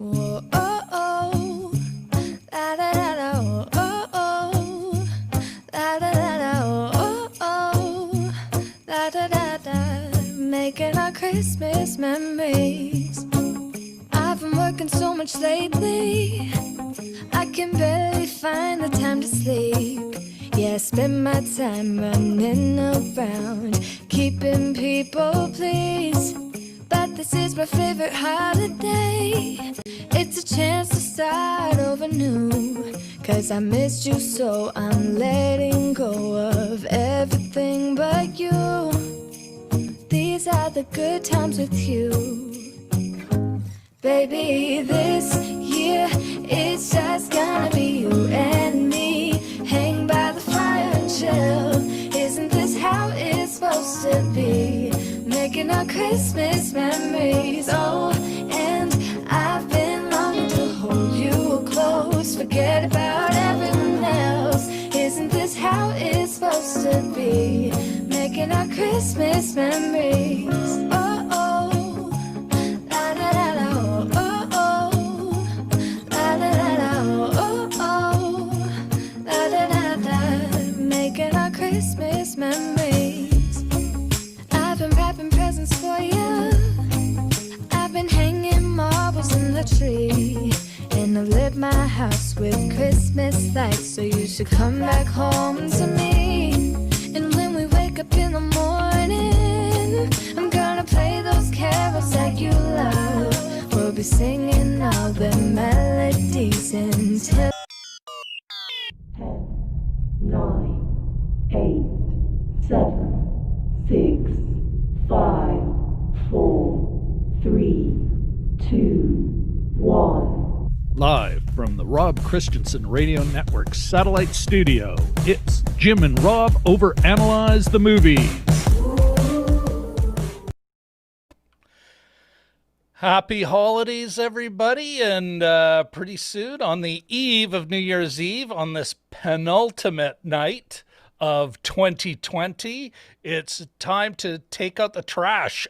Whoa, oh, oh, la da da da, oh, oh, la da da da, oh, oh, la da da da, making our Christmas memories. I've been working so much lately, I can barely find the time to sleep. Yeah, I spend my time running around, keeping people pleased. But this is my favorite holiday. It's a chance to start over new. Cause I missed you, so I'm letting go of everything but you. These are the good times with you. Baby, this year it's just gonna be you and me. Hang by the fire and chill. Isn't this how it's supposed to be? Making our Christmas memories. Oh, and I've been longing to hold you close. Forget about everyone else. Isn't this how it's supposed to be? Making our Christmas memories. Oh, oh, la da da da, oh, oh, la da da da, oh, oh, la da da da, making our Christmas memories. I've been wrapping presents for you. I've been hanging marbles in the tree. And I've lit my house with Christmas lights. So you should come back home to me. And when we wake up in the morning, I'm gonna play those carols that you love. We'll be singing all the melodies until 10, 9, 8, 7, 6, 5, 4, 3, 2, 1. Live from the Rob Christensen Radio Network Satellite Studio, it's Jim and Rob Overanalyze the Movies. Happy holidays, everybody, and pretty soon, on the eve of New Year's Eve, on this penultimate night of 2020, it's time to take out the trash.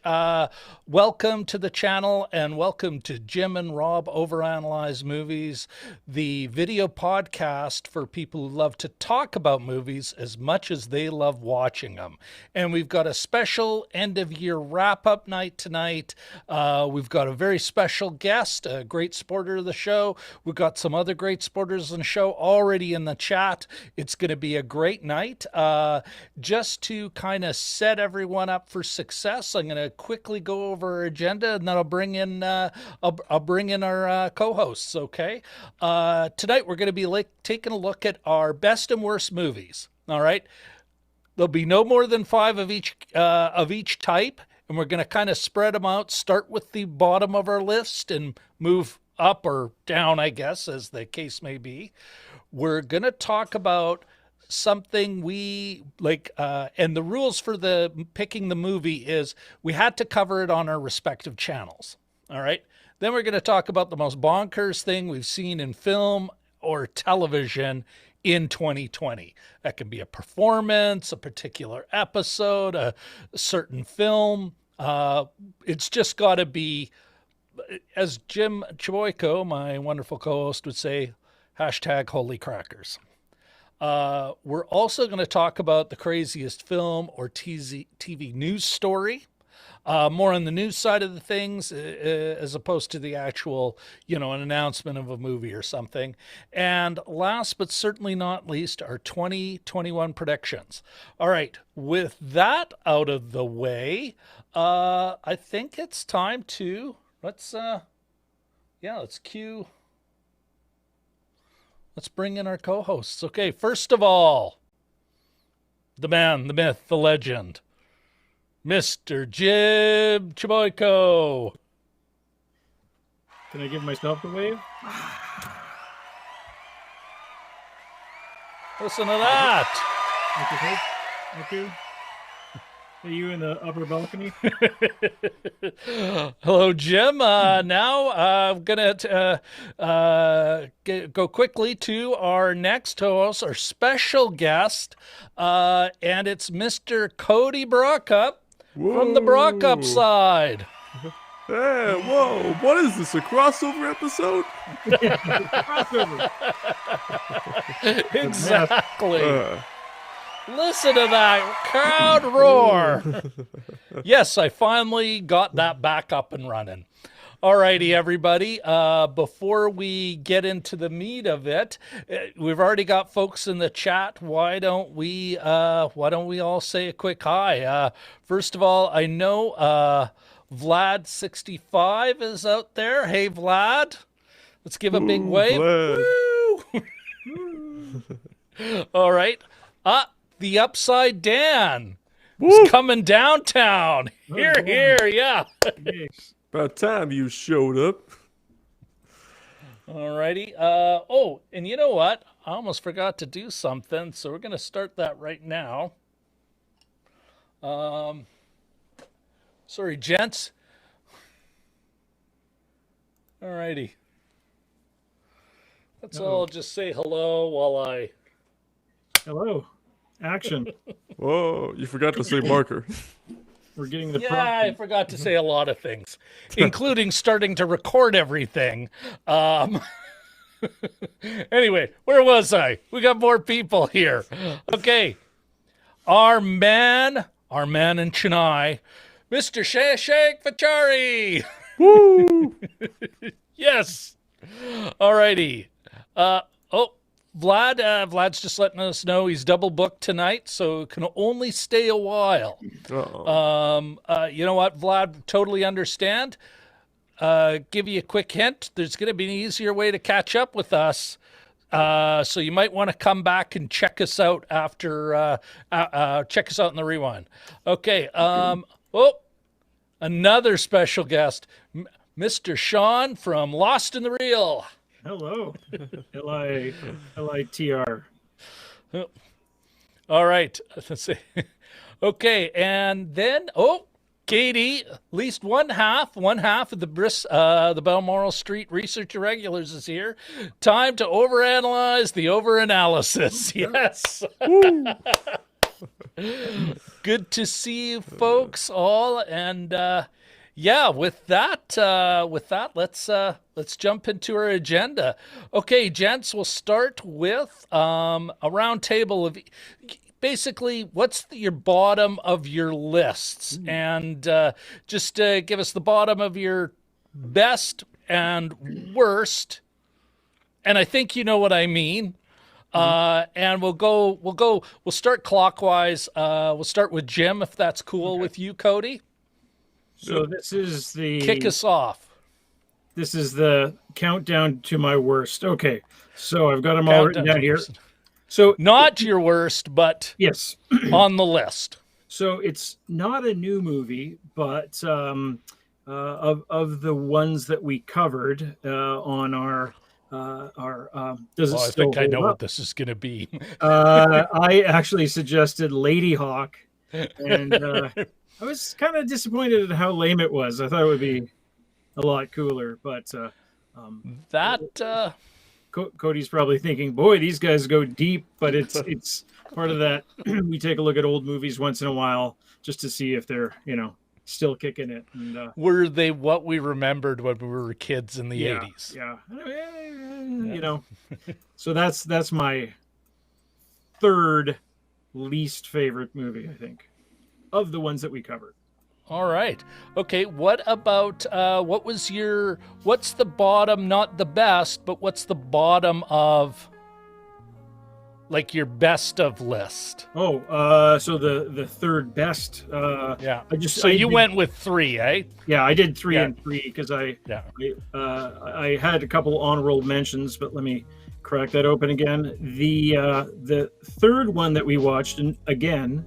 Welcome to the channel and welcome to Jim and Rob Overanalyze Movies, the video podcast for people who love to talk about movies as much as they love watching them. And we've got a special end of year wrap up night tonight. We've got a very special guest, a great supporter of the show. We've got some other great supporters in the show already in the chat. It's going to be a great night. Just to kind of set everyone up for success, I'm going to quickly go over our agenda, and then I'll bring in our co-hosts. Okay, tonight we're going to be taking a look at our best and worst movies. All right, there'll be no more than 5 of each type, and we're going to kind of spread them out. Start with the bottom of our list and move up or down, I guess, as the case may be. We're going to talk about something we like, and the rules for the picking the movie is we had to cover it on our respective channels. All right. Then we're going to talk about the most bonkers thing we've seen in film or television in 2020. That can be a performance, a particular episode, a certain film. It's just got to be, as Jim Chiboyko, my wonderful co-host, would say, #holy crackers. We're also going to talk about the craziest film or TV news story, more on the news side of the things, as opposed to the actual, an announcement of a movie or something. And last but certainly not least, our 2021 predictions. All right, with that out of the way, I think it's time to, let's bring in our co-hosts. Okay, first of all, the man, the myth, the legend, Mr. Jim Chiboyko. Can I give myself a wave? Listen to that. Thank you. Are you in the upper balcony? Hello, Jim. Now I'm going to go quickly to our next host, our special guest, and it's Mr. Cody Brockopp from the Brockopp Side. Hey, whoa, what is this, a crossover episode? Crossover. Exactly. Listen to that crowd roar. Yes, I finally got that back up and running. Alrighty, everybody. Before we get into the meat of it, we've already got folks in the chat. Why don't we all say a quick hi? First of all, I know Vlad65 is out there. Hey, Vlad. Let's give a big wave. Vlad. Woo! All right. The Upside Dan is coming downtown. Here, here, yeah. Yes. About time you showed up. Alrighty. Oh, and you know what? I almost forgot to do something, so we're going to start that right now. Sorry, gents. Alrighty. Let's all just say hello while I... Hello. Action. Whoa, you forgot to say marker. We're getting the Yeah, I forgot to say a lot of things, including starting to record everything. Anyway, where was I? We got more people here. Okay. Our man in Chennai, Mr. Shashak Vachari. Woo! Yes. Alrighty. Vlad's just letting us know he's double booked tonight, so can only stay a while. Uh-oh. You know what, Vlad, totally understand. Give you a quick hint. There's going to be an easier way to catch up with us. So you might want to come back and check us out after, check us out in the rewind. Okay. Another special guest, Mr. Sean from Lost in the Reel. Hello. L-I-T-R. All right. Let's see. Okay, and then Katie, at least one half of the Balmoral Street Research Irregulars is here. Time to overanalyze the overanalysis. Yes. Good to see you folks all, and yeah, with that, let's jump into our agenda. Okay, gents, we'll start with a round table of basically what's your bottom of your lists, and just give us the bottom of your best and worst, and I think you know what I mean. And we'll start clockwise. We'll start with Jim, if that's cool with you, Cody. So this is the... Kick us off. This is the countdown to my worst. Okay, so I've got them all written down here. So not your worst, but yes, on the list. So it's not a new movie, but of the ones that we covered on our does it I still think I know hold what up? this is going to be. I actually suggested Lady Hawk, and I was kind of disappointed at how lame it was. I thought it would be a lot cooler, but Cody's probably thinking, boy, these guys go deep, but it's part of that. We take a look at old movies once in a while just to see if they're, still kicking it. And, were they what we remembered when we were kids in the 80s? Yeah. So that's my third least favorite movie, I think, of the ones that we covered. All right. Okay. What about, what's the bottom, not the best, but what's the bottom of, like, your best of list? So the third best. Yeah. You went with 3, eh? Yeah, I did 3 and 3 because I had a couple honorable mentions, but let me crack that open again. The third one that we watched, and again,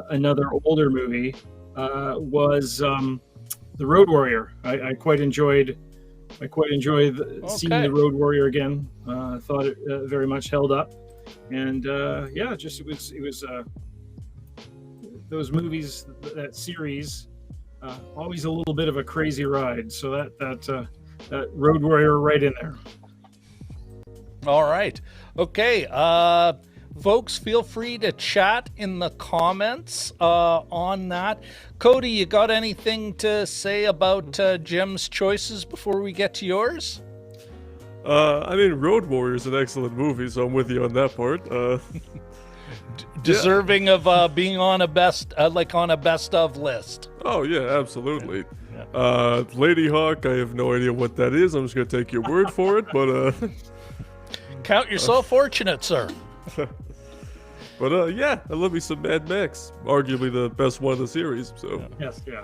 another older movie, was The Road Warrior. I quite enjoyed seeing The Road Warrior again. Thought it very much held up. And it was those movies, that series, always a little bit of a crazy ride. So that Road Warrior right in there. All right. Okay. folks, feel free to chat in the comments on that. Cody, you got anything to say about Jim's choices before we get to yours? I mean, Road Warrior is an excellent movie, so I'm with you on that part. Deserving of being on a best of list. Oh yeah, absolutely. Lady Hawk, I have no idea what that is. I'm just gonna take your word for it, but Count yourself fortunate, sir. but yeah, I love me some Mad Max. Arguably the best one of the series. So Yes, yeah.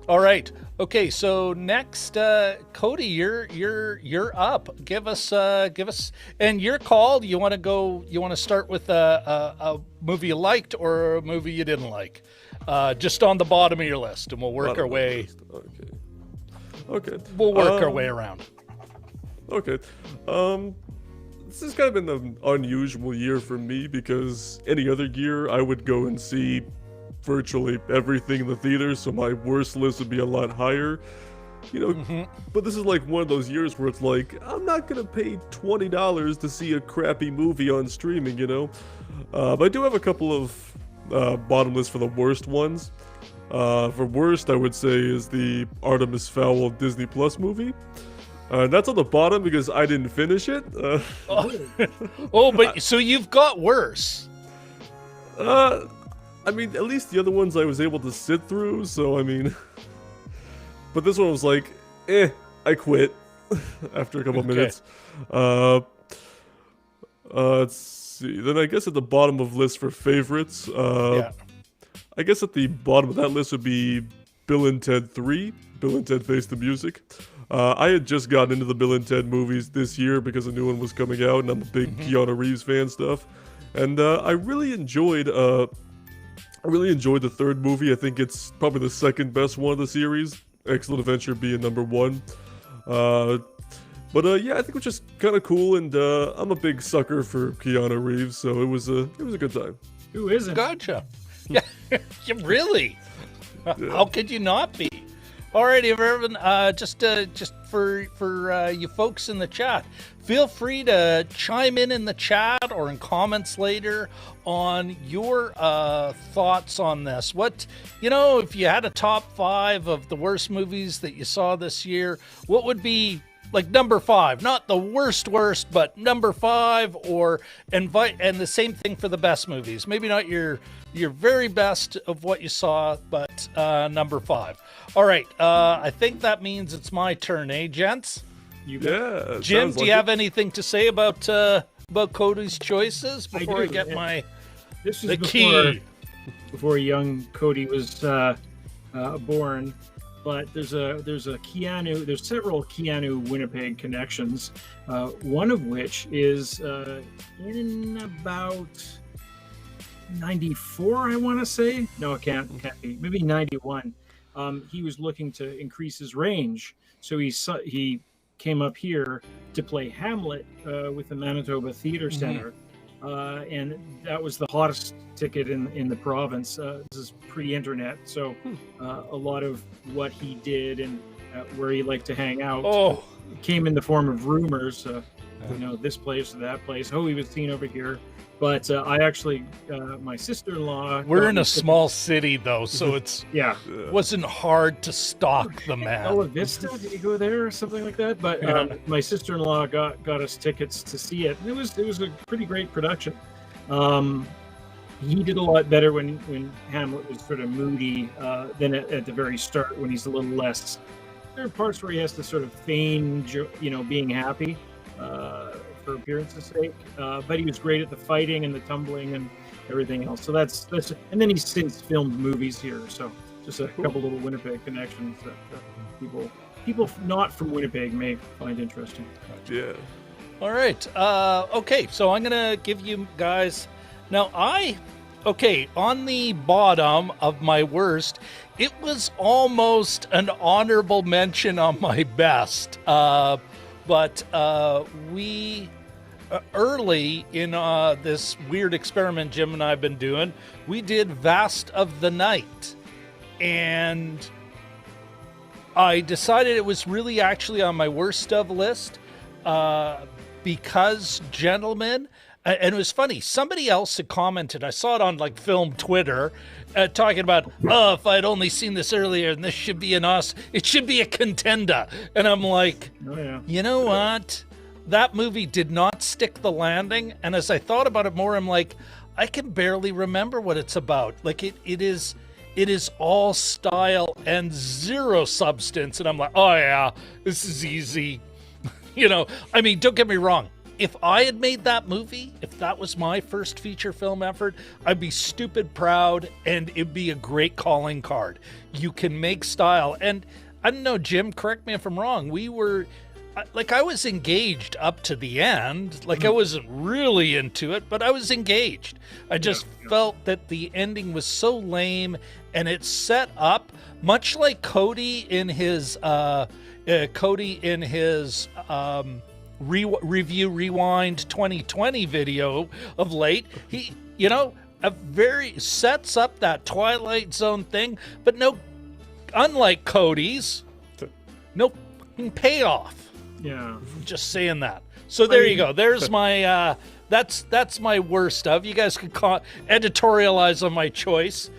All right. Okay. So next, Cody, you're up. Give us, and your call. You want to go? You want to start with a movie you liked or a movie you didn't like? Just on the bottom of your list, and we'll work our way. Okay. We'll work our way around. Okay. This has kind of been an unusual year for me because any other year I would go and see virtually everything in the theater, so my worst list would be a lot higher. But this is like one of those years where it's like, I'm not gonna pay $20 to see a crappy movie on streaming, But I do have a couple of bottom lists for the worst ones. For worst, I would say is the Artemis Fowl Disney Plus movie. That's on the bottom because I didn't finish it. But so you've got worse. I mean, at least the other ones I was able to sit through, so I mean... But this one was like, I quit after a couple minutes. Let's see. Then I guess at the bottom of list for favorites, I guess at the bottom of that list would be Bill and Ted 3, Bill and Ted Face the Music. I had just gotten into the Bill and Ted movies this year because a new one was coming out, and I'm a big Keanu Reeves fan stuff. And I really enjoyed the third movie. I think it's probably the second best one of the series. Excellent Adventure being number one. But yeah, I think it was just kind of cool, and I'm a big sucker for Keanu Reeves, so it was a good time. Who isn't? Gotcha. Yeah, really? Yeah. How could you not be? All right, everyone. Just for you folks in the chat, feel free to chime in the chat or in comments later on your thoughts on this. What, if you had a top 5 of the worst movies that you saw this year, what would be like number 5? Not the worst, but number 5, or and the same thing for the best movies. Maybe not your very best of what you saw, but number 5. All right, I think that means it's my turn, gents? Yeah. Jim, do you have anything to say about Cody's choices before I get the key? Before young Cody was born. But there's several Keanu Winnipeg connections. One of which is in about 94, I want to say. No, it can't be. Maybe 91. He was looking to increase his range, so he came up here to play Hamlet with the Manitoba Theatre Center, and that was the hottest ticket in the province. This is pre-internet, so a lot of what he did and where he liked to hang out came in the form of rumors. This place or that place. Oh, he was seen over here. But I actually, my sister-in-law... We're in a small city, though, so it's wasn't hard to stalk the man. Bella Vista? Did you go there or something like that? But my sister-in-law got us tickets to see it. And it was a pretty great production. He did a lot better when Hamlet was sort of moody than at the very start, when he's a little less... There are parts where he has to sort of feign, being happy. For appearance's sake, but he was great at the fighting and the tumbling and everything else. So that's and then he's since filmed movies here. So just a couple little Winnipeg connections that people not from Winnipeg may find interesting. Yeah. All right. Okay. So I'm gonna give you guys now. On the bottom of my worst, it was almost an honorable mention on my best. But we, early in this weird experiment Jim and I have been doing, we did Vast of the Night. And I decided it was really actually on my worst of list because, gentlemen, And it was funny. Somebody else had commented. I saw it on like film Twitter, talking about, oh, if I'd only seen this earlier, and this should be it should be a contender. And I'm like, Oh yeah. you know what? That movie did not stick the landing. And as I thought about it more, I'm like, I can barely remember what it's about. Like it is all style and zero substance. And I'm like, oh yeah, this is easy. I mean, don't get me wrong. If I had made that movie, if that was my first feature film effort, I'd be stupid proud, and it'd be a great calling card. You can make style. And I don't know, Jim, correct me if I'm wrong. I was engaged up to the end. Like, I wasn't really into it, but I was engaged. I just felt that the ending was so lame, and it set up, much like Cody in his Review Rewind 2020 video of late. He, sets up that Twilight Zone thing, but unlike Cody's, no payoff. Yeah. Just saying that. So there you go. There's my that's my worst of. You guys can editorialize on my choice.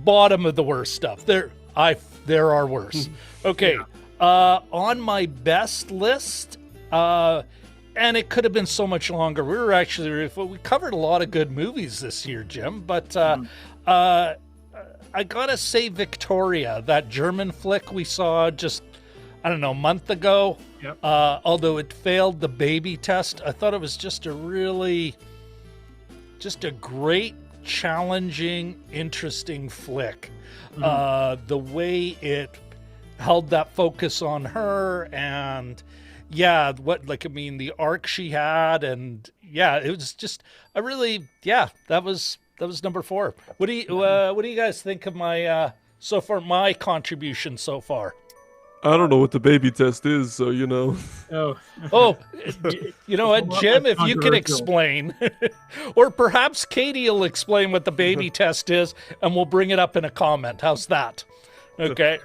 Bottom of the worst stuff. There are worse. Okay. On my best list, and it could have been so much longer. We covered a lot of good movies this year, Jim, but I gotta say Victoria, that German flick we saw just, I don't know, a month ago. Yep. Although it failed the baby test, I thought it was just a great, challenging, interesting flick. The way it held that focus on her, and the arc she had, and it was just that was number 4. What do you guys think of my so far, my contribution so far? I don't know what the baby test is, so Oh, you know what, Jim, if you could explain, or perhaps Katie will explain what the baby test is, and we'll bring it up in a comment. How's that? Okay.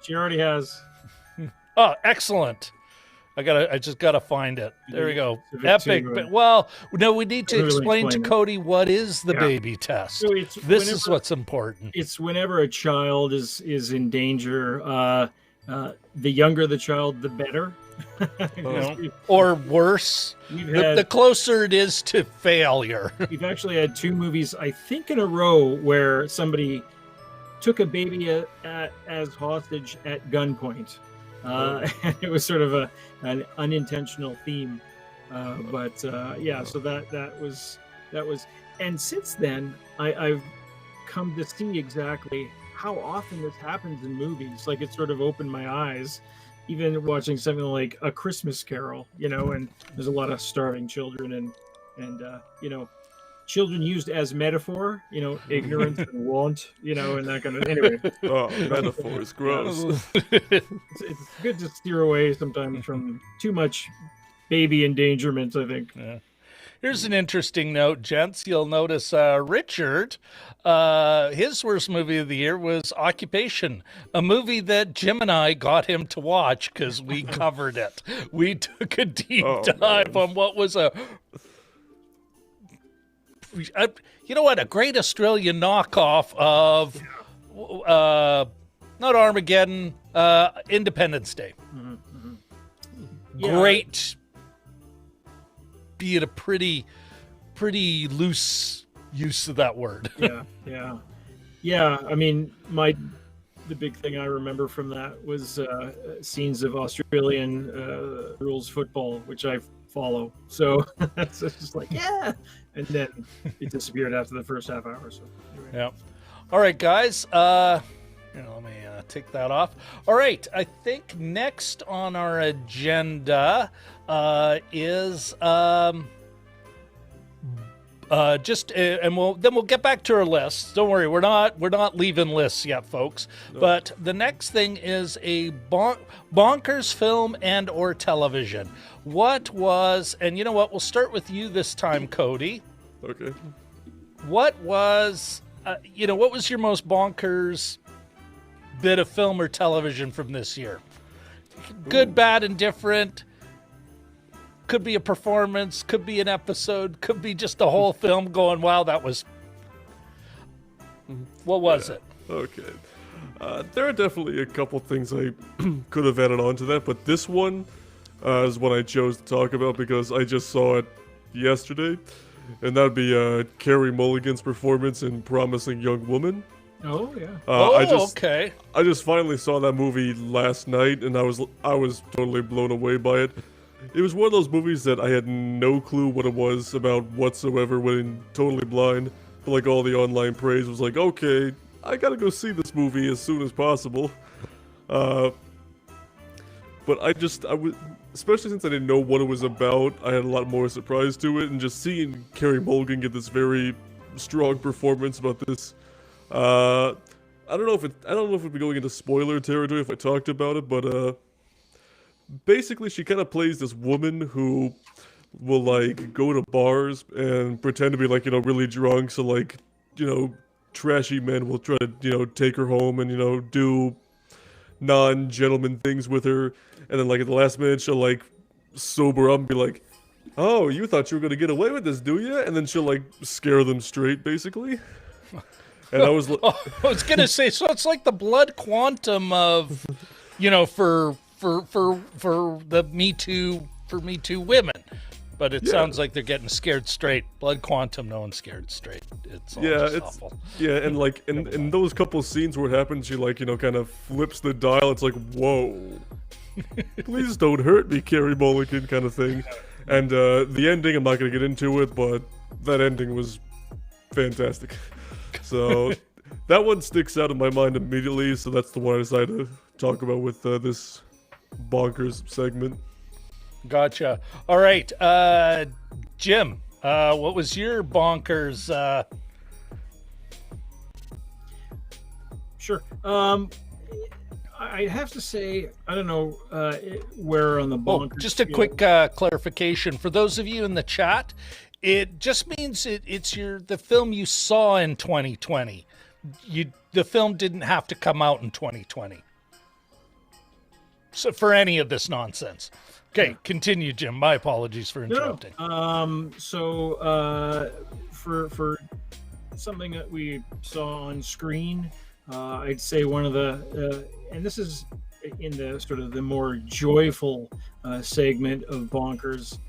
she already has. Oh, excellent. I just gotta find it. There we go. Epic. But, we need to explain to Cody what is the baby test. So this is what's important. It's whenever a child is in danger. The younger the child, the better. Or worse. The closer it is to failure. We've actually had 2 movies, I think, in a row where somebody took a baby as hostage at gunpoint. And it was sort of an unintentional theme. So that was, and since then, I've come to see exactly how often this happens in movies. Like, it sort of opened my eyes, even watching something like A Christmas Carol, and there's a lot of starving children and children used as metaphor, ignorance and want, and that kind of, anyway. Oh, metaphor is gross. It's good to steer away sometimes from too much baby endangerment, I think. Yeah. Here's an interesting note, gents. You'll notice Richard, his worst movie of the year was Occupation, a movie that Jim and I got him to watch because we covered it. We took a deep dive on what was a great Australian knockoff of not Armageddon, Independence Day. Great. Be it a pretty loose use of that word. Yeah. I mean, the big thing I remember from that was scenes of Australian rules football, which I follow. So it's just like, and then it disappeared after the first half hour. So anyway. Yeah. All right, guys. Let me take that off. All right. I think next on our agenda is and we'll get back to our lists. Don't worry, we're not leaving lists yet, folks. No. But the next thing is a bonkers film and or television. What was, and you know what? We'll start with you this time, Cody. Okay. What was, what was your most bonkers bit of film or television from this year? Good, bad, indifferent. could be a performance, could be an episode, could be just the whole film going, wow, that was... What was it? Okay. There are definitely a couple things I could have added on to that, but this one is one I chose to talk about because I just saw it yesterday, and that would be Carey Mulligan's performance in Promising Young Woman. Oh yeah. Okay. I just finally saw that movie last night, and I was totally blown away by it. It was one of those movies that I had no clue what it was about whatsoever, went in totally blind. But like all the online praise was like, okay, I gotta go see this movie as soon as possible. But I would, especially since I didn't know what it was about, I had a lot more surprise to it, and just seeing Carey Mulligan get this very strong performance about this. I don't know if it'd be going into spoiler territory if I talked about it, but basically she kind of plays this woman who will like go to bars and pretend to be like, really drunk, so like, trashy men will try to, take her home and, do non-gentleman things with her, and then like at the last minute she'll like sober up and be like, oh, you thought you were gonna get away with this, do you? And then she'll like scare them straight, basically. And I was gonna say, so it's like the blood quantum of, for the Me Too women, but it sounds like they're getting scared straight. Blood quantum, no one's scared straight. It's all just awful. Yeah, and like in those couple scenes where it happens, she like kind of flips the dial. It's like, whoa, please don't hurt me, Carey Mulligan, kind of thing. And the ending, I'm not gonna get into it, but that ending was fantastic. So that one sticks out in my mind immediately, so that's the one I decided to talk about with this bonkers segment. Gotcha. All right, Jim, what was your bonkers? Sure. I have to say, I don't know where on the bonkers. Just a quick clarification for those of you in the chat. It just means it's the film you saw in 2020. The film didn't have to come out in 2020. So for any of this nonsense. Okay, continue, Jim. My apologies for interrupting. For something that we saw on screen, I'd say one of the, and this is in the sort of the more joyful segment of Bonkers.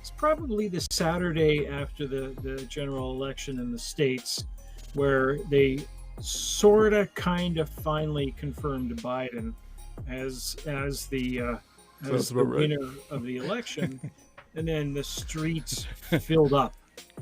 It's probably the Saturday after the general election in the States, where they sort of kind of finally confirmed Biden as the winner of the election, and then the streets filled up.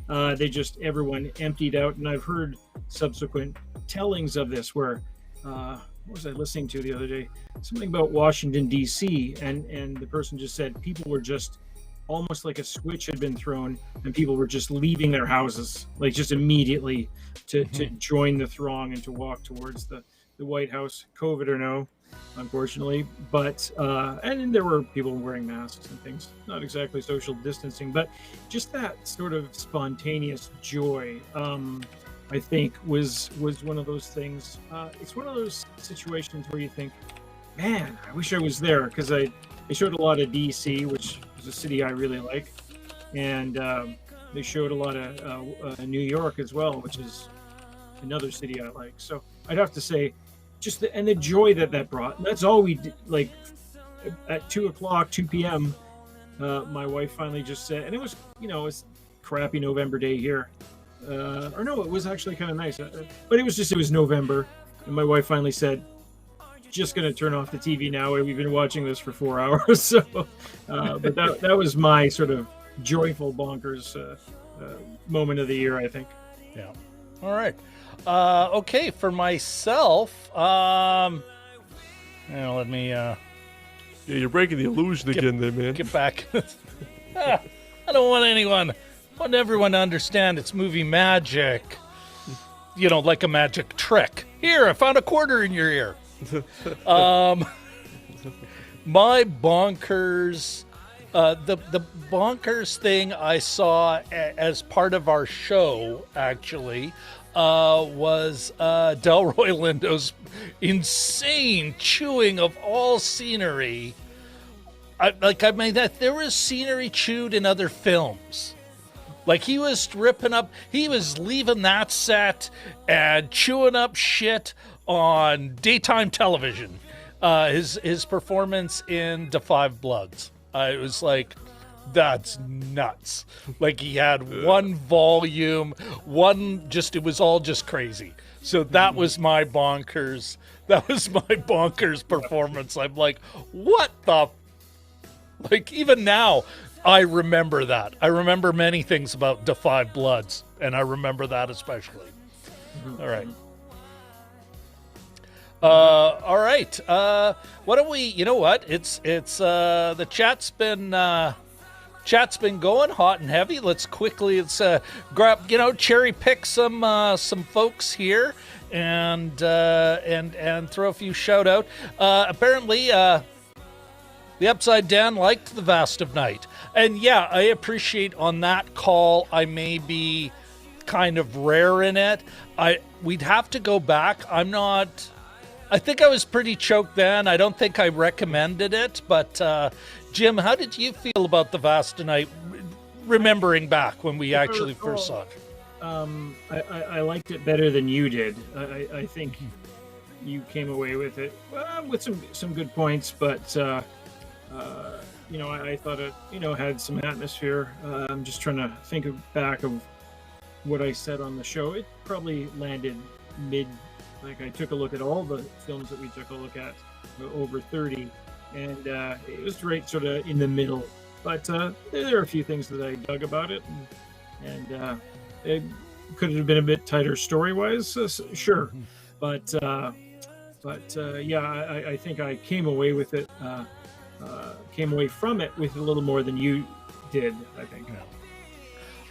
Everyone emptied out, and I've heard subsequent tellings of this where what was I listening to the other day? Something about Washington D.C. and the person just said people were just almost like a switch had been thrown, and people were just leaving their houses, like just immediately to join the throng and to walk towards the White House, COVID or no, unfortunately. But and there were people wearing masks and things, not exactly social distancing, but just that sort of spontaneous joy, I think was one of those things. It's one of those situations where you think, man, I wish I was there, because they showed a lot of DC, which is a city I really like, and they showed a lot of New York as well, which is another city I like. So I'd have to say, just the joy that brought. That's all we did. Like at 2 p.m., my wife finally just said, and it was it's crappy November day here, or no, it was actually kind of nice, but it was November, and my wife finally said, just going to turn off the TV now. We've been watching this for 4 hours. So, but that was my sort of joyful bonkers moment of the year, I think. Yeah. All right. Okay. For myself, let me, yeah, you're breaking the illusion again there, man. Get back. I don't want everyone to understand it's movie magic, like a magic trick. Here, I found a quarter in your ear. My bonkers, the bonkers thing I saw as part of our show actually was Delroy Lindo's insane chewing of all scenery I mean, that there was scenery chewed in other films. Like he was leaving that set and chewing up shit on daytime television. His performance in Da 5 Bloods, it was like, that's nuts. Like he had one volume, it was all just crazy. So that was my bonkers. That was my bonkers performance. I'm like, what the? Like even now, I remember that. I remember many things about Da 5 Bloods, and I remember that especially. All right. All right. Why don't we? You know what? It's the chat's been going hot and heavy. Let's grab, cherry pick some folks here and throw a few shout out. Apparently, the Upside Down liked the Vast of Night. And yeah, I appreciate on that call, I may be kind of rare in it. We'd have to go back. I think I was pretty choked then. I don't think I recommended it. But Jim, how did you feel about the Vast of Night, remembering back when we actually first saw it? I liked it better than you did. I think you came away with it with some good points, but I thought it had some atmosphere. I'm just trying to think back of what I said on the show. It probably landed mid. Like I took a look at all the films that we took a look at, over 30, and it was right sort of in the middle. But there are a few things that I dug about it, and it could have been a bit tighter story-wise, sure. But yeah, I think I came away with it. Came away from it with a little more than you did, I think.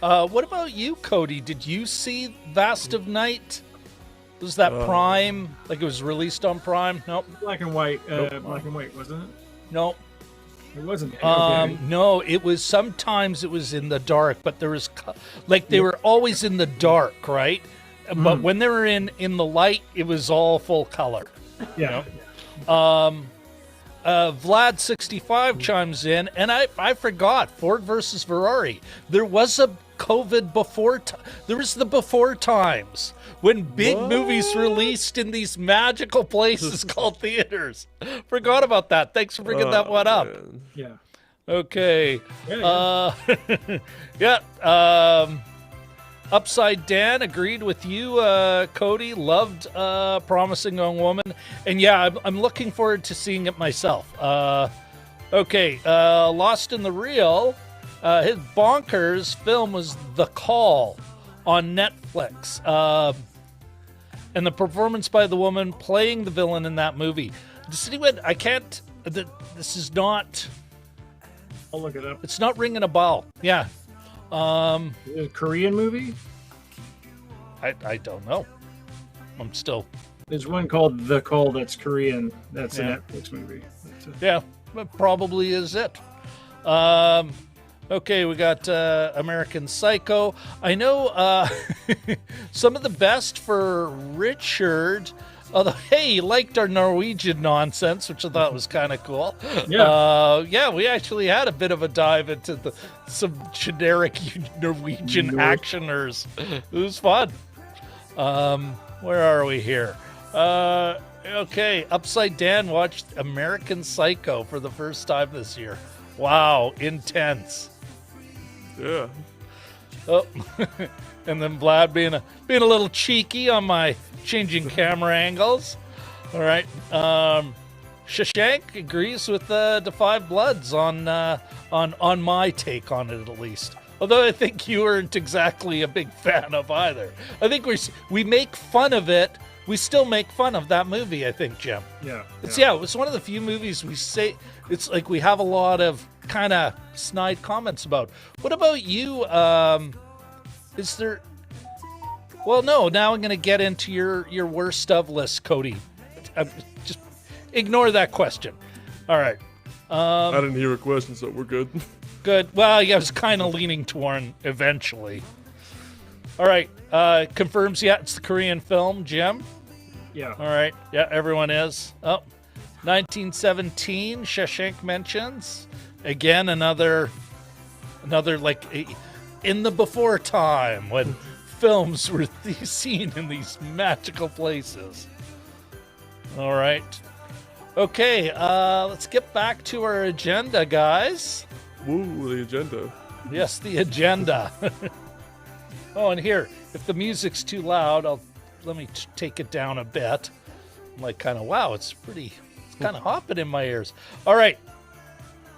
What about you, Cody? Did you see Vast of Night? Was that Prime? Like it was released on Prime? Nope. Black and white. Black and white, wasn't it? Nope. It wasn't. Okay. No, it was. Sometimes it was in the dark, but there was they were always in the dark, right? But when they were in the light, it was all full color. Yeah. Vlad65 chimes in, and I forgot Ford versus Ferrari. There was a COVID before. There was the before times when big movies released in these magical places called theaters. Forgot about that. Thanks for bringing that one up. Man. Yeah. Okay. Yeah. Upside Dan agreed with you, Cody. Loved Promising Young Woman. And yeah, I'm looking forward to seeing it myself. Okay, Lost in the Reel. His bonkers film was The Call on Netflix. And the performance by the woman playing the villain in that movie. Does anyone, I can't, this is not. I'll look it up. It's not ringing a bell. Yeah. A Korean movie? I don't know. I'm still. There's one called The Call that's Korean. That's a Netflix movie. Yeah, that probably is it. Okay, we got American Psycho. I know some of the best for Richard. Although, hey, he liked our Norwegian nonsense, which I thought was kind of cool. Yeah. We actually had a bit of a dive into some generic Norwegian actioners. It was fun. Where are we here? Okay, Upside Dan watched American Psycho for the first time this year. Wow, intense. Yeah. Oh, and then Vlad being a little cheeky on my changing camera angles. All right. Shashank agrees with Da 5 Bloods on my take on it, at least. Although I think you weren't exactly a big fan of either. I think we make fun of it. We still make fun of that movie, I think, Jim. Yeah. It was one of the few movies we say, it's like we have a lot of kind of snide comments about. What about you? Is there... Well, no, now I'm going to get into your worst of list, Cody. Just ignore that question. All right. I didn't hear a question, so we're good. Good. Well, yeah, I was kind of leaning toward eventually. All right. Confirms, yeah, it's the Korean film, Jim. Yeah. All right. Yeah, everyone is. Oh, 1917, Shawshank mentions. Again, another like in the before time when films were seen in these magical places. All right. Okay, let's get back to our agenda, guys. Woo, the agenda. Yes, the agenda. Oh, and here, if the music's too loud, let me take it down a bit. I'm like, kind of, wow, it's kind of hopping in my ears. All right,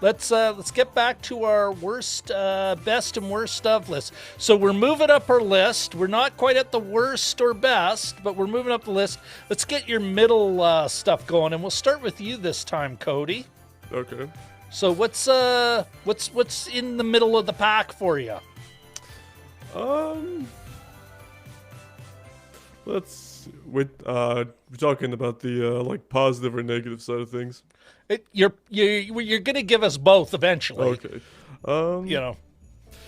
let's get back to our best and worst of list. So we're moving up our list. We're not quite at the worst or best, but we're moving up the list. Let's get your middle stuff going, and we'll start with you this time, Cody. Okay. So what's in the middle of the pack for you? We're talking about the like positive or negative side of things. You're gonna give us both eventually. Okay.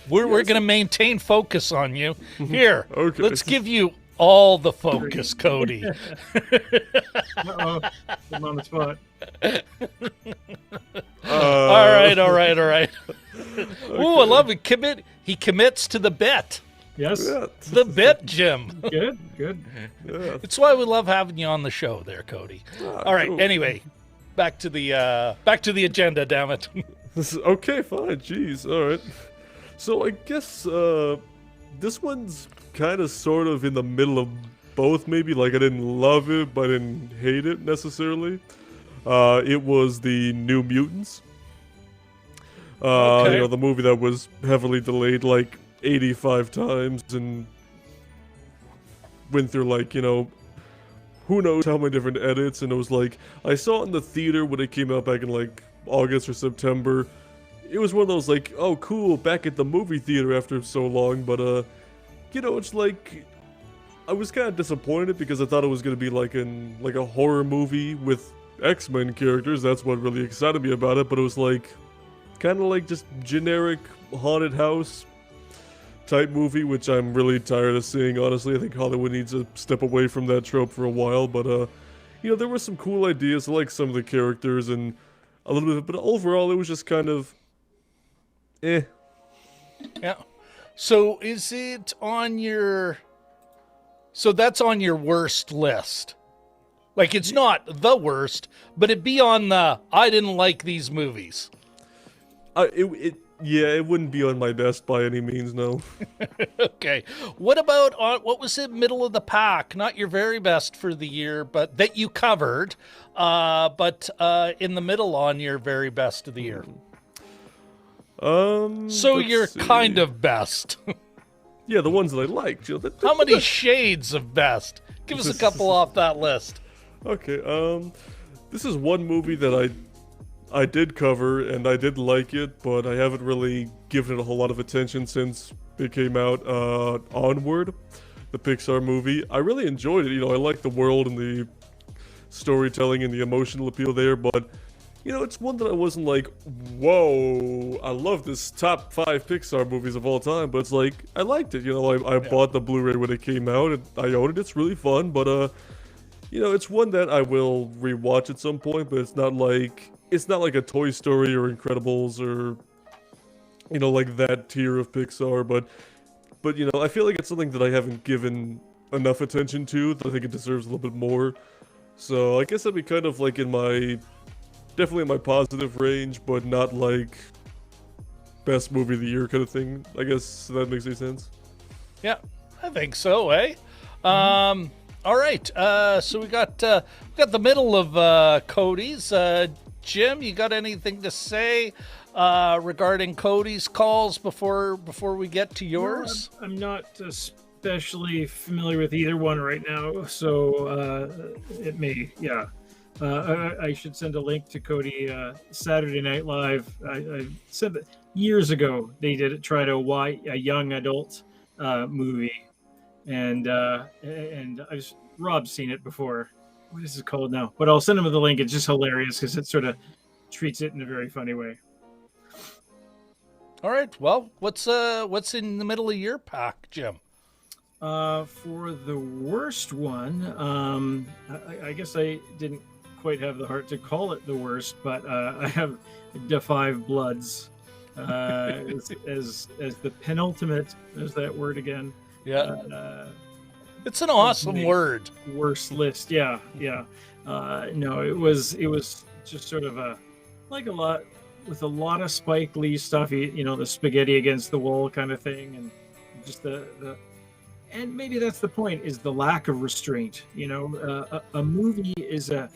We're gonna maintain focus on you here. Okay. Let's give you all the focus, Cody. Uh-oh. I'm on the spot. All right. Ooh, I love it. He commits to the bet. Yes. Yeah. The bet, Jim. Good. Yeah. It's why we love having you on the show, there, Cody. All right. Cool. Anyway, back to the agenda. Damn it. Okay, fine. Jeez. All right. So I guess this one's kind of sort of in the middle of both. Maybe like I didn't love it, but I didn't hate it necessarily. It was the New Mutants. Okay. The movie that was heavily delayed like 85 times and went through like, who knows how many different edits. And it was like, I saw it in the theater when it came out back in like August or September. It was one of those like, oh cool, back at the movie theater after so long. But it's like, I was kind of disappointed because I thought it was going to be like a horror movie with X-Men characters. That's what really excited me about it. But it was like, kind of like just generic haunted house type movie, which I'm really tired of seeing, honestly. I think Hollywood needs to step away from that trope for a while, but, there were some cool ideas. I like some of the characters and a little bit, but overall it was just kind of, eh. Yeah. So is it on your... So that's on your worst list? Like, it's not the worst, but it'd be on the, I didn't like these movies. It wouldn't be on my best by any means, no. Okay. What about, what was it, middle of the pack? Not your very best for the year, but that you covered, but in the middle on your very best of the year. So you're kind of best. Yeah, the ones that I liked. How many shades of best? Give us a couple off that list. Okay, this is one movie that I did cover, and I did like it, but I haven't really given it a whole lot of attention since it came out. Onward, the Pixar movie. I really enjoyed it. I like the world and the storytelling and the emotional appeal there, but, it's one that I wasn't like, whoa, I love this top 5 Pixar movies of all time, but it's like, I liked it. I bought the Blu-ray when it came out, and I own it. It's really fun, but, it's one that I will rewatch at some point, but it's not like a Toy Story or Incredibles or, like that tier of Pixar, but I feel like it's something that I haven't given enough attention to, that I think it deserves a little bit more. So I guess I'd be kind of like definitely in my positive range, but not like best movie of the year kind of thing. I guess that makes any sense. Yeah, I think so, eh? All right, so we got the middle of Cody's. Jim, you got anything to say regarding Cody's calls before we get to yours? No, I'm not especially familiar with either one right now, so it may, yeah. I should send a link to Cody. Saturday Night Live. I said that years ago they did try to a young adult movie, and Rob's seen it before. What is it called now? But I'll send him the link. It's just hilarious because it sort of treats it in a very funny way. All right. Well, what's in the middle of your pack, Jim? For the worst one, I guess I didn't quite have the heart to call it the worst, but I have D5 Bloods as the penultimate. There's that word again. Yeah. It's an awesome ultimate word. Worst list. Yeah. No, it was just sort of a lot of Spike Lee stuff. The spaghetti against the wall kind of thing, and just and maybe that's the point, is the lack of restraint. A movie is a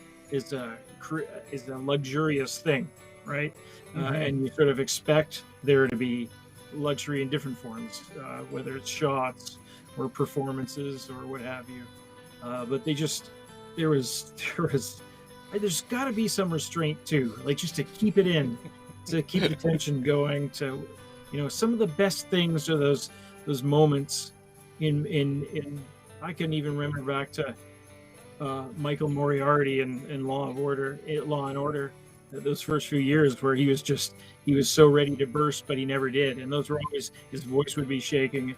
luxurious thing, right? And you sort of expect there to be luxury in different forms, whether it's shots or performances or what have you. But there's got to be some restraint too, like just to keep it in, to keep the tension going. To, some of the best things are those moments in I can even remember back to Michael Moriarty in Law and Order, those first few years where he was so ready to burst, but he never did. And those were always, his voice would be shaking,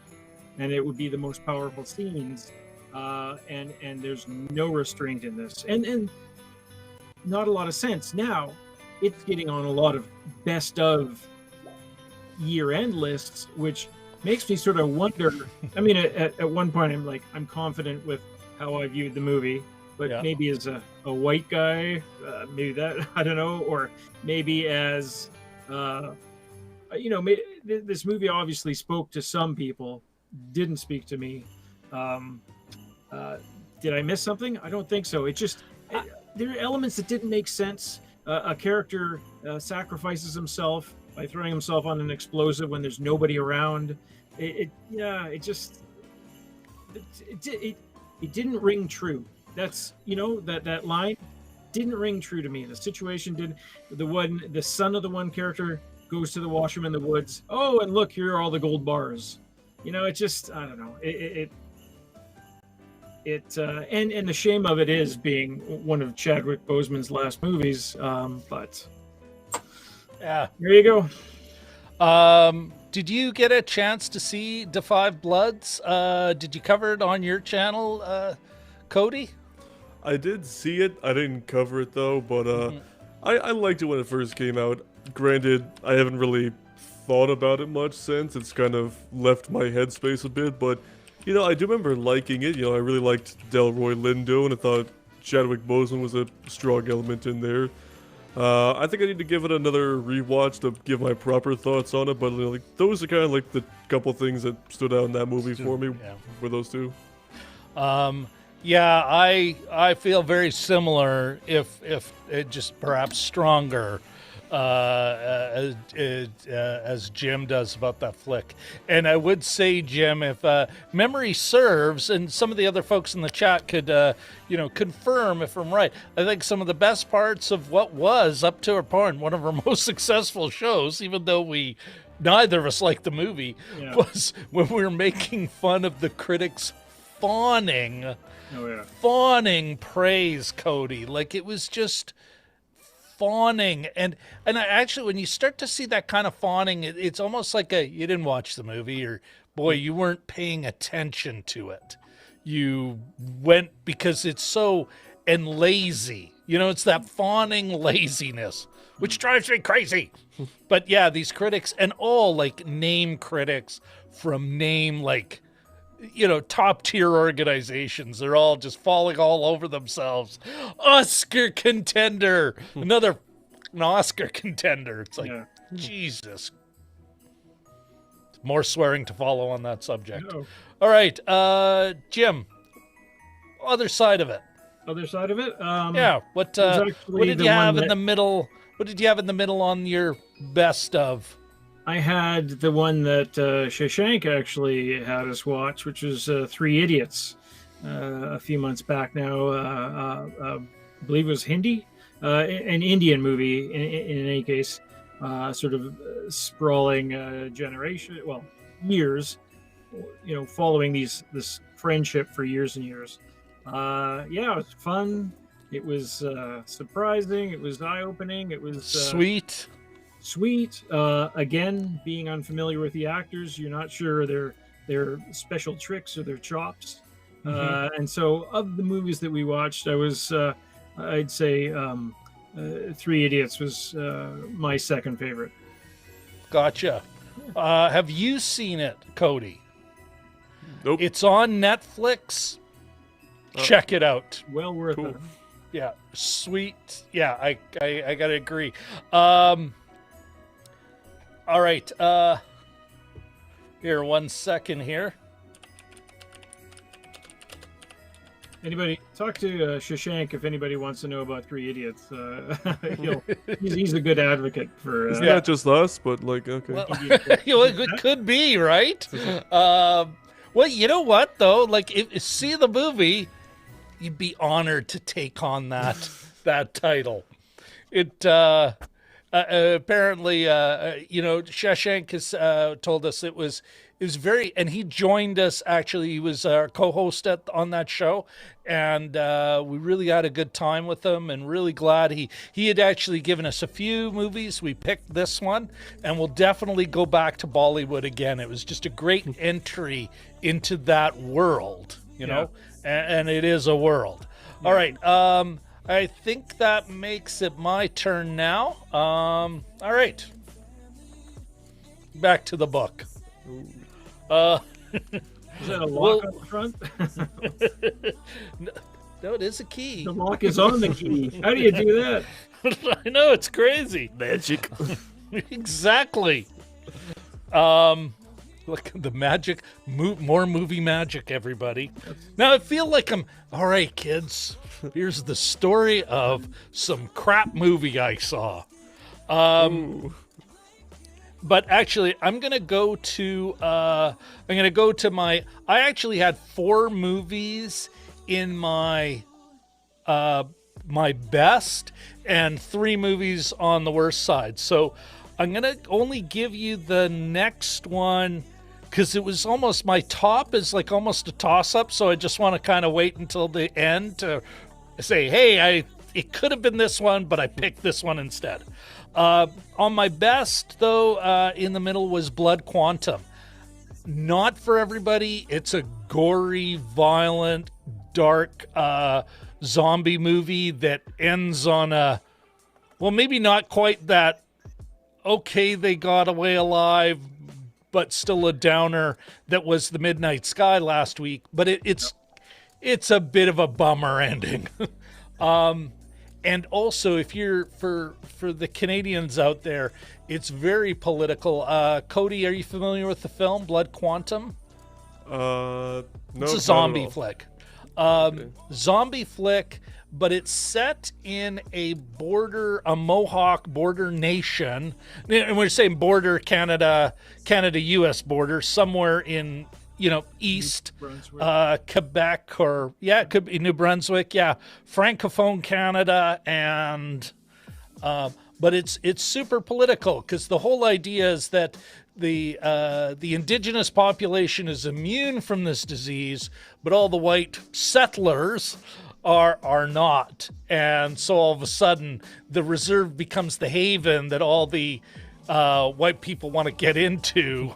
and it would be the most powerful scenes. And there's no restraint in this, and not a lot of sense. Now it's getting on a lot of best of year-end lists, which makes me sort of wonder. I mean, at one point I'm confident with how I viewed the movie, but maybe as a white guy, maybe that, I don't know, or maybe as this movie obviously spoke to some people, didn't speak to me. Did I miss something? I don't think so. There are elements that didn't make sense. A character sacrifices himself by throwing himself on an explosive when there's nobody around. It didn't ring true. That's, that line didn't ring true to me. The situation didn't. The son of the one character goes to the washroom in the woods. Oh, and look, here are all the gold bars. It just, I don't know. And the shame of it is being one of Chadwick Boseman's last movies. But yeah, there you go. Did you get a chance to see D5 Bloods? Did you cover it on your channel, Cody? I did see it. I didn't cover it though, but I liked it when it first came out. Granted, I haven't really thought about it much since. It's kind of left my headspace a bit, but I do remember liking it. I really liked Delroy Lindo, and I thought Chadwick Boseman was a strong element in there. I think I need to give it another rewatch to give my proper thoughts on it, but those are kind of like the couple things that stood out in that movie for me. Were those two? Yeah, I feel very similar, if it just perhaps stronger, as Jim does about that flick. And I would say, Jim, if memory serves, and some of the other folks in the chat could confirm if I'm right, I think some of the best parts of what was, up to a point, one of our most successful shows, even though neither of us liked the movie, was when we were making fun of the critics fawning praise Cody. Like, it was just fawning, and I actually, when you start to see that kind of fawning, it's almost like you didn't watch the movie, or boy, you weren't paying attention to it. You went because it's so lazy. It's that fawning laziness, which drives me crazy. But yeah, these critics, and all name critics from top tier organizations, they're all just falling all over themselves. Oscar contender, another Oscar contender. It's Jesus. More swearing to follow on that subject. No. All right, Jim, other side of it. Yeah. What did you have in the middle? What did you have in the middle on your best of? I had the one that Shashank actually had us watch, which was Three Idiots, a few months back now. I believe it was Hindi, an Indian movie in any case, sort of sprawling years, following this friendship for years and years. It was fun. It was surprising. It was eye-opening. It was sweet. Again, being unfamiliar with the actors, you're not sure their special tricks or their chops. And so, of the movies that we watched, I was I'd say Three Idiots was my second favorite. Gotcha. Have you seen it, Cody? Nope. It's on Netflix. Check it out. Well worth Cool. it. Yeah, sweet. Yeah, I gotta agree. All right. Here, 1 second here. Anybody talk to Shashank if anybody wants to know about Three Idiots. He's a good advocate for. It's not just us, but like, okay. Well, it could be, right? Well, you know what though? Like, if see the movie, you'd be honored to take on that title. It apparently, Shashank has told us it was very, and he joined us. Actually, he was our co-host on that show, and we really had a good time with him. And really glad he had actually given us a few movies. We picked this one, and we'll definitely go back to Bollywood again. It was just a great entry into that world, you know, and it is a world. Yeah. All right. I think that makes it my turn now. All right. Back to the book. Is that a lock on the front? No, it is a key. The lock is on the key. How do you do that? I know, it's crazy. Magic. Exactly. Look at the magic. More movie magic, everybody. Now I feel like I'm... All right, kids. Here's the story of some crap movie I saw. But actually, I'm gonna go to my. I actually had 4 movies in my my best and 3 movies on the worst side. So I'm gonna only give you the next one because it was almost my top is like almost a toss up. So I just want to kind of wait until the end to say, hey, it could have been this one, but I picked this one instead. On my best, though, in the middle was Blood Quantum. Not for everybody. It's a gory, violent, dark zombie movie that ends on a, well, maybe not quite that, okay, they got away alive, but still a downer that was The Midnight Sky last week. But it's a bit of a bummer ending. And also, if you're for the Canadians out there, it's very political. Cody, are you familiar with the film Blood Quantum? No. It's a zombie flick. Zombie flick, but it's set in a Mohawk border nation. And we're saying border Canada-US border, somewhere in, east Quebec, or it could be New Brunswick, Francophone Canada, and but it's super political because the whole idea is that the indigenous population is immune from this disease, but all the white settlers are not, and so all of a sudden the reserve becomes the haven that all the white people want to get into,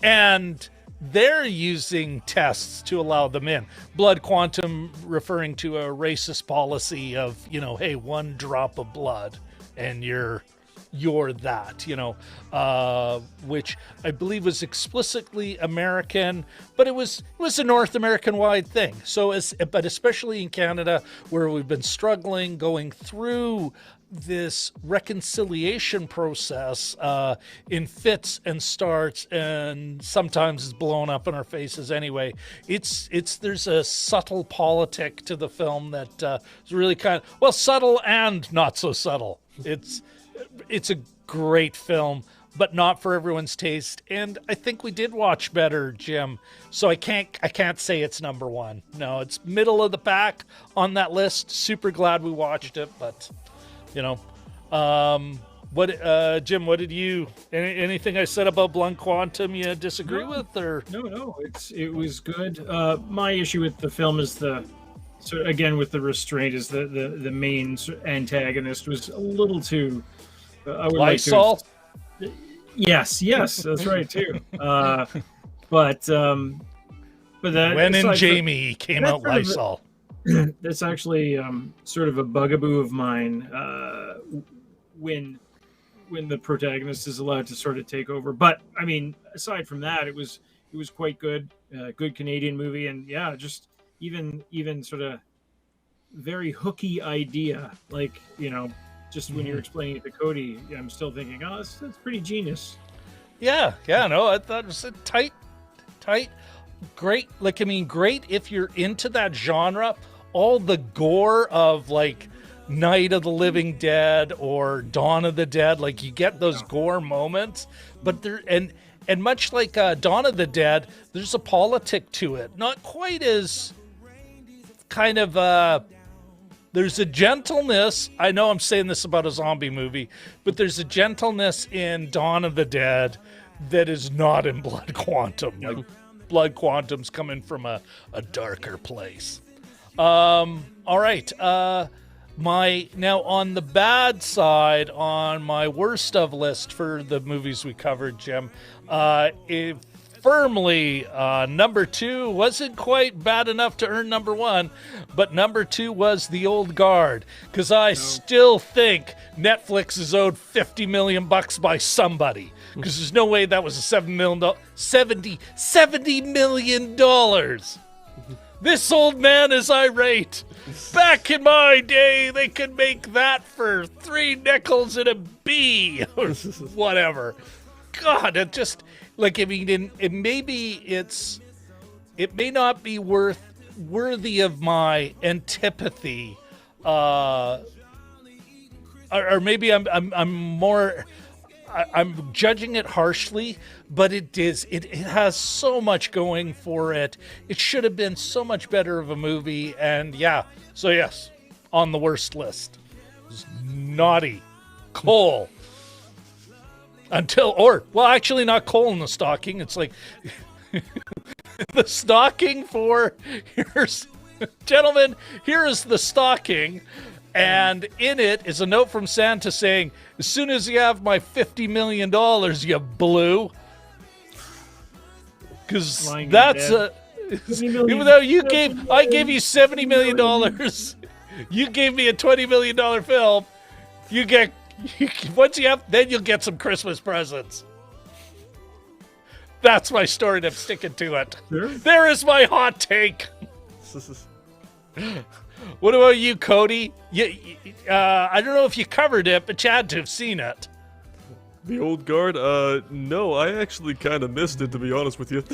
and they're using tests to allow them in. Blood Quantum referring to a racist policy of, hey, 1 drop of blood and you're that, which I believe was explicitly American, but it was a North American wide thing. But especially in Canada, where we've been struggling going through this reconciliation process in fits and starts, and sometimes it's blown up in our faces anyway. There's a subtle politic to the film that is really subtle and not so subtle. It's a great film, but not for everyone's taste. And I think we did watch better, Jim. So I can't say it's number 1. No, it's middle of the pack on that list. Super glad we watched it, but Jim, what did you? Anything I said about Blood Quantum you disagree with, or no? It was good. My issue with the film is with the restraint is the main antagonist was a little too. I would Lysol? Like to, yes, that's right too. But that when in Jamie came out Lysol. that's actually sort of a bugaboo of mine when the protagonist is allowed to sort of take over. But I mean, aside from that, it was quite good. Good Canadian movie, and yeah, just even sort of very hooky idea. Like, just when you're explaining it to Cody, I'm still thinking, oh, that's pretty genius. Yeah, no, I thought it was a tight, great. Like, I mean, great if you're into that genre. All the gore of like Night of the Living Dead or Dawn of the Dead, like you get those gore moments, but there and much like Dawn of the Dead, there's a politic to it. Not quite as kind of there's a gentleness. I know I'm saying this about a zombie movie, but there's a gentleness in Dawn of the Dead that is not in Blood Quantum. Like Blood Quantum's coming from a darker place. All right. Now on the bad side, on my worst of list for the movies we covered, Jim, firmly number 2 wasn't quite bad enough to earn number 1, but number 2 was The Old Guard, because I still think Netflix is owed $50 million by somebody, because there's no way that was a $70 million. This old man is irate. Back in my day, they could make that for 3 nickels and a bee or whatever. God, it just, like, I mean, it may not be worthy of my antipathy, or maybe I'm judging it harshly, but it has so much going for it. It should have been so much better of a movie, and so yes, on the worst list. It was naughty. Cole. Actually not coal in the stocking. It's like the stocking for gentlemen, here is the stocking, and in it is a note from Santa saying, as soon as you have my $50 million, you blew. Because that's even though I gave you $70 million, you gave me a $20 million film, once you have, then you'll get some Christmas presents. That's my story, and I'm sticking to it. Sure. There is my hot take. What about you, Cody? I don't know if you covered it, but you had to have seen it. The Old Guard? No, I actually kind of missed it, to be honest with you.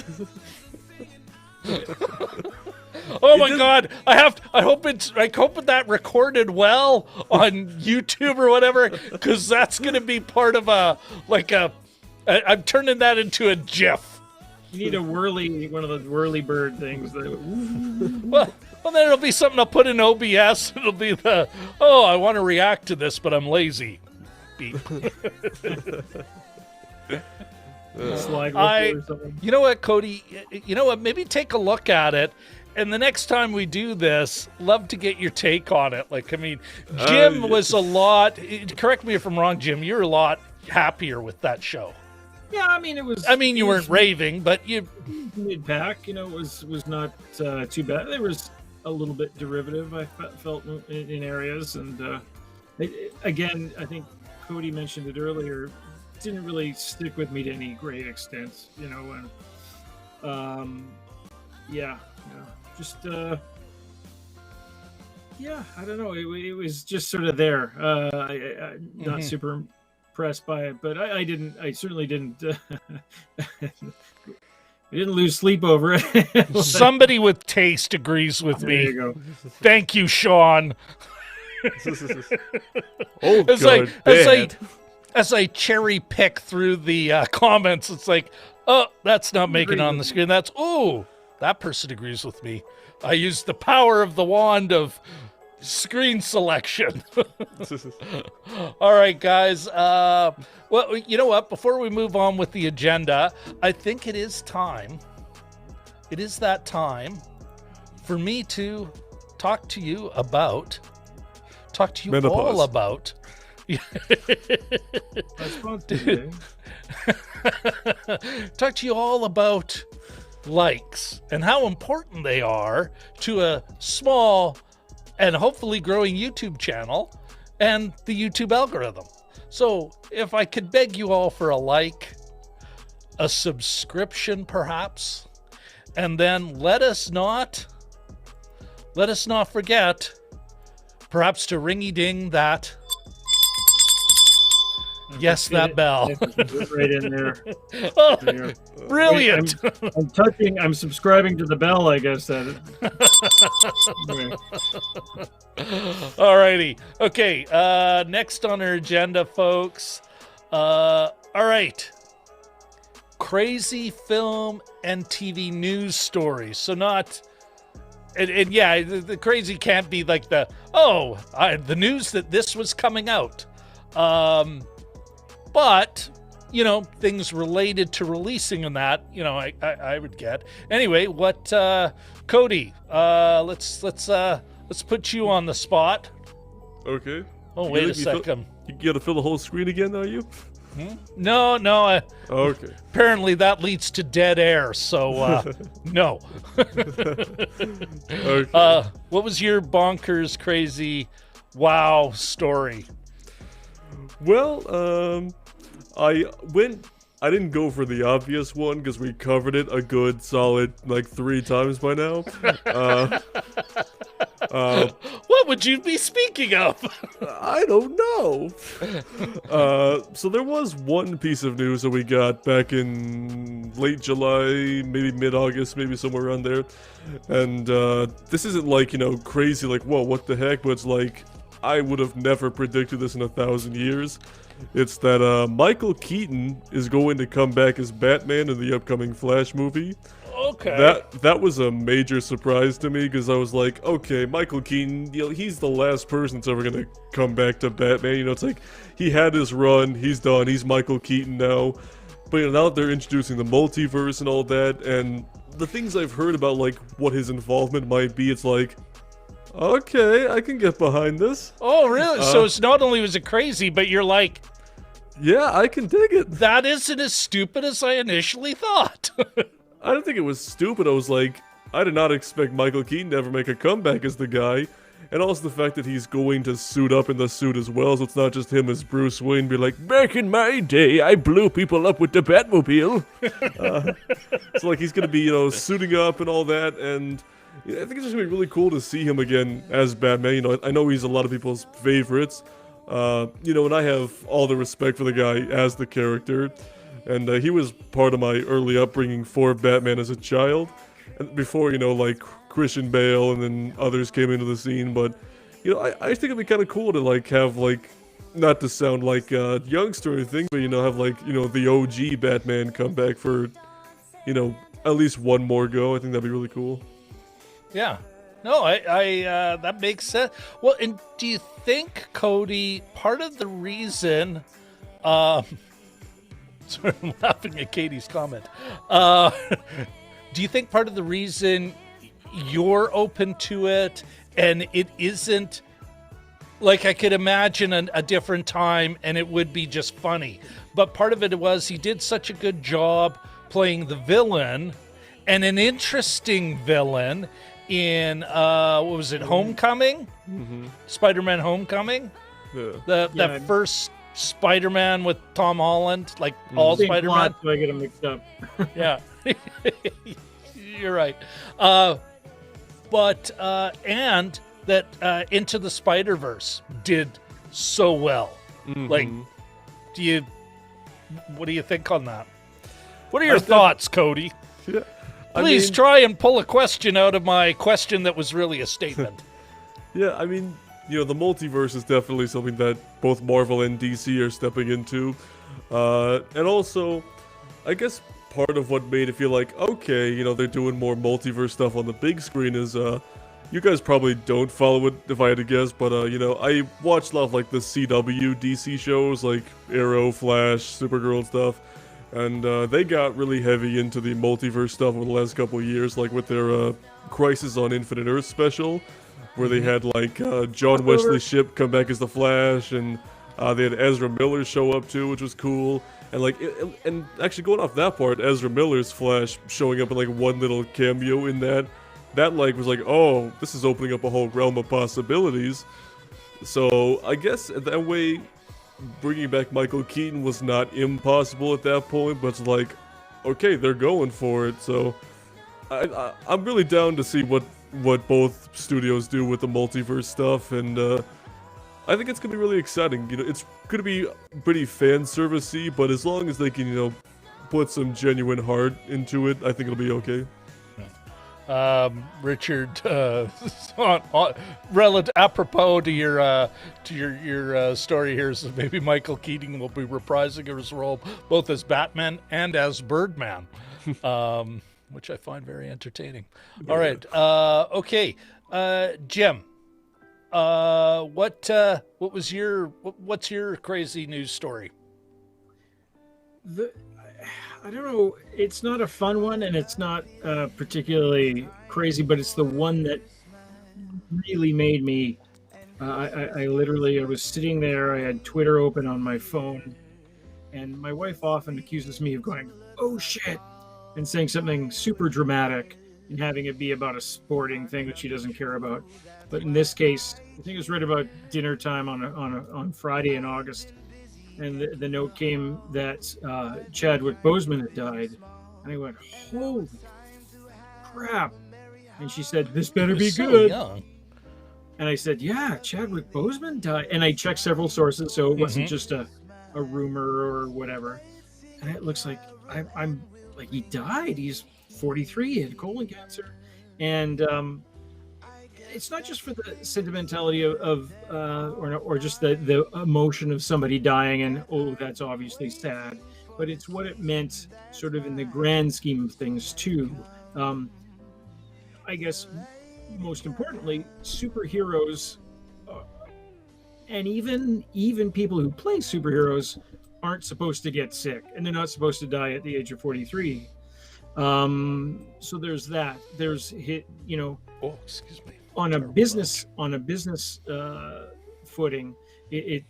Oh my God! I hope that recorded well on YouTube or whatever, because that's gonna be part of I'm turning that into a GIF. You need one of those whirly bird things. Well, then it'll be something I'll put in OBS. It'll be I want to react to this, but I'm lazy. Beep. You know what, Cody? You know what? Maybe take a look at it. And the next time we do this, love to get your take on it. Like, I mean, Jim was a lot, correct me if I'm wrong, Jim, you're a lot happier with that show. Yeah, I mean, it was... I mean, you weren't raving, but you... Mid-pack, was not too bad. There was a little bit derivative, I felt, in areas. And, again, I think Cody mentioned it earlier, it didn't really stick with me to any great extent, and... just I don't know, it was just sort of there. Not super impressed by it, but I certainly didn't I didn't lose sleep over it. Somebody with taste agrees with me. There you go. Thank you, Sean. As I cherry pick through the comments, it's like, oh, that's not making it on the screen. That's, oh, that person agrees with me. I used the power of the wand of screen selection. All right, guys. Well, you know what? Before we move on with the agenda, I think it is time. It is that time for me to talk to you all about. Talk to you all about likes and how important they are to a small and hopefully growing YouTube channel and the YouTube algorithm. So if I could beg you all for a like, a subscription perhaps, and then let us not forget perhaps to ringy-ding that. Yes, that bell. Right in there. Oh, There. brilliant. I'm subscribing to the bell, I guess. That. Alrighty. Okay, next on our agenda, folks. All right. Crazy film and TV news stories. So not... And yeah, the crazy can't be like the news that this was coming out. But, you know, things related to releasing and that, you know, I would get. Anyway, what, Cody, let's put you on the spot. Okay. Oh, wait a second. You gotta fill the whole screen again, are you? No. Okay. Apparently that leads to dead air, so, no. Okay. What was your bonkers, crazy, wow story? Well, I didn't go for the obvious one because we covered it a good solid like 3 times by now. What would you be speaking of? I don't know. So there was one piece of news that we got back in late July, maybe mid-August, maybe somewhere around there. And this isn't like, you know, crazy, like, whoa, what the heck? But it's like, I would have never predicted this in 1,000 years. It's that Michael Keaton is going to come back as Batman in the upcoming Flash movie. Okay. That was a major surprise to me because I was like, okay, Michael Keaton, you know, he's the last person that's ever gonna come back to Batman. You know, it's like he had his run, he's done, he's Michael Keaton now. But you know, now that they're introducing the multiverse and all that, and the things I've heard about like what his involvement might be, it's like, okay, I can get behind this. Oh, really? So it's not only was it crazy, but you're like, yeah, I can dig it. that isn't as stupid as I initially thought. I don't think it was stupid. I was like, I did not expect Michael Keaton to ever make a comeback as the guy. And also the fact that he's going to suit up in the suit as well, so it's not just him as Bruce Wayne be like, back in my day, I blew people up with the Batmobile. So like he's going to be, you know, suiting up and all that, and I think it's just going to be really cool to see him again as Batman. You know, I know he's a lot of people's favorites, you know, and I have all the respect for the guy as the character. And he was part of my early upbringing for Batman as a child. And before, you know, like Christian Bale and then others came into the scene. But, you know, I think it'd be kind of cool to, like, have, like, not to sound like a youngster or anything, but, you know, have, like, you know, the OG Batman come back for, you know, at least one more go. I think that'd be really cool. Yeah. No, I that makes sense. Well, and do you think, Cody, part of the reason... Sorry, I'm laughing at Katie's comment. Do you think part of the reason you're open to it and it isn't, like, I could imagine a different time and it would be just funny, but part of it was he did such a good job playing the villain, and an interesting villain in, what was it, Homecoming? Mm-hmm. Spider-Man Homecoming? Yeah. That first Spider-Man with Tom Holland, like all Spider-Man. So I get them mixed up. Yeah, you're right. But and that Into the Spider-Verse did so well. Mm-hmm. Like, what do you think on that? What are your thoughts, Cody? Yeah. Please try and pull a question out of my question that was really a statement. Yeah, I mean, you know, the multiverse is definitely something that both Marvel and DC are stepping into. And also, I guess part of what made it feel like, okay, you know, they're doing more multiverse stuff on the big screen is, you guys probably don't follow it if I had to guess, but, you know, I watched a lot of, like, the CW DC shows, like Arrow, Flash, Supergirl and stuff. And they got really heavy into the multiverse stuff over the last couple of years, like with their Crisis on Infinite Earth special, where they had like John Wesley Shipp come back as the Flash, and They had Ezra Miller show up too, which was cool. And like, and actually going off that part, Ezra Miller's Flash showing up in like one little cameo in that like was like, oh, this is opening up a whole realm of possibilities. So I guess that way, bringing back Michael Keaton was not impossible at that point, but it's like, okay, they're going for it. So I'm really down to see what both studios do with the multiverse stuff, and I think it's gonna be really exciting. You know, it's gonna be pretty fan servicey, but as long as they can, you know, put some genuine heart into it, I think it'll be okay. Richard, apropos to your story here, so maybe Michael Keaton will be reprising his role both as Batman and as Birdman, which I find very entertaining. All right, okay, Jim, what's your crazy news story? I don't know. It's not a fun one, and it's not particularly crazy, but it's the one that really made me. I was sitting there. I had Twitter open on my phone, and my wife often accuses me of going, "Oh shit," and saying something super dramatic and having it be about a sporting thing that she doesn't care about. But in this case, I think it was right about dinner time on Friday in August. And the note came that Chadwick Boseman had died. And I went, holy crap. And she said, this better be good. Young. And I said, yeah, Chadwick Boseman died. And I checked several sources, so it wasn't just a rumor or whatever. And it looks like I'm like, he died. He's 43, he had colon cancer. And it's not just for the sentimentality or just the emotion of somebody dying and, oh, that's obviously sad, but it's what it meant sort of in the grand scheme of things too. I guess most importantly, superheroes and even people who play superheroes aren't supposed to get sick, and they're not supposed to die at the age of 43. So there's that. There's Oh, excuse me. On a business footing,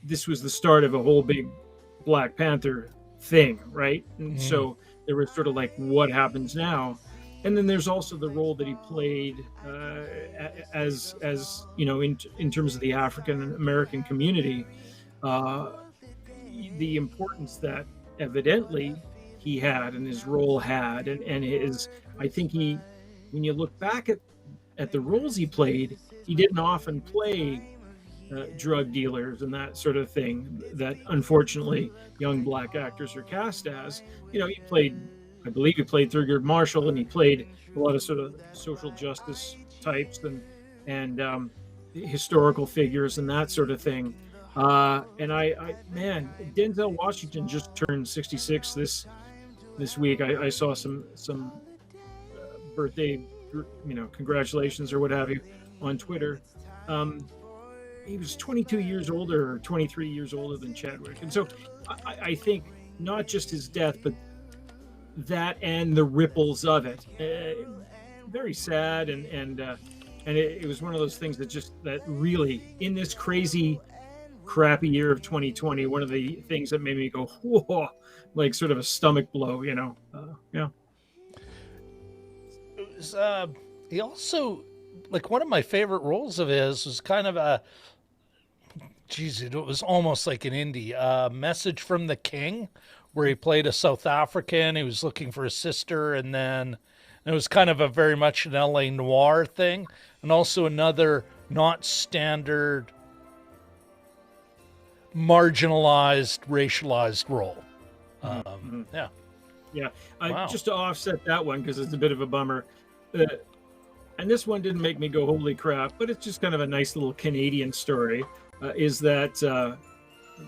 this was the start of a whole big Black Panther thing, right? And so there was sort of like, what happens now? And then there's also the role that he played as you know, in terms of the African American community, the importance that evidently he had and his role had, and his, I think when you look back at the roles he played, he didn't often play drug dealers and that sort of thing that unfortunately young Black actors are cast as. You know, I believe he played Thurgood Marshall, and he played a lot of sort of social justice types and historical figures and that sort of thing. And man, Denzel Washington just turned 66 this week. I saw some birthday, congratulations or what have you on Twitter. He was 22 years older or 23 years older than Chadwick. And so I think not just his death, but that and the ripples of it, very sad. And it was one of those things that really, in this crazy, crappy year of 2020, one of the things that made me go, whoa, like sort of a stomach blow, yeah. He also, like, one of my favorite roles of his was kind of it was almost like an indie, Message from the King, where he played a South African. He was looking for a sister, and then it was kind of a very much an LA noir thing, and also another not standard, marginalized, racialized role. Yeah. Wow. Just to offset that one, because it's a bit of a bummer. And this one didn't make me go, holy crap, but it's just kind of a nice little Canadian story, is that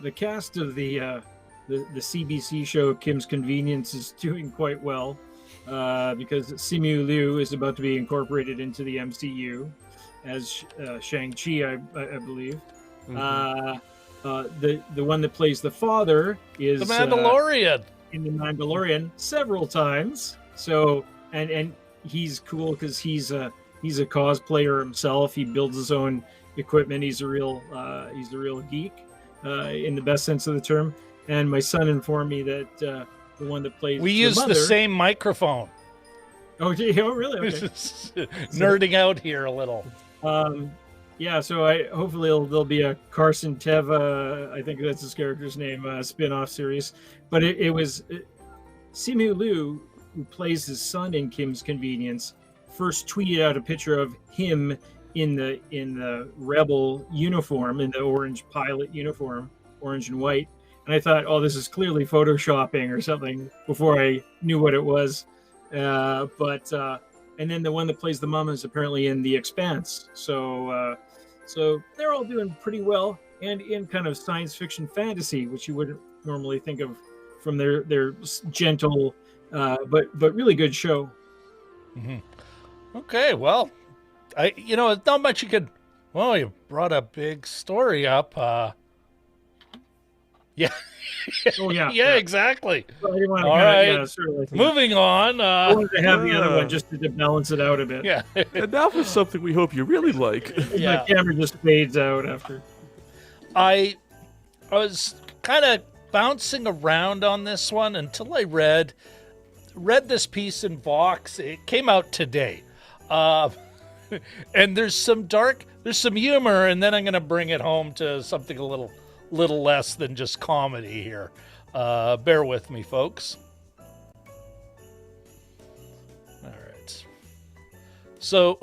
the cast of the CBC show Kim's Convenience is doing quite well, because Simu Liu is about to be incorporated into the MCU as Shang-Chi, I believe. The one that plays the father is The Mandalorian. In The Mandalorian several times. So and he's cool because he's a cosplayer himself. He builds his own equipment. He's a real geek. in the best sense of the term. And my son informed me that the one that plays We use mother, the same microphone. Oh, gee, oh, really? Okay. Nerding out here a little. Yeah, so hopefully there'll be a Carson Teva, I think that's his character's name, spin-off series. But it was Simu Liu, who plays his son in Kim's Convenience, first tweeted out a picture of him in the Rebel uniform, in the orange pilot uniform, orange and white. And I thought, oh, this is clearly photoshopping or something before I knew what it was. And then the one that plays the mom is apparently in The Expanse. So they're all doing pretty well, and in kind of science fiction fantasy, which you wouldn't normally think of from their gentle, but really good show. Mm-hmm. Okay, well, not much you could. Well, you brought a big story up. Yeah. Oh yeah. Yeah, exactly. Well, all right. Moving on. I wanted to have the other one just to balance it out a bit. Yeah. And now for something we hope you really like. Yeah. My camera just fades out after. I was kind of bouncing around on this one until I read this piece in Vox. It came out today. And there's some humor, and then I'm going to bring it home to something a little less than just comedy here. Bear with me, folks. All right. So,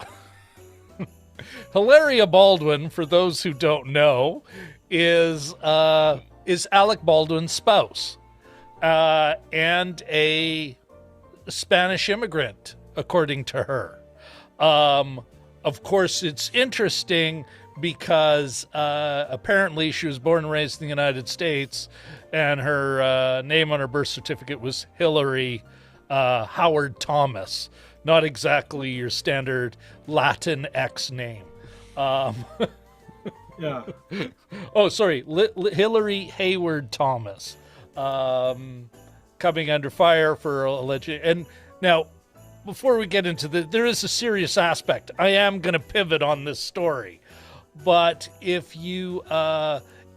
Hilaria Baldwin, for those who don't know, is Alec Baldwin's spouse, and a Spanish immigrant, according to her. Of course, it's interesting because apparently she was born and raised in the United States, and her name on her birth certificate was Hillary Howard Thomas. Not exactly your standard Latin X name. Yeah. Oh, sorry, Hillary Hayward Thomas. Coming under fire for alleged. And now, before we get into there is a serious aspect. I am going to pivot on this story. But if you,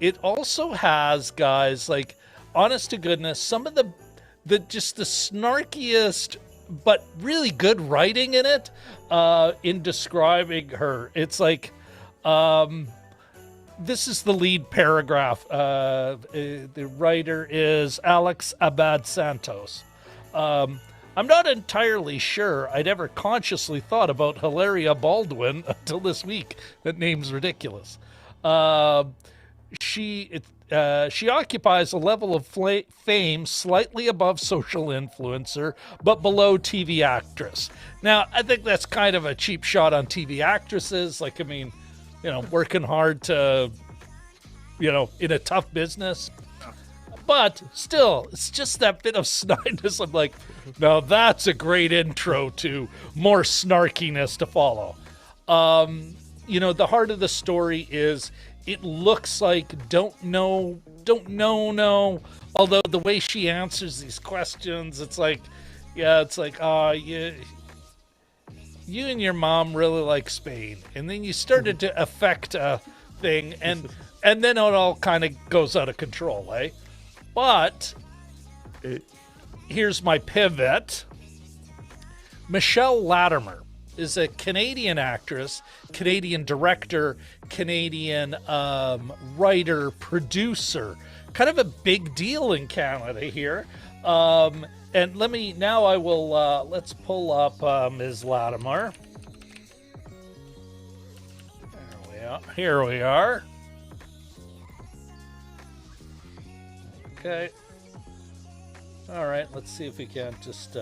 it also has, guys, like, honest to goodness, some of the snarkiest, but really good writing in it, in describing her. It's like, this is the lead paragraph. The writer is Alex Abad Santos. I'm not entirely sure I'd ever consciously thought about Hilaria Baldwin until this week. That name's ridiculous. She occupies a level of fame slightly above social influencer, but below TV actress. Now, I think that's kind of a cheap shot on TV actresses. Like, I mean, working hard to, in a tough business. But still, it's just that bit of snarkiness. I'm like, now that's a great intro to more snarkiness to follow. The heart of the story is it looks like don't know. Although the way she answers these questions, it's like, you and your mom really like Spain. And then you started to affect a thing, and then it all kind of goes out of control, eh? But here's my pivot. Michelle Latimer is a Canadian actress, Canadian director, Canadian writer, producer. Kind of a big deal in Canada here. And let's pull up Ms. Latimer. Here we are. Okay. All right, let's see if we can just,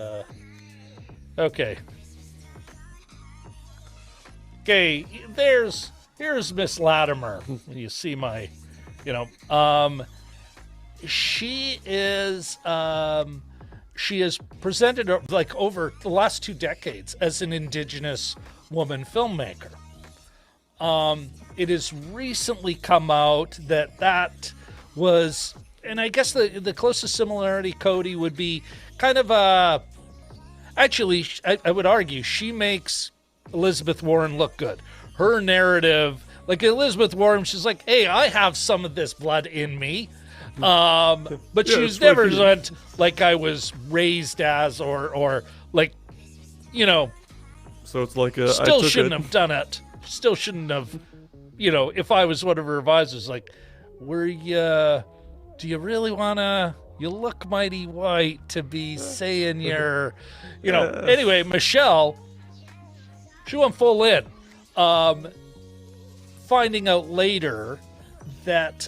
okay. Okay, here's Miss Latimer. You see my, she is presented like over the last 2 decades as an Indigenous woman filmmaker. It has recently come out that was, and I guess the closest similarity, Cody, would be kind of actually, I would argue she makes Elizabeth Warren look good. Her narrative, Like Elizabeth Warren, she's like, hey, I have some of this blood in me. But Yeah, she's it's never like you. went like I was raised as, or like, you know, So it's like I still took shouldn't it. have done it. Still shouldn't have, you know, if I was one of her advisors, like, do you really want to, you look mighty white to be saying you're, you know, anyway, Michelle, she went full in. Finding out later that,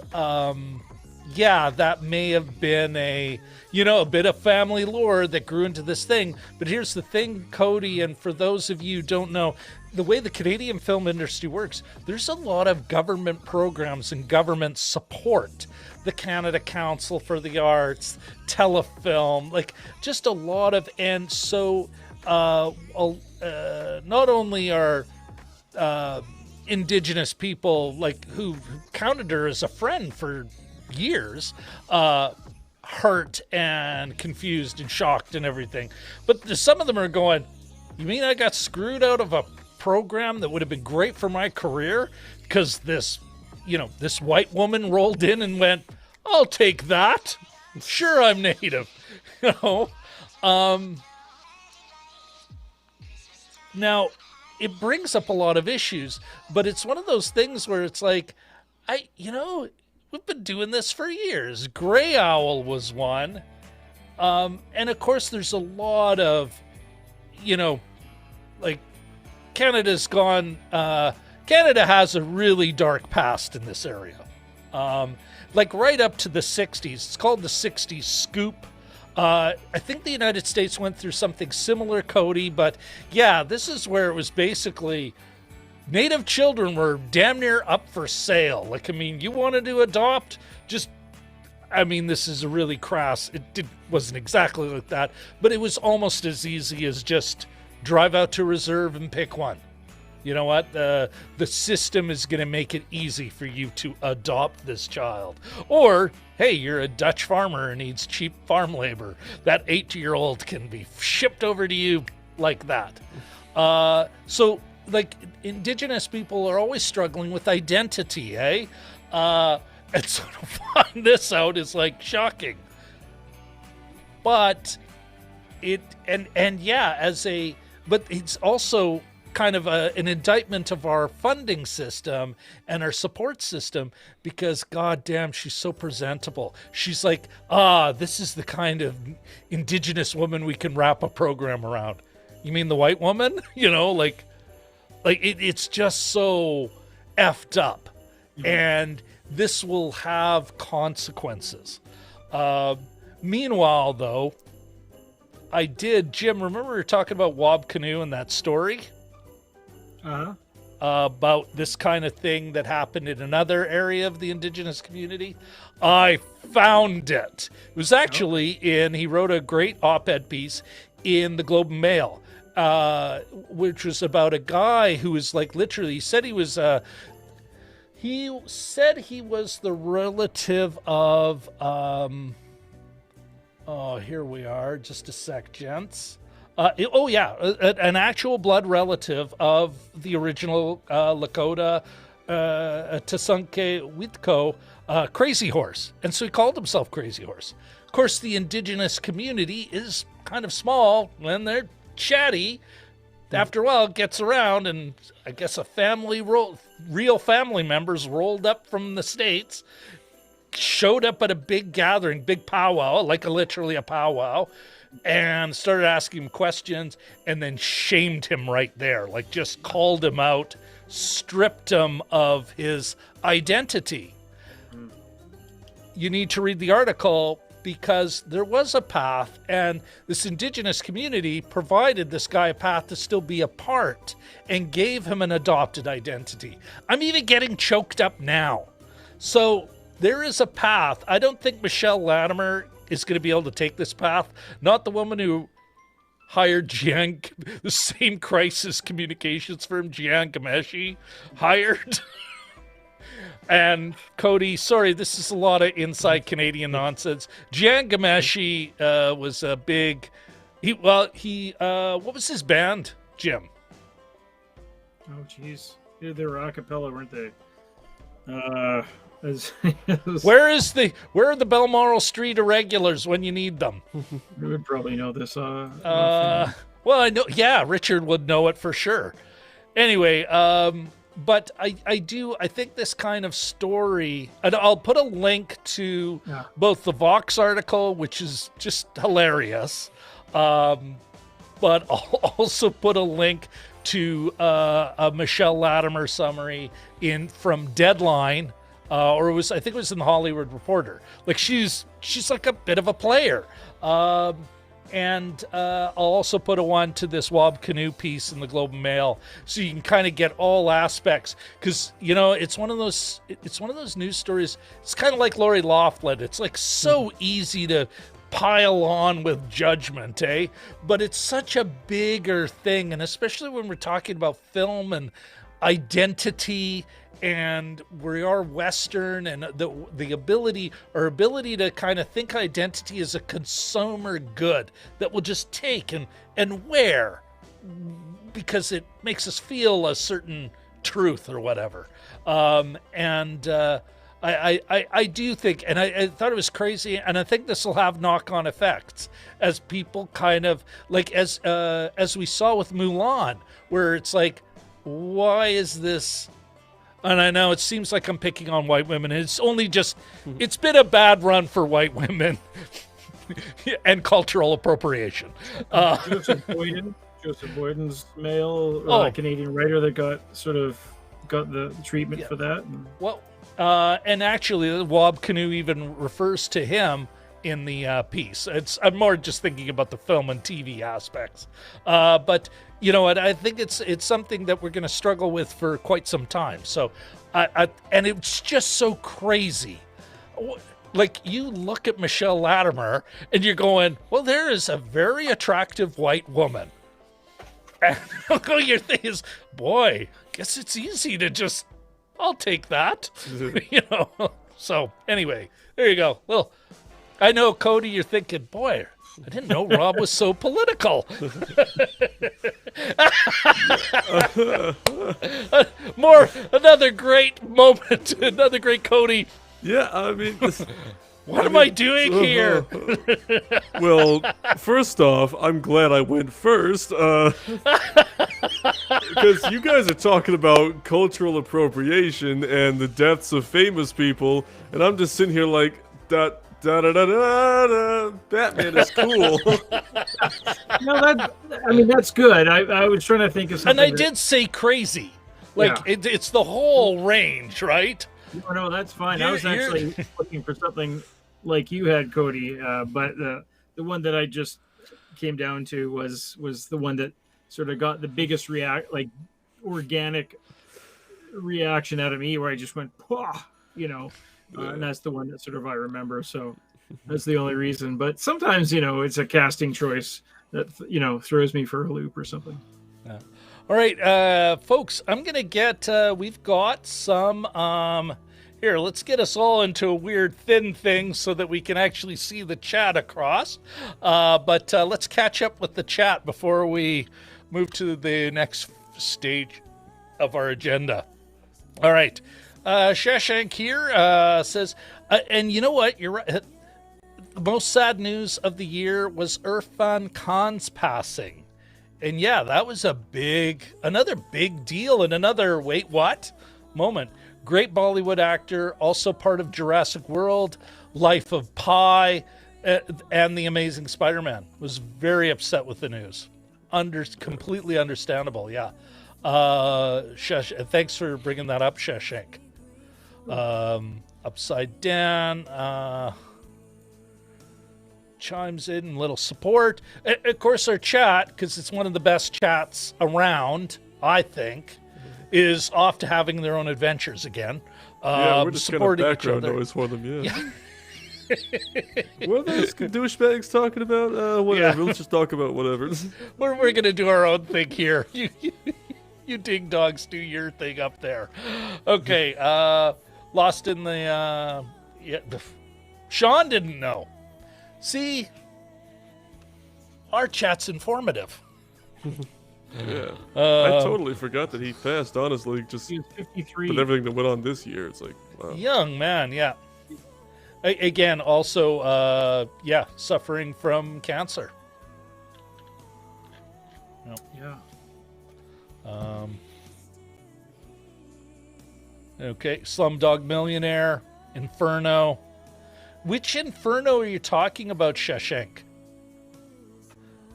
yeah, that may have been a bit of family lore that grew into this thing. But here's the thing, Cody, and for those of you who don't know, the way the Canadian film industry works, there's a lot of government programs and government support. The Canada Council for the Arts, Telefilm, like just a lot of, and so not only are Indigenous people like who counted her as a friend for years, hurt and confused and shocked and everything. But some of them are going, you mean I got screwed out of a program that would have been great for my career because this white woman rolled in and went, I'll take that. Sure, I'm Native. Now, it brings up a lot of issues, but it's one of those things where it's like, we've been doing this for years. Gray Owl was one. And of course, there's a lot of, like, Canada has a really dark past in this area. Like right up to the 60s. It's called the 60s scoop. I think the United States went through something similar, Cody, but yeah, this is where it was basically Native children were damn near up for sale. Like, I mean, you wanted to adopt, this is a really crass, wasn't exactly like that, but it was almost as easy as just drive out to reserve and pick one. You know what? The system is going to make it easy for you to adopt this child. Or, hey, you're a Dutch farmer and needs cheap farm labor. That 8-year-old can be shipped over to you like that. So, like, Indigenous people are always struggling with identity, eh? And so to find this out is, like, shocking. But but it's also kind of an indictment of our funding system and our support system because goddamn, she's so presentable. She's like, this is the kind of Indigenous woman we can wrap a program around. You mean the white woman? It's just so effed up. Mm-hmm. And this will have consequences. Meanwhile, though, Jim, remember we were talking about Wob Canoe and that story? Uh-huh. About this kind of thing that happened in another area of the Indigenous community. I found it. It was actually he wrote a great op-ed piece in the Globe and Mail, which was about a guy who was like literally, he said he was the relative of, here we are, just a sec, gents. An actual blood relative of the original Lakota Tasunke Witko Crazy Horse. And so he called himself Crazy Horse. Of course, the Indigenous community is kind of small when they're chatty. After a while, it gets around, and I guess real family members rolled up from the States, showed up at a big gathering, big powwow, like literally a powwow, and started asking him questions and then shamed him right there, like just called him out, stripped him of his identity. You need to read the article because there was a path, and this Indigenous community provided this guy a path to still be a part and gave him an adopted identity. I'm even getting choked up now. So there is a path. I don't think Michelle Latimer is going to be able to take this path. Not the woman who hired the same crisis communications firm Jian Gameshi hired. And Cody, sorry, this is a lot of inside Canadian nonsense. Jian Gameshi was a big. What was his band, Jim? Oh, jeez. They were a cappella, weren't they? As, Where are the Balmoral Street irregulars when you need them? you would probably know this. Well, I know. Yeah, Richard would know it for sure. Anyway, but I think this kind of story, and I'll put a link to both the Vox article, which is just hilarious, but I'll also put a link to a Michelle Latimer summary from Deadline, or I think it was in the Hollywood Reporter. Like she's like a bit of a player. And I'll also put a one to this Wob Canoe piece in the Globe and Mail, so you can kind of get all aspects. Because it's one of those news stories. It's kind of like Lori Loughlin. It's like so easy to pile on with judgment, eh? But it's such a bigger thing, and especially when we're talking about film and identity. And we are Western, and the ability to kind of think identity as a consumer good that we'll just take and wear because it makes us feel a certain truth or whatever. I do think, and I thought it was crazy, and I think this will have knock-on effects as people kind of like as we saw with Mulan, where it's like, why is this? And I know it seems like I'm picking on white women. It's only just, it's been a bad run for white women and cultural appropriation. Joseph Boyden's male Canadian writer that got the treatment for that. Well, and actually, Wob Canoe even refers to him in the piece. I'm more just thinking about the film and TV aspects. But you know what? I think it's something that we're going to struggle with for quite some time. So, and it's just so crazy. Like, you look at Michelle Latimer and you're going, well, there is a very attractive white woman. And your thing is, boy, guess it's easy to just, I'll take that. So anyway, there you go. Well, I know, Cody, you're thinking, boy, I didn't know Rob was so political. Another great moment, another great Cody. Yeah, I mean... What am I doing here? Well, first off, I'm glad I went first. Because you guys are talking about cultural appropriation and the deaths of famous people, and I'm just sitting here like, that... Batman is cool. That's good. I was trying to think of something. And I did say crazy. Like, it's the whole range, right? No, that's fine. I was actually looking for something like you had, Cody. But the one that I just came down to was the one that sort of got the biggest organic reaction out of me, where I just went, "Pah," and that's the one that sort of I remember. So that's the only reason. But sometimes, it's a casting choice that, throws me for a loop or something. Yeah. All right, folks, I'm going to get, we've got some, here, let's get us all into a weird thin thing so that we can actually see the chat across. But let's catch up with the chat before we move to the next stage of our agenda. All right. Shashank here says, and you know what? You're right. The most sad news of the year was Irfan Khan's passing. And yeah, that was another big deal and another, wait, what? Moment. Great Bollywood actor, also part of Jurassic World, Life of Pi, and The Amazing Spider-Man. Was very upset with the news. Completely understandable, yeah. Thanks for bringing that up, Shashank. Upside Down chimes in, little support. Of course, our chat, because it's one of the best chats around, I think, is off to having their own adventures again. Yeah, we're just supporting kind of background noise for them, yeah. What are those douchebags talking about? Whatever, let's just talk about whatever. We're going to do our own thing here. You ding dogs, do your thing up there. Okay, lost in the... Sean didn't know. See, our chat's informative. Yeah. I totally forgot that he passed, honestly, just He was 53. with everything that went on this year. It's like, wow. Young man, yeah. Again, also, suffering from cancer. Yeah. Okay, Slumdog Millionaire, Inferno. Which Inferno are you talking about, Shashank?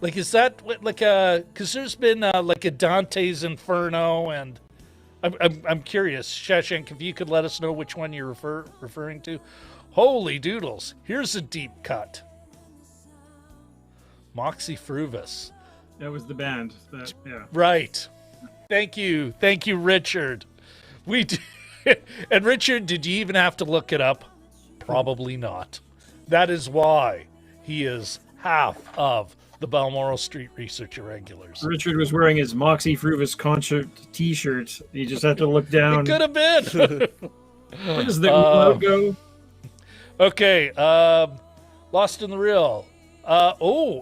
Like, is that like a? Because there's been like a Dante's Inferno, and I'm curious, Shashank, if you could let us know which one you're referring to. Holy doodles! Here's a deep cut. Moxie Fruvis. That was the band. Yeah. Right. Thank you, Richard. We did. And Richard, did you even have to look it up? Probably not. That is why he is half of the Balmoral Street Research Irregulars. Richard was wearing his Moxie Fruvis concert T-shirt. You just had to look down. It could have been. What is the logo? Okay, Lost in the Real.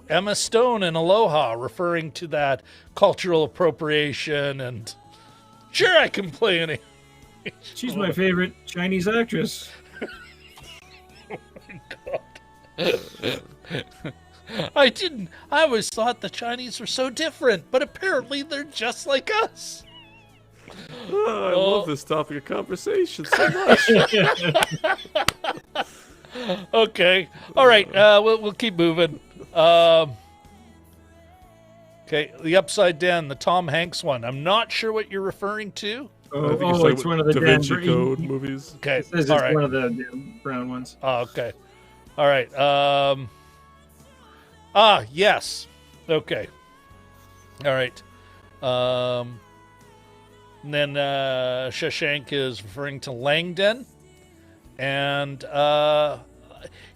Emma Stone in Aloha, referring to that cultural appropriation, and sure, I can play any. She's my favorite Chinese actress. I always thought the Chinese were so different, but apparently they're just like us. I love this topic of conversation so much. Okay. All right. We'll keep moving. Okay. The Upside Down, the Tom Hanks one. I'm not sure what you're referring to. I think it's one of the Da Dan Vinci Brown. Code movies. Okay. It says All it's right. one of the Dan Brown ones. Oh, okay. All right. Yes. Okay. All right. And then Shashank is referring to Langdon. And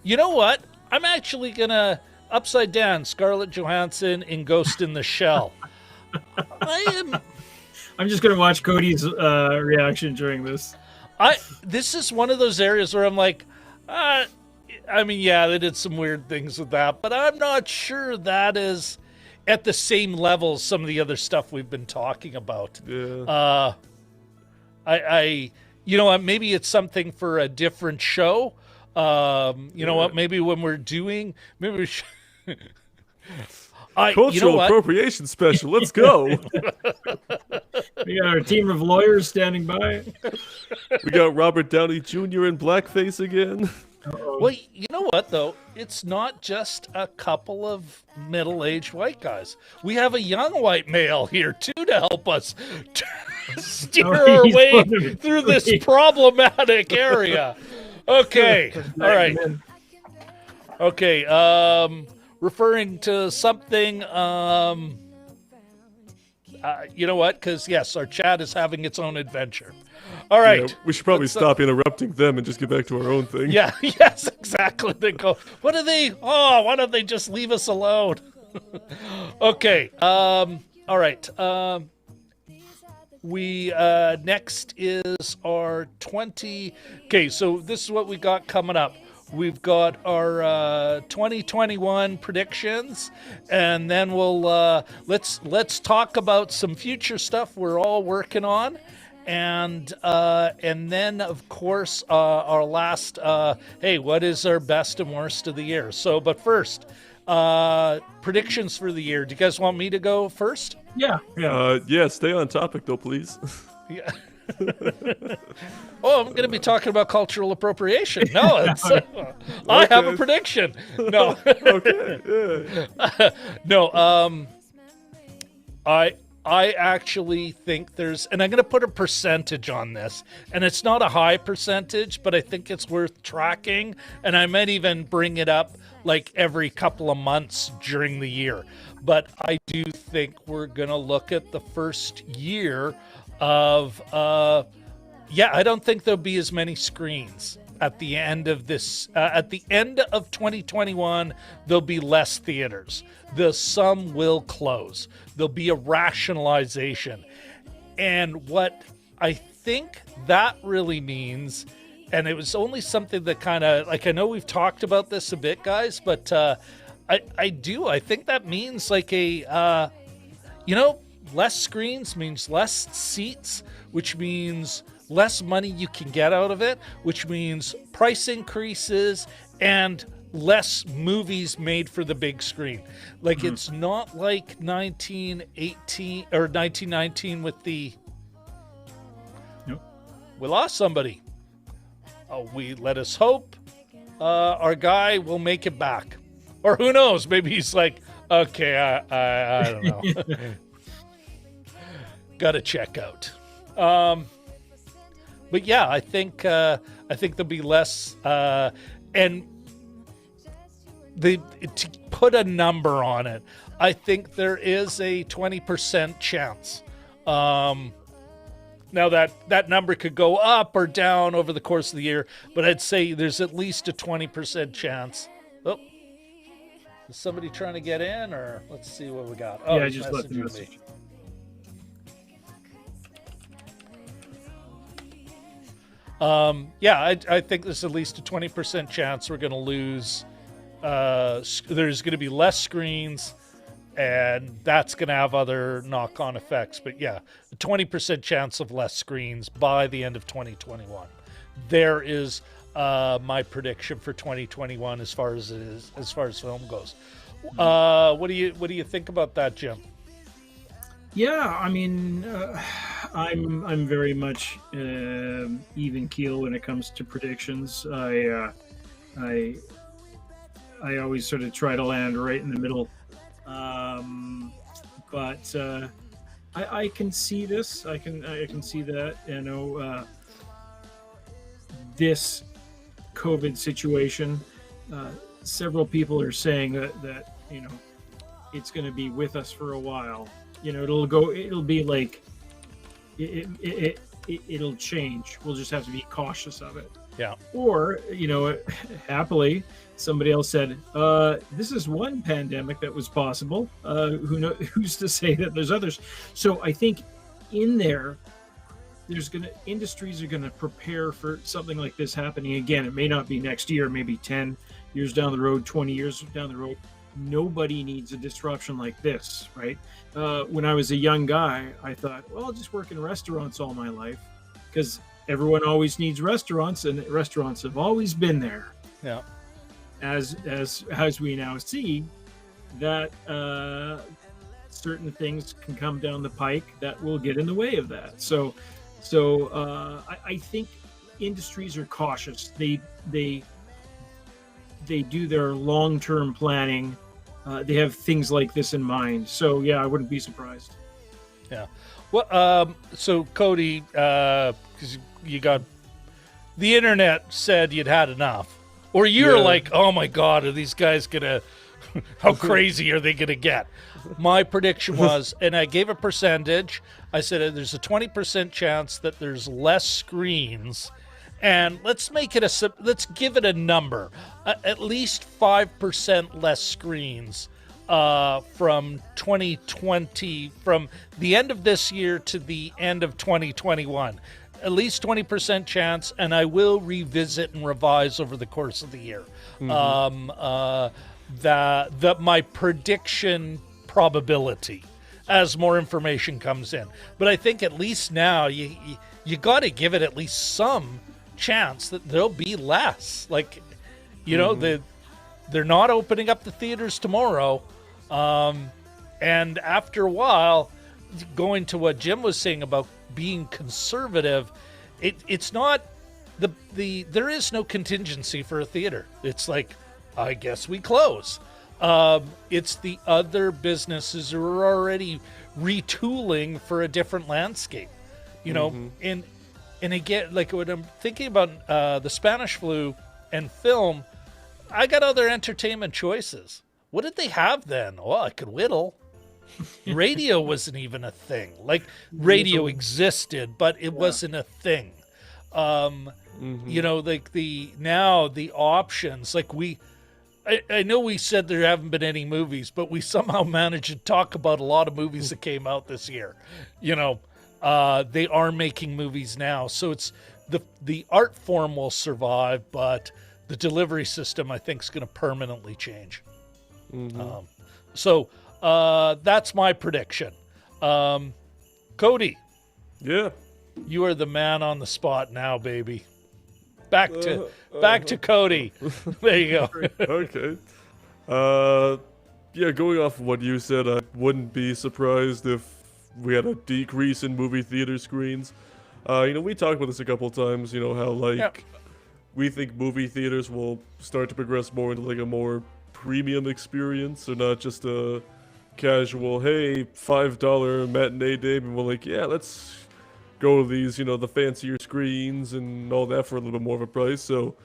you know what? I'm actually going to Upside Down, Scarlett Johansson in Ghost in the Shell. I'm just going to watch Cody's reaction during this. This is one of those areas where I'm like, I mean, yeah, they did some weird things with that, but I'm not sure that is at the same level as some of the other stuff we've been talking about. Yeah. You know what? Maybe it's something for a different show. You know what? Maybe when we're doing, maybe we should. Cultural appropriation special. Let's go. We got our team of lawyers standing by. We got Robert Downey Jr. in blackface again. Well, you know what, though? It's not just a couple of middle-aged white guys. We have a young white male here, too, to help us steer our way through this problematic area. Okay. All right. Okay. Referring to something, you know what? Because, yes, our chat is having its own adventure. All right. Yeah, we should probably stop interrupting them and just get back to our own thing. Yeah, yes, exactly. They go, what are they? Oh, why don't they just leave us alone? Okay. All right. We next is our 20. Okay, so this is what we got coming up. We've got our 2021 predictions, and then we'll let's talk about some future stuff we're all working on, and then of course our last hey, what is our best and worst of the year? So, but first, predictions for the year. Do you guys want me to go first? Yeah. Yeah. Stay on topic though, please. Yeah. Oh, I'm going to be talking about cultural appropriation. No, it's, I have a prediction. No. Okay. Yeah. No. I actually think there's, and I'm going to put a percentage on this, and it's not a high percentage, but I think it's worth tracking, and I might even bring it up like every couple of months during the year. But I do think we're going to look at the first year of, I don't think there'll be as many screens at the end of this. At the end of 2021, there'll be less theaters. Some will close. There'll be a rationalization. And what I think that really means, and it was only something that kind of, like, I know we've talked about this a bit, guys, but I think that means like a, less screens means less seats, which means less money you can get out of it, which means price increases and less movies made for the big screen. Like it's not like 1918 or 1919 with the we lost somebody. Oh, we let us hope our guy will make it back. Or who knows, maybe he's like, okay, I don't know. Got to check out. But yeah, I think there'll be less and to put a number on it, I think there is a 20% chance. Now that number could go up or down over the course of the year, but I'd say there's at least a 20% chance. Oh, is somebody trying to get in, or let's see what we got? Oh, yeah, I just left the message. I think there's at least a 20% chance we're going to lose. There's going to be less screens, and that's going to have other knock-on effects. But yeah, a 20% chance of less screens by the end of 2021. There is my prediction for 2021 as far as film goes. What do you think about that, Jim? Yeah, I mean, I'm very much even keel when it comes to predictions. I always sort of try to land right in the middle, but I can see this. I can see that. You know, this COVID situation. Several people are saying that you know it's going to be with us for a while. You know, it'll be like it'll change. We'll just have to be cautious of it. Yeah. Or, you know, happily, somebody else said, this is one pandemic that was possible. Who's to say that there's others? So I think in there, industries are gonna prepare for something like this happening again. It may not be next year, maybe 10 years down the road, 20 years down the road. Nobody needs a disruption like this, right? When I was a young guy, I thought, well, I'll just work in restaurants all my life because everyone always needs restaurants, and restaurants have always been there. Yeah. As we now see, that certain things can come down the pike that will get in the way of that. So I think industries are cautious. They do their long-term planning. They have things like this in mind. So yeah, I wouldn't be surprised. Yeah. Well, so Cody, because you got the internet said you'd had enough, or you're like, oh my God, are these guys gonna? How crazy are they gonna get? My prediction was, and I gave a percentage. I said there's a 20% chance that there's less screens. And let's give it a number. At least 5% less screens from 2020, from the end of this year to the end of 2021. At least 20% chance, and I will revisit and revise over the course of the year. That my prediction probability as more information comes in. But I think at least now you got to give it at least some chance that there'll be less. Like, you know, they're not opening up the theaters tomorrow, and after a while, going to what Jim was saying about being conservative, it's not there is no contingency for a theater. It's like, I guess we close. It's the other businesses who are already retooling for a different landscape, you know. And again, like when I'm thinking about the Spanish flu and film, I got other entertainment choices. What did they have then? Well, I could whittle. Radio wasn't even a thing. Like, radio existed, but it wasn't a thing. You know, like the options, like I know we said there haven't been any movies, but we somehow managed to talk about a lot of movies that came out this year. You know, they are making movies now, so it's the art form will survive, but the delivery system, I think, is going to permanently change. So that's my prediction. Cody, Yeah. you are the man on the spot now, baby. Back to Cody. There you go. Okay. Yeah, going off of what you said, I wouldn't be surprised if we had a decrease in movie theater screens. We talked about this a couple times, how, Yep. we think movie theaters will start to progress more into, a more premium experience, or not just a casual, hey, $5 matinee day, but we're like, yeah, let's go to these, the fancier screens and all that for a little bit more of a price, so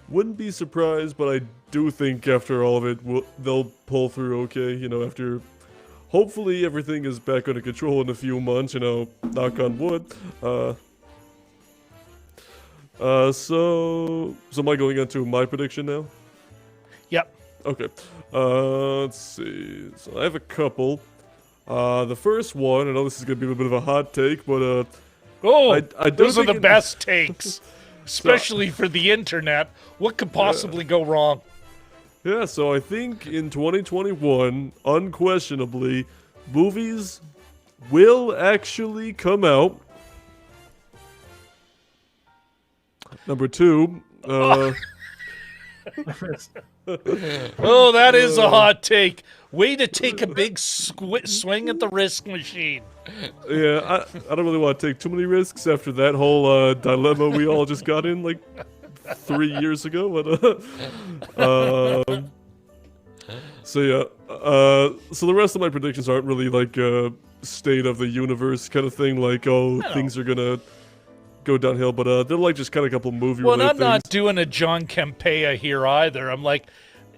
wouldn't be surprised, but I do think after all of it, they'll pull through okay, after hopefully everything is back under control in a few months, knock on wood. So am I going into my prediction now? Yep. Okay. Let's see. So I have a couple. The first one, I know this is going to be a bit of a hot take, but I don't those are think the best takes, especially for the internet. What could possibly go wrong? Yeah, so I think in 2021, unquestionably, movies will actually come out. Number two, Oh, that is a hot take. Way to take a big swing at the risk machine. yeah, I don't really want to take too many risks after that whole dilemma we all just got in 3 years ago. But, so yeah, so the rest of my predictions aren't really state of the universe kind of thing, things are gonna go downhill, but they're just kind of a couple movie Well, and I'm related not things. doing a John Campea here either. I'm like,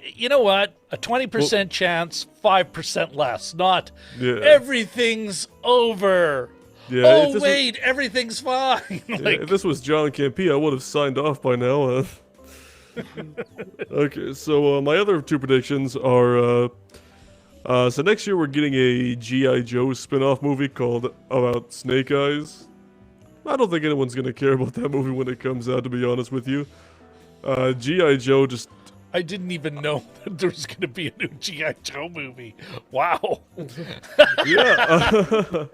you know what? A 20% chance, 5% less. Not Yeah. everything's over. Yeah, Oh, if this wait, everything's fine. was, yeah, if this was John Campea, I would have signed off by now. Okay, so my other two predictions are, so next year we're getting a G.I. Joe spin-off movie called about Snake Eyes. I don't think anyone's going to care about that movie when it comes out, to be honest with you. G.I. Joe just... I didn't even know that there was going to be a new G.I. Joe movie. Wow. Yeah.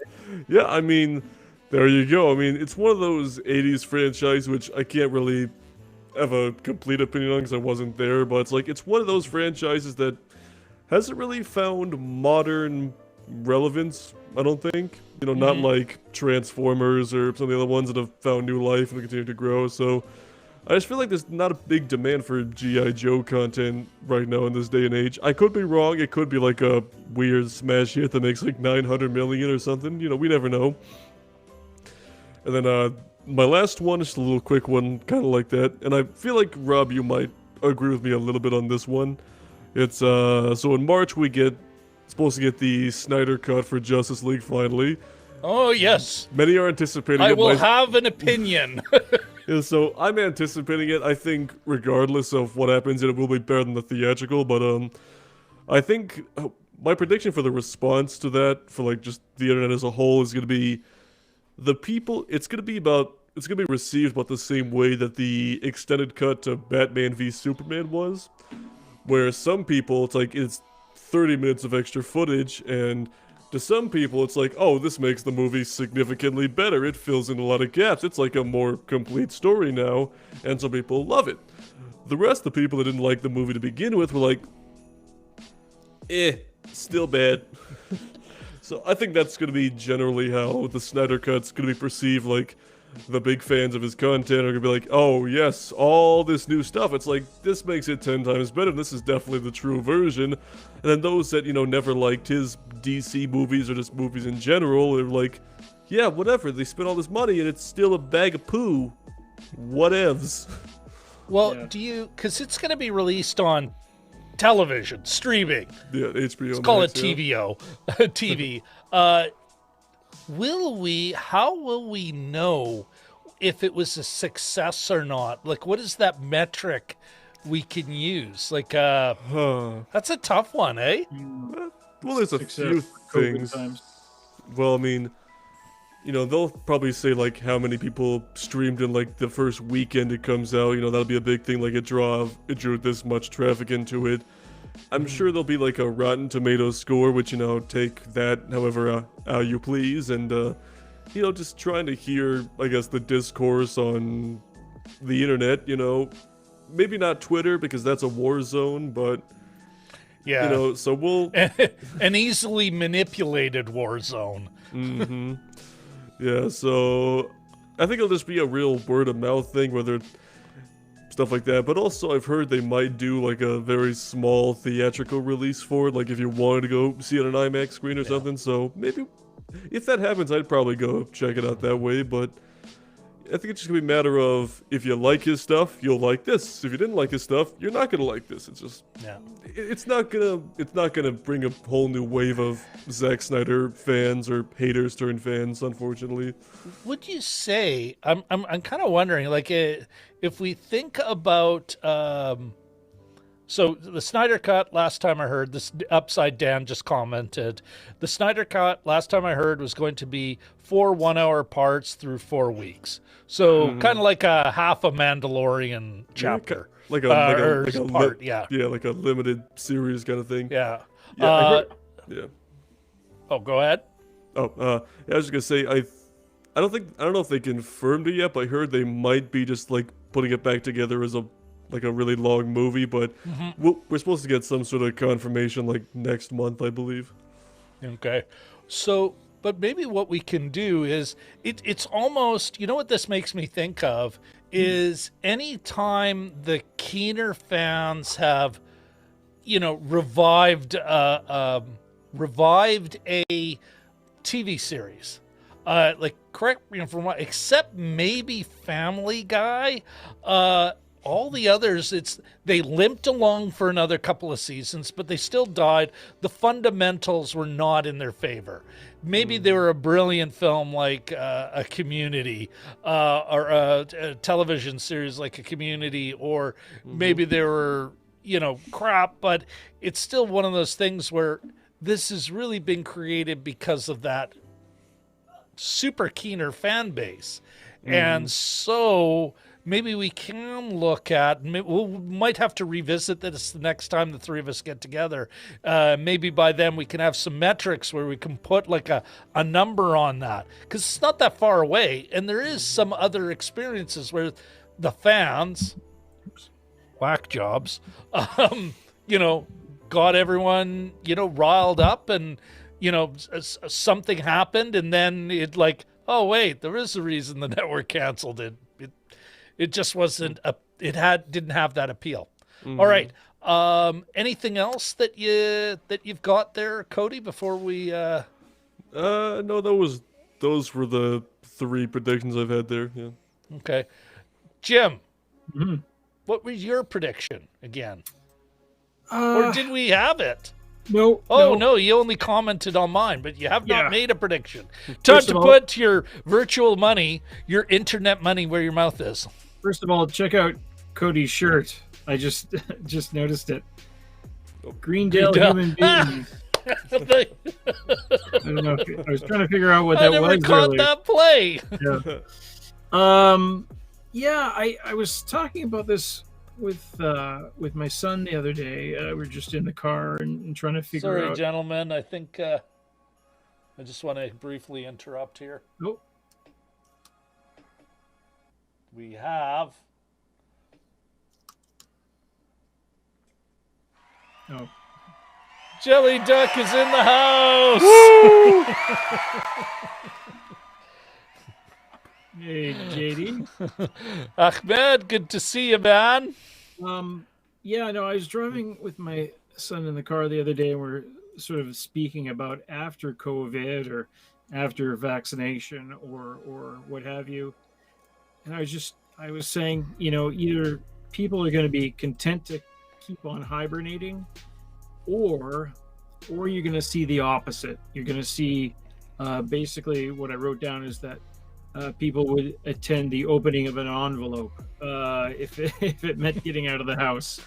Yeah, I mean, there you go. I mean, it's one of those 80s franchise which I can't really have a complete opinion on because I wasn't there, but it's one of those franchises that hasn't really found modern relevance, I don't think. Not like Transformers or some of the other ones that have found new life and continue to grow, so I just feel like there's not a big demand for G.I. Joe content right now in this day and age. I could be wrong, it could be a weird smash hit that makes 900 million or something, we never know. And then my last one is just a little quick one, kind of like that, and I feel like, Rob, you might agree with me a little bit on this one. It's, so in March we supposed to get the Snyder Cut for Justice League finally. Oh, yes. Many are anticipating I it. will have an opinion. Yeah, so I'm anticipating it. I think regardless of what happens, it will be better than the theatrical, but I think my prediction for the response to that, for just the internet as a whole, is going to be it's going to be received about the same way that the extended cut to Batman v Superman was, where some people, it's 30 minutes of extra footage, and to some people it's oh, this makes the movie significantly better, it fills in a lot of gaps, it's a more complete story now, and some people love it. The rest of the people that didn't like the movie to begin with were still bad. So I think that's going to be generally how the Snyder Cut's going to be perceived. The big fans of his content are going to be oh yes, all this new stuff. It's this makes it 10 times better. This is definitely the true version. And then those that, never liked his DC movies or just movies in general are yeah, whatever. They spent all this money and it's still a bag of poo. Whatevs. Well, Yeah. because it's going to be released on television, streaming. Yeah, HBO. Let's call it Max, yeah. TVO. TV. How will we know if it was a success or not? What is that metric we can use? That's a tough one, eh? Well, there's a Success few for COVID things. times. Well, I mean, they'll probably say how many people streamed in the first weekend it comes out. That'll be a big thing. It drew this much traffic into it. I'm sure there'll be like a Rotten Tomatoes score, which, take that however you please, and, just trying to hear, I guess, the discourse on the internet, maybe not Twitter because that's a war zone, but, Yeah. So we'll... An easily manipulated war zone. Mm-hmm. Yeah, so I think it'll just be a real word of mouth thing, whether stuff like that. But also, I've heard they might do like a very small theatrical release for it, like if you wanted to go see it on an IMAX screen or something. So maybe if that happens, I'd probably go check it out that way. But I think it's just gonna be a matter of if you like his stuff, you'll like this. If you didn't like his stuff, you're not gonna like this. It's just it's not gonna bring a whole new wave of Zack Snyder fans or haters turned fans, unfortunately. Would you say I'm kind of wondering, like, if we think about so the Snyder Cut, last time I heard, this Upside Dan just commented, the Snyder Cut, last time I heard, was going to be 4 1-hour parts through 4 weeks. So kind of like a half a Mandalorian chapter. Like a part. Yeah, like a limited series kind of thing. Yeah. I heard, yeah. Oh, go ahead. I was just gonna say, I don't know if they confirmed it yet, but I heard they might be just like putting it back together as a really long movie, but we're supposed to get some sort of confirmation like next month, I believe. Okay. So, but maybe what we can do is, it's almost, what this makes me think of is any time the keener fans have, revived a TV series. Like, correct me if I'm wrong, except maybe Family Guy, all the others, they limped along for another couple of seasons, but they still died. The fundamentals were not in their favor. Maybe they were a brilliant film like a Community, or a television series like a Community, or maybe they were, crap, but it's still one of those things where this has really been created because of that super keener fan base. And so maybe we can look at, we might have to revisit this the next time the three of us get together. Maybe by then we can have some metrics where we can put like a number on that, because it's not that far away. And there is some other experiences where the fans, whack jobs, got everyone, riled up, and, something happened, and then it like, oh wait, there is a reason the network canceled it. It just wasn't didn't have that appeal. All right. Anything else that you've got there, Cody, before we no, those were the 3 predictions I've had there. Yeah. Okay. Jim. What was your prediction again? Or did we have it? No. Oh, no, you only commented on mine, but you have not made a prediction. Time First to of all, put your virtual money, your internet money, where your mouth is. First of all, check out Cody's shirt. I just noticed it. Greendale Human Beings. I don't know. I was trying to figure out what that was. I never caught that play. Yeah. I was talking about this with my son the other day. We were just in the car and trying to figure out. Sorry, gentlemen. I think I just want to briefly interrupt here. Oh. We have. Oh. Jelly Duck is in the house. Woo! Hey, JD. Ahmed, good to see you, man. Yeah, no, I was driving with my son in the car the other day, and we're sort of speaking about after COVID or after vaccination or what have you. And I was saying, either people are going to be content to keep on hibernating, or you're going to see the opposite. You're going to see, basically what I wrote down is that people would attend the opening of an envelope if it meant getting out of the house.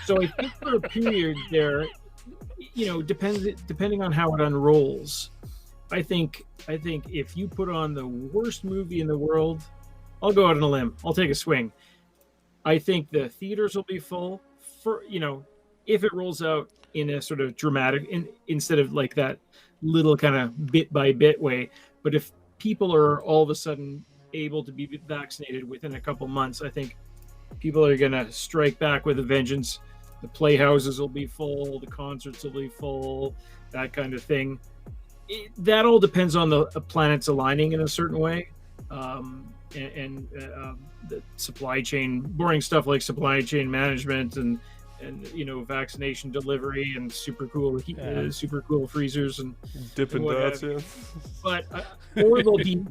So I think for a period there, depending on how it unrolls, I think if you put on the worst movie in the world, I'll go out on a limb. I'll take a swing. I think the theaters will be full for, if it rolls out in a sort of dramatic, instead of like that little kind of bit by bit way, but if people are all of a sudden able to be vaccinated within a couple months, I think people are going to strike back with a vengeance. The playhouses will be full, the concerts will be full, that kind of thing. That all depends on the planets aligning in a certain way, and the supply chain, boring stuff like supply chain management and vaccination delivery and super cool freezers and Dippin' Dots, yeah. But or they'll be,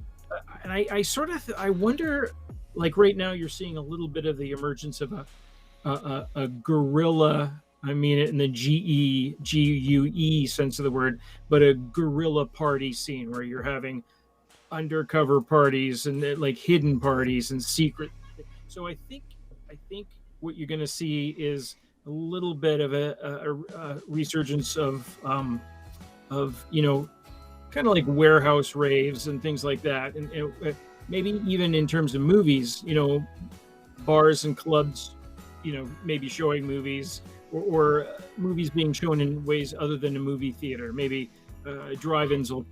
and I sort of I wonder, like right now you're seeing a little bit of the emergence of a guerrilla. I mean it in the GUE sense of the word, but a guerrilla party scene where you're having undercover parties and like hidden parties and secret. So I think what you're going to see is a little bit of a resurgence of kind of like warehouse raves and things like that, and maybe even in terms of movies, bars and clubs, maybe showing movies. Or movies being shown in ways other than a movie theater. Maybe drive-ins will.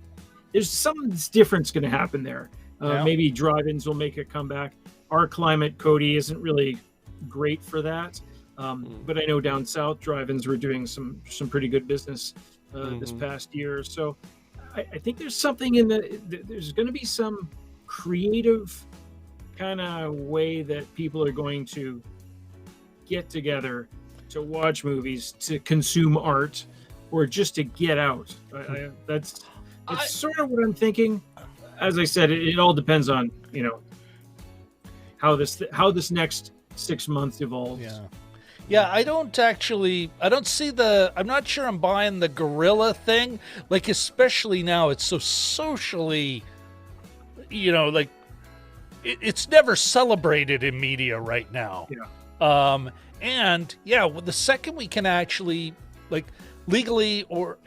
There's some difference going to happen there. Maybe drive-ins will make a comeback. Our climate, Cody, isn't really great for that. But I know down south, drive-ins were doing some pretty good business this past year. So I think there's something in there's going to be some creative kind of way that people are going to get together to watch movies, to consume art, or just to get out. That's sort of what I'm thinking. As I said, it all depends on how this next 6 months evolves. Yeah, I don't see I'm not sure I'm buying the gorilla thing. Like, especially now, it's so socially, like it's never celebrated in media right now. And the second we can actually like legally or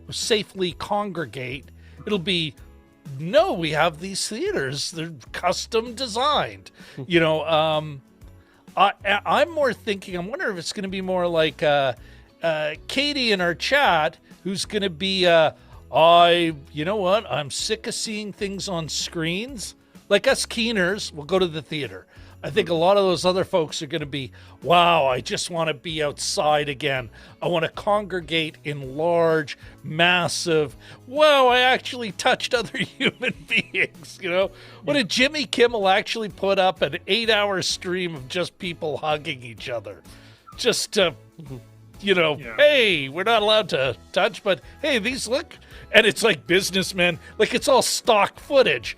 safely congregate, it'll be, no, we have these theaters, they're custom designed. I'm more thinking, I'm wondering if it's going to be more like Katie in our chat, who's going to be, I'm sick of seeing things on screens. Like us keeners will go to the theater. I think a lot of those other folks are going to be, wow, I just want to be outside again. I want to congregate in large, massive, wow, I actually touched other human beings, What did Jimmy Kimmel actually put up an 8-hour stream of just people hugging each other? Just to, hey, we're not allowed to touch, but hey, these look, and it's like businessmen, like it's all stock footage.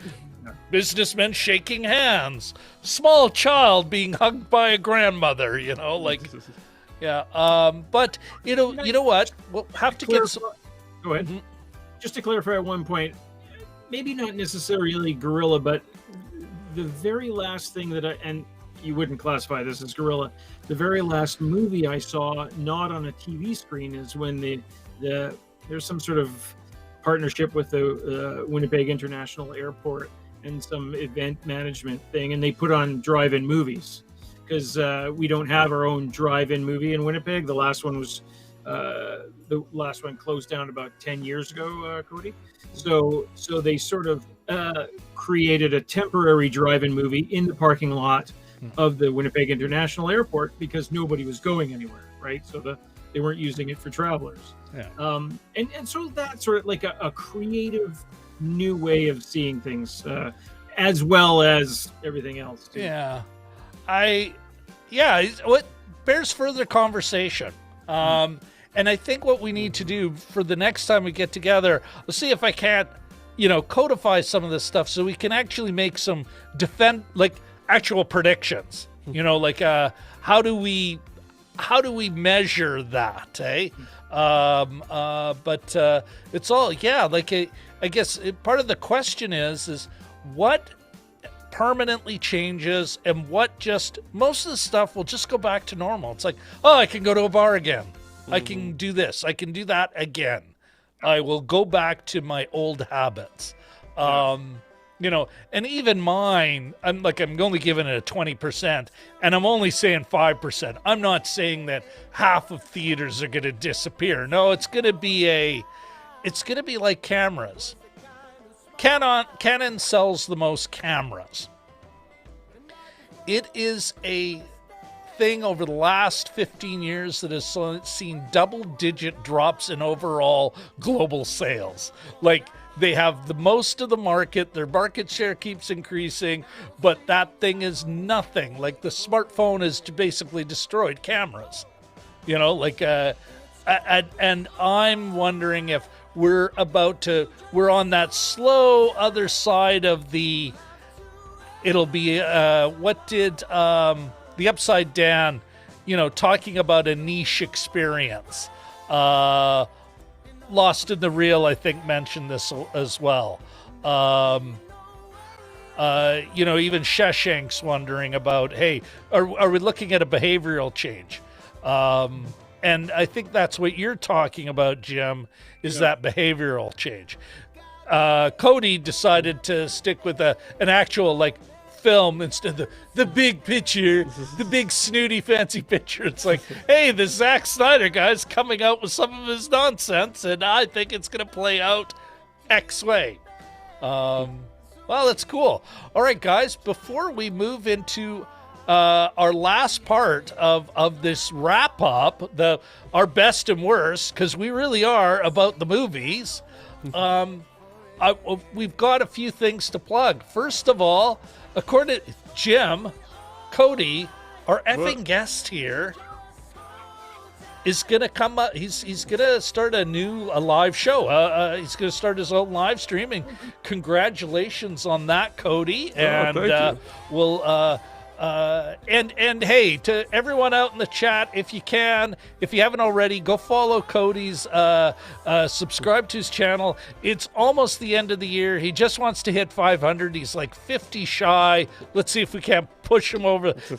Businessmen shaking hands, small child being hugged by a grandmother, but you know what? We'll have to get some. Go ahead. Just to clarify at one point, maybe not necessarily guerrilla, but the very last thing and you wouldn't classify this as guerrilla, the very last movie I saw, not on a TV screen, is when there's some sort of partnership with the Winnipeg International Airport and some event management thing, and they put on drive-in movies because we don't have our own drive-in movie in Winnipeg. The last one closed down about 10 years ago, Cody. So they sort of created a temporary drive-in movie in the parking lot of the Winnipeg International Airport because nobody was going anywhere, right? So they weren't using it for travelers. And so that's sort of like a creative new way of seeing things, as well as everything else too. What bears further conversation. And I think what we need to do for the next time we get together, let's see if I can't codify some of this stuff so we can actually make some actual predictions. How do we measure that, eh? But it's all, I guess part of the question is what permanently changes and what just, most of the stuff will just go back to normal. It's like, oh, I can go to a bar again. I can do this. I can do that again. I will go back to my old habits. You know, and even mine, I'm only giving it a 20%, and I'm only saying 5%. I'm not saying that half of theaters are going to disappear. No, it's going to be like cameras. Canon sells the most cameras. It is a thing over the last 15 years that has seen double-digit drops in overall global sales. Like, they have the most of the market. Their market share keeps increasing, but that thing is nothing. Like, the smartphone has basically destroyed cameras. You know, like, and I'm wondering if we're on that slow other side of the, it'll be, what did the Upside Down, you know, talking about a niche experience. Lost in the Reel, I think, mentioned this as well. You know, even Shashank's wondering about, hey, are we looking at a behavioral change? And I think that's what you're talking about, Jim, is that behavioral change. Cody decided to stick with an actual, like, film instead of the big picture, the big snooty fancy picture. It's like, hey, the Zack Snyder guy's coming out with some of his nonsense, and I think it's going to play out X way. Well, that's cool. All right, guys, before we move into our last part of this wrap up, our best and worst, because we really are about the movies. We've got a few things to plug. First of all, according to Jim, Cody, our effing guest here, is going to come up. He's going to start a live show. He's going to start his own live streaming. Congratulations on that, Cody. And thank you. We'll and hey, to everyone out in the chat, if you haven't already, go follow Cody's, subscribe to his channel. It's almost the end of the year. He just wants to hit 500. He's like 50 shy. Let's see if we can't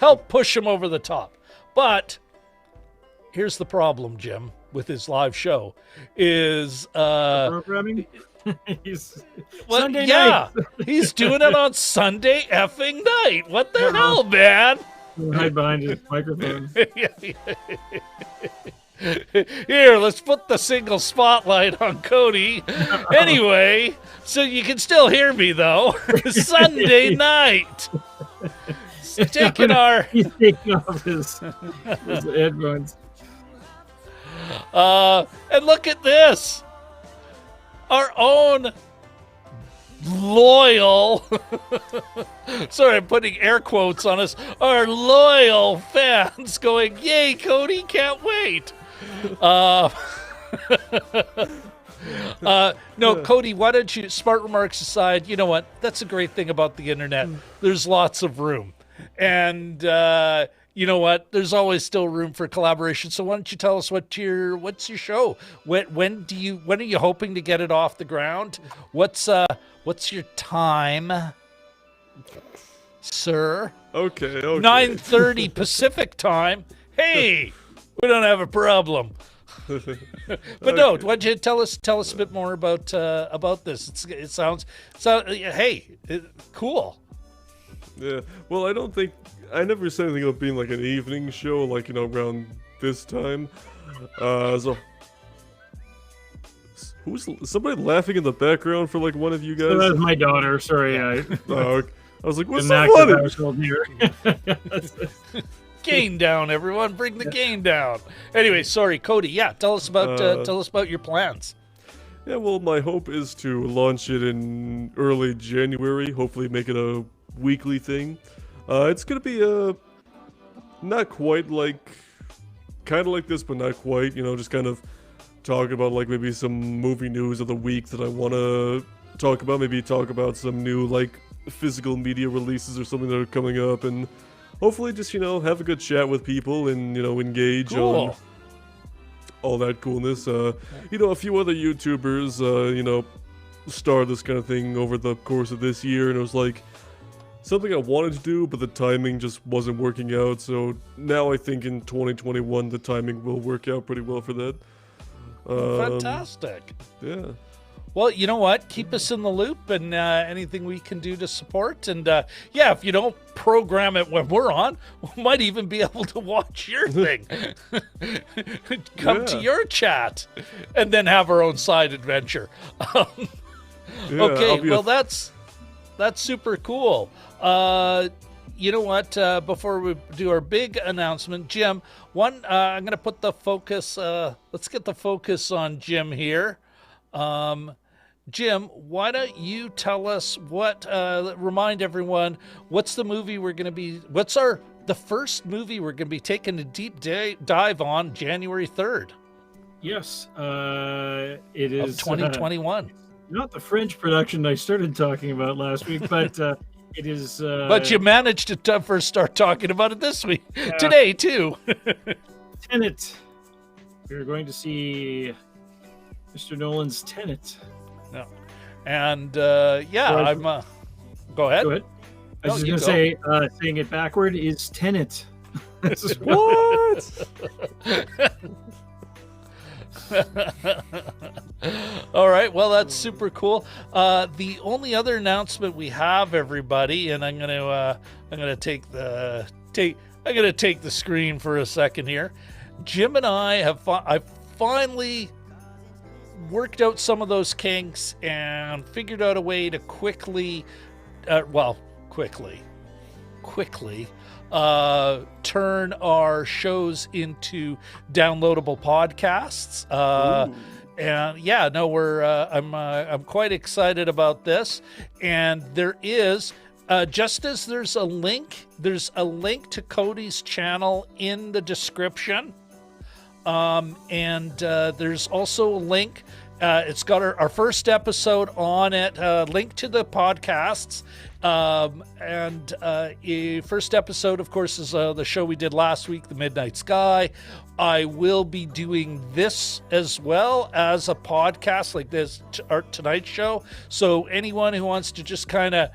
help push him over the top. But here's the problem, Jim, with his live show is programming. Sunday night. He's doing it on Sunday effing night. What the hell, man? Hide behind his microphone. Here, let's put the single spotlight on Cody. Anyway, so you can still hear me though. Sunday night. He's taking off his headphones. And look at this. Our own loyal, sorry, I'm putting air quotes on us, our loyal fans going, yay, Cody, can't wait. No, Cody, why don't you, smart remarks aside, you know what? That's a great thing about the internet. There's lots of room. And, you know what? There's always still room for collaboration. So why don't you tell us what's your show? When are you hoping to get it off the ground? What's your time, sir? Okay. 9:30 Pacific time. Hey, we don't have a problem. But no, why don't you tell us a bit more about this? It sounds cool. Yeah. Well, I never said anything about being like an evening show, like, you know, around this time. So who's somebody laughing in the background for like one of you guys? So that's my daughter. Sorry, I was like, what's so funny? Gain down, everyone! Bring the gain down. Anyway, sorry, Cody. Yeah, tell us about your plans. Yeah, well, my hope is to launch it in early January. Hopefully, make it a weekly thing. It's gonna be not quite like, kind of like this, but not quite. You know, just kind of talk about like maybe some movie news of the week that I want to talk about. Maybe talk about some new like physical media releases or something that are coming up, and hopefully just, you know, have a good chat with people and, you know, engage on all that coolness. You know, a few other YouTubers, you know, started this kind of thing over the course of this year, and it was like something I wanted to do, but the timing just wasn't working out. So now I think in 2021 the timing will work out pretty well for that. Fantastic. Yeah. Well, you know what? Keep us in the loop and anything we can do to support. And yeah, if you don't program it when we're on, we might even be able to watch your thing. Come to your chat and then have our own side adventure. Okay, well, that's super cool. You know what? Before we do our big announcement, Jim, I'm going to put the focus, let's get the focus on Jim here. Jim, why don't you tell us remind everyone, what's the movie we're going to be, the first movie we're going to be taking a deep dive on January 3rd? Yes, it is. Of 2021. Not the French production I started talking about last week, but it is. But you managed to first start talking about it this week, today too. Tenet. We're going to see Mr. Nolan's Tenet. No. And I'm. Go ahead. Go ahead. I was just going to say, saying it backward is Tenet. What? All right, well, that's super cool. The only other announcement we have, everybody, and I'm gonna take the screen for a second here. Jim and I I finally worked out some of those kinks and figured out a way to quickly turn our shows into downloadable podcasts. And yeah, no, I'm quite excited about this. And there is just as there's a link to Cody's channel in the description. And there's also a link. It's got our first episode on it, link to the podcasts. First episode, of course, is the show we did last week, The Midnight Sky. I will be doing this as well as a podcast like this, our Tonight Show. So anyone who wants to just kind of,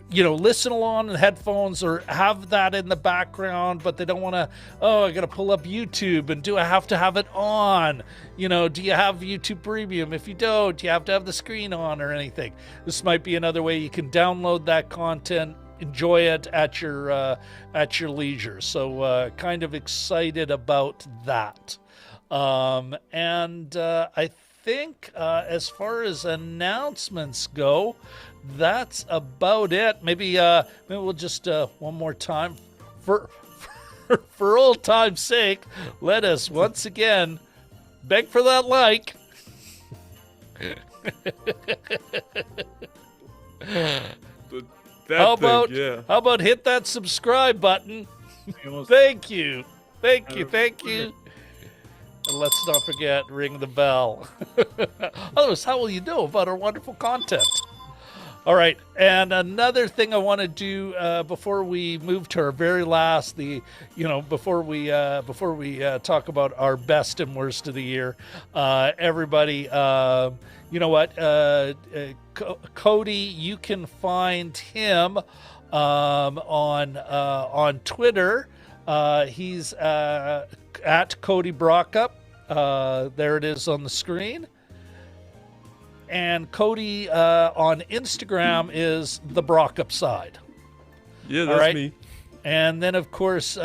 listen along in headphones or have that in the background, but they don't want to, I got to pull up YouTube and do I have to have it on? Do you have YouTube Premium? If you don't, you have to have the screen on or anything. This might be another way you can download that content, enjoy it at your leisure. So kind of excited about that. I think as far as announcements go, that's about it. Maybe we'll just one more time for old time's sake, let us once again beg for that like. How about hit that subscribe button? Thank you. And let's not forget, ring the bell. Otherwise, how will you know about our wonderful content? All right, and another thing I want to do before we move to our very last, before we talk about our best and worst of the year, everybody, you know what, Cody, you can find him on Twitter. He's at Cody Brockopp. There it is on the screen. And Cody on Instagram is the Brockopp Side. Yeah, that's me. And then, of course,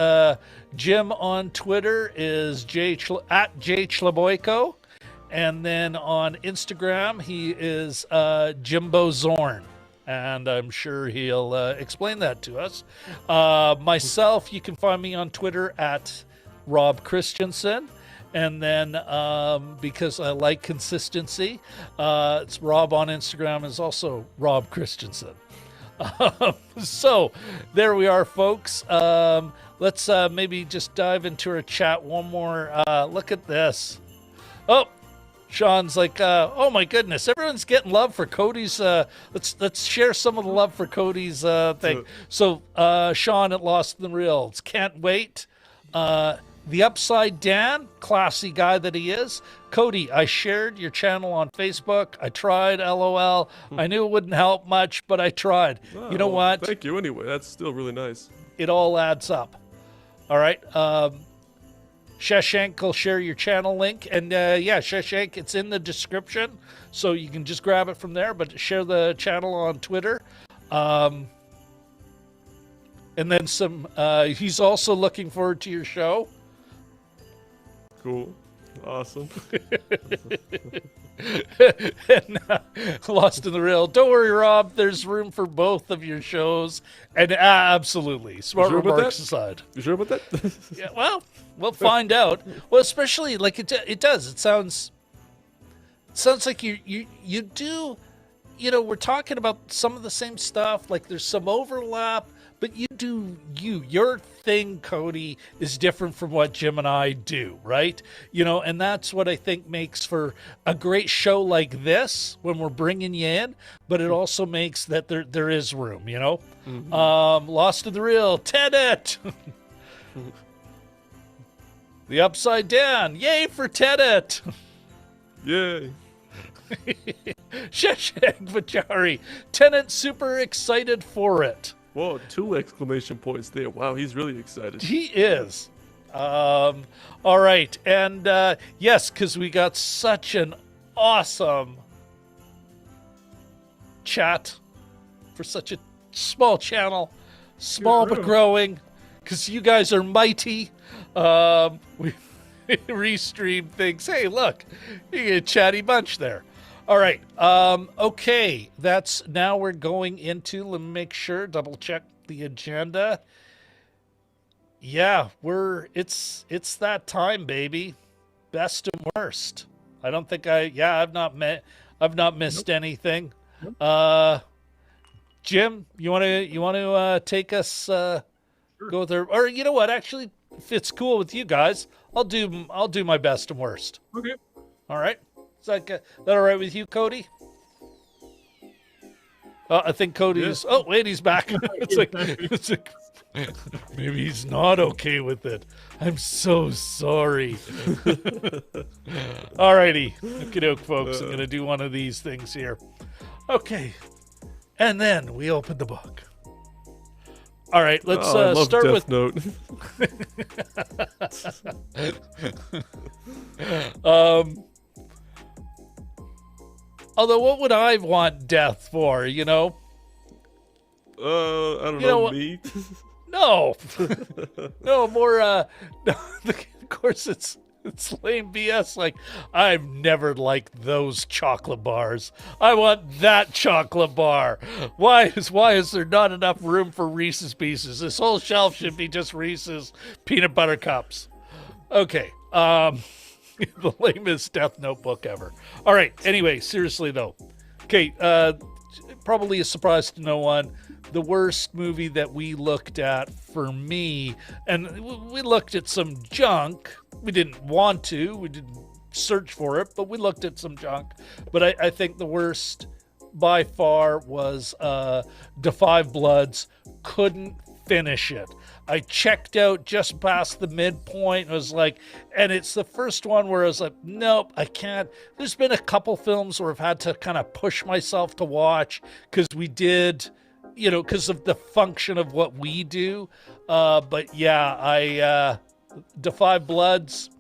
Jim on Twitter is at J Chleboyko. And then on Instagram, he is Jimbo Zorn. And I'm sure he'll explain that to us. Myself, you can find me on Twitter at Rob Christensen. And then because I like consistency, it's Rob on Instagram is also Rob Christensen. So there we are, folks. Let's maybe just dive into our chat one more. Look at this. Oh, Sean's like, oh my goodness, everyone's getting love for Cody's. Let's share some of the love for Cody's thing. So Sean at Lost in the Reels, can't wait. The Upside Dan, classy guy that he is. Cody, I shared your channel on Facebook. I tried, LOL. I knew it wouldn't help much, but I tried. You know what? Thank you anyway. That's still really nice. It all adds up. All right. Shashank will share your channel link. And yeah, Shashank, it's in the description. So you can just grab it from there. But share the channel on Twitter. And then he's also looking forward to your show. Cool. Awesome. And Lost in the Real. Don't worry, Rob. There's room for both of your shows. And absolutely. Smart sure about remarks that? aside. You sure about that? Yeah, well, we'll find out. Well, especially like it does. It sounds like you do. We're talking about some of the same stuff. Like there's some overlap, but you do your thing, Cody, is different from what Jim and I do, right? And that's what I think makes for a great show like this when we're bringing you in. But it also makes that there is room, Mm-hmm. Lost in the Real, Tenet. The Upside Down, yay for Tenet. Yay. Shashank Vachari, Tenet, super excited for it. Whoa, 2 exclamation points there. Wow, he's really excited. He is. All right. And yes, because we got such an awesome chat for such a small channel. Small but growing, because you guys are mighty. We restream things. Hey, look, you get a chatty bunch there. All right. Okay. Now we're going into, let me make sure, double check the agenda. Yeah, it's that time, baby. Best and worst. I don't think I've not missed anything. Jim, you want to take us go there, or you know what, actually, if it's cool with you guys, I'll do my best and worst. Okay. All right. Is that all right with you, Cody? I think Cody's. Yeah. Oh, wait, he's back. It's like maybe he's not okay with it. I'm so sorry. All righty, okey-doke, folks. I'm gonna do one of these things here. Okay, and then we open the book. All right, let's start Death with Note. Although, what would I want death for? I don't know. Me? No, no more. No, of course, it's lame BS. Like, I've never liked those chocolate bars. I want that chocolate bar. Why is there not enough room for Reese's Pieces? This whole shelf should be just Reese's peanut butter cups. Okay. The lamest Death Note book ever. All right. Anyway, seriously though. Okay. Probably a surprise to no one. The worst movie that we looked at for me, and we looked at some junk. We didn't want to. We didn't search for it, but we looked at some junk. But I think the worst by far was Defy Bloods. Couldn't finish it. I checked out just past the midpoint. It was like, and it's the first one where I was like, nope, I can't. There's been a couple films where I've had to kind of push myself to watch because we did, because of the function of what we do. But yeah, I Defy Bloods.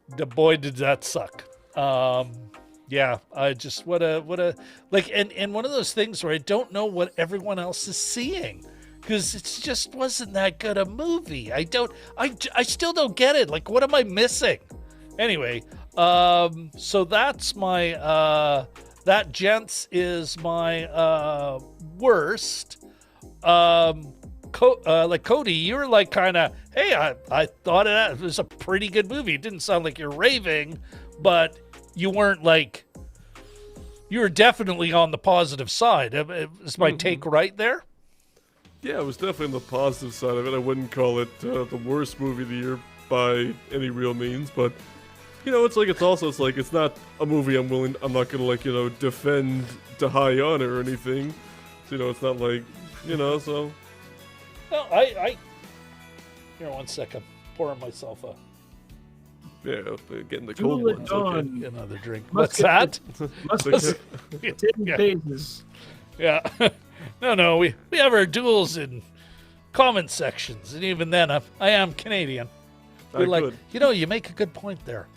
Boy, did that suck. Yeah, I just what a like, and one of those things where I don't know what everyone else is seeing. Because it just wasn't that good a movie. I still don't get it. Like, what am I missing? Anyway, so that's my, that, gents, is my worst. Like, Cody, you were like kind of, hey, I thought it was a pretty good movie. It didn't sound like you're raving, but you weren't like, you were definitely on the positive side. Is my take right there? Yeah, it was definitely on the positive side of it. I wouldn't call it the worst movie of the year by any real means, but it's not a movie I'm not gonna defend to high honor or anything. So, it's not like, so. No, I here, one second, pouring myself a. Yeah, getting the cold ones. Okay. Another drink. What's that? Pages. Yeah. No, we have our duels in comment sections, and even then, I am Canadian. You're like, could. you make a good point there.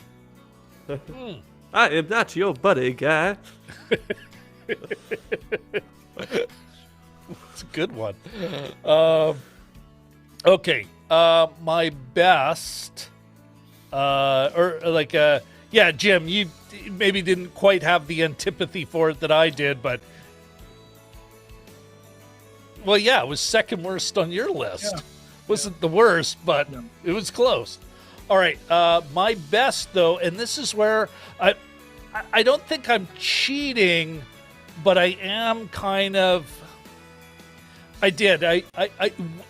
I am not your buddy, guy. It's a good one. Okay. My best, Jim, you maybe didn't quite have the antipathy for it that I did, but well, yeah, it was second worst on your list. Yeah. Wasn't the worst, but No. it was close. All right. My best, though, and this is where I don't think I'm cheating, but I am kind of. I did. And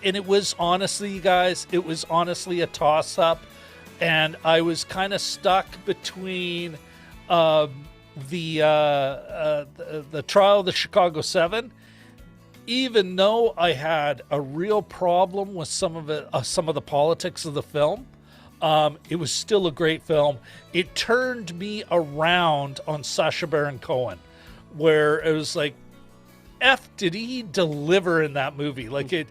it was honestly, you guys, it was honestly a toss-up, and I was kind of stuck between the trial of the Chicago 7. Even though I had a real problem with some of the politics of the film, it was still a great film. It turned me around on Sacha Baron Cohen, where it was like, did he deliver in that movie? Like it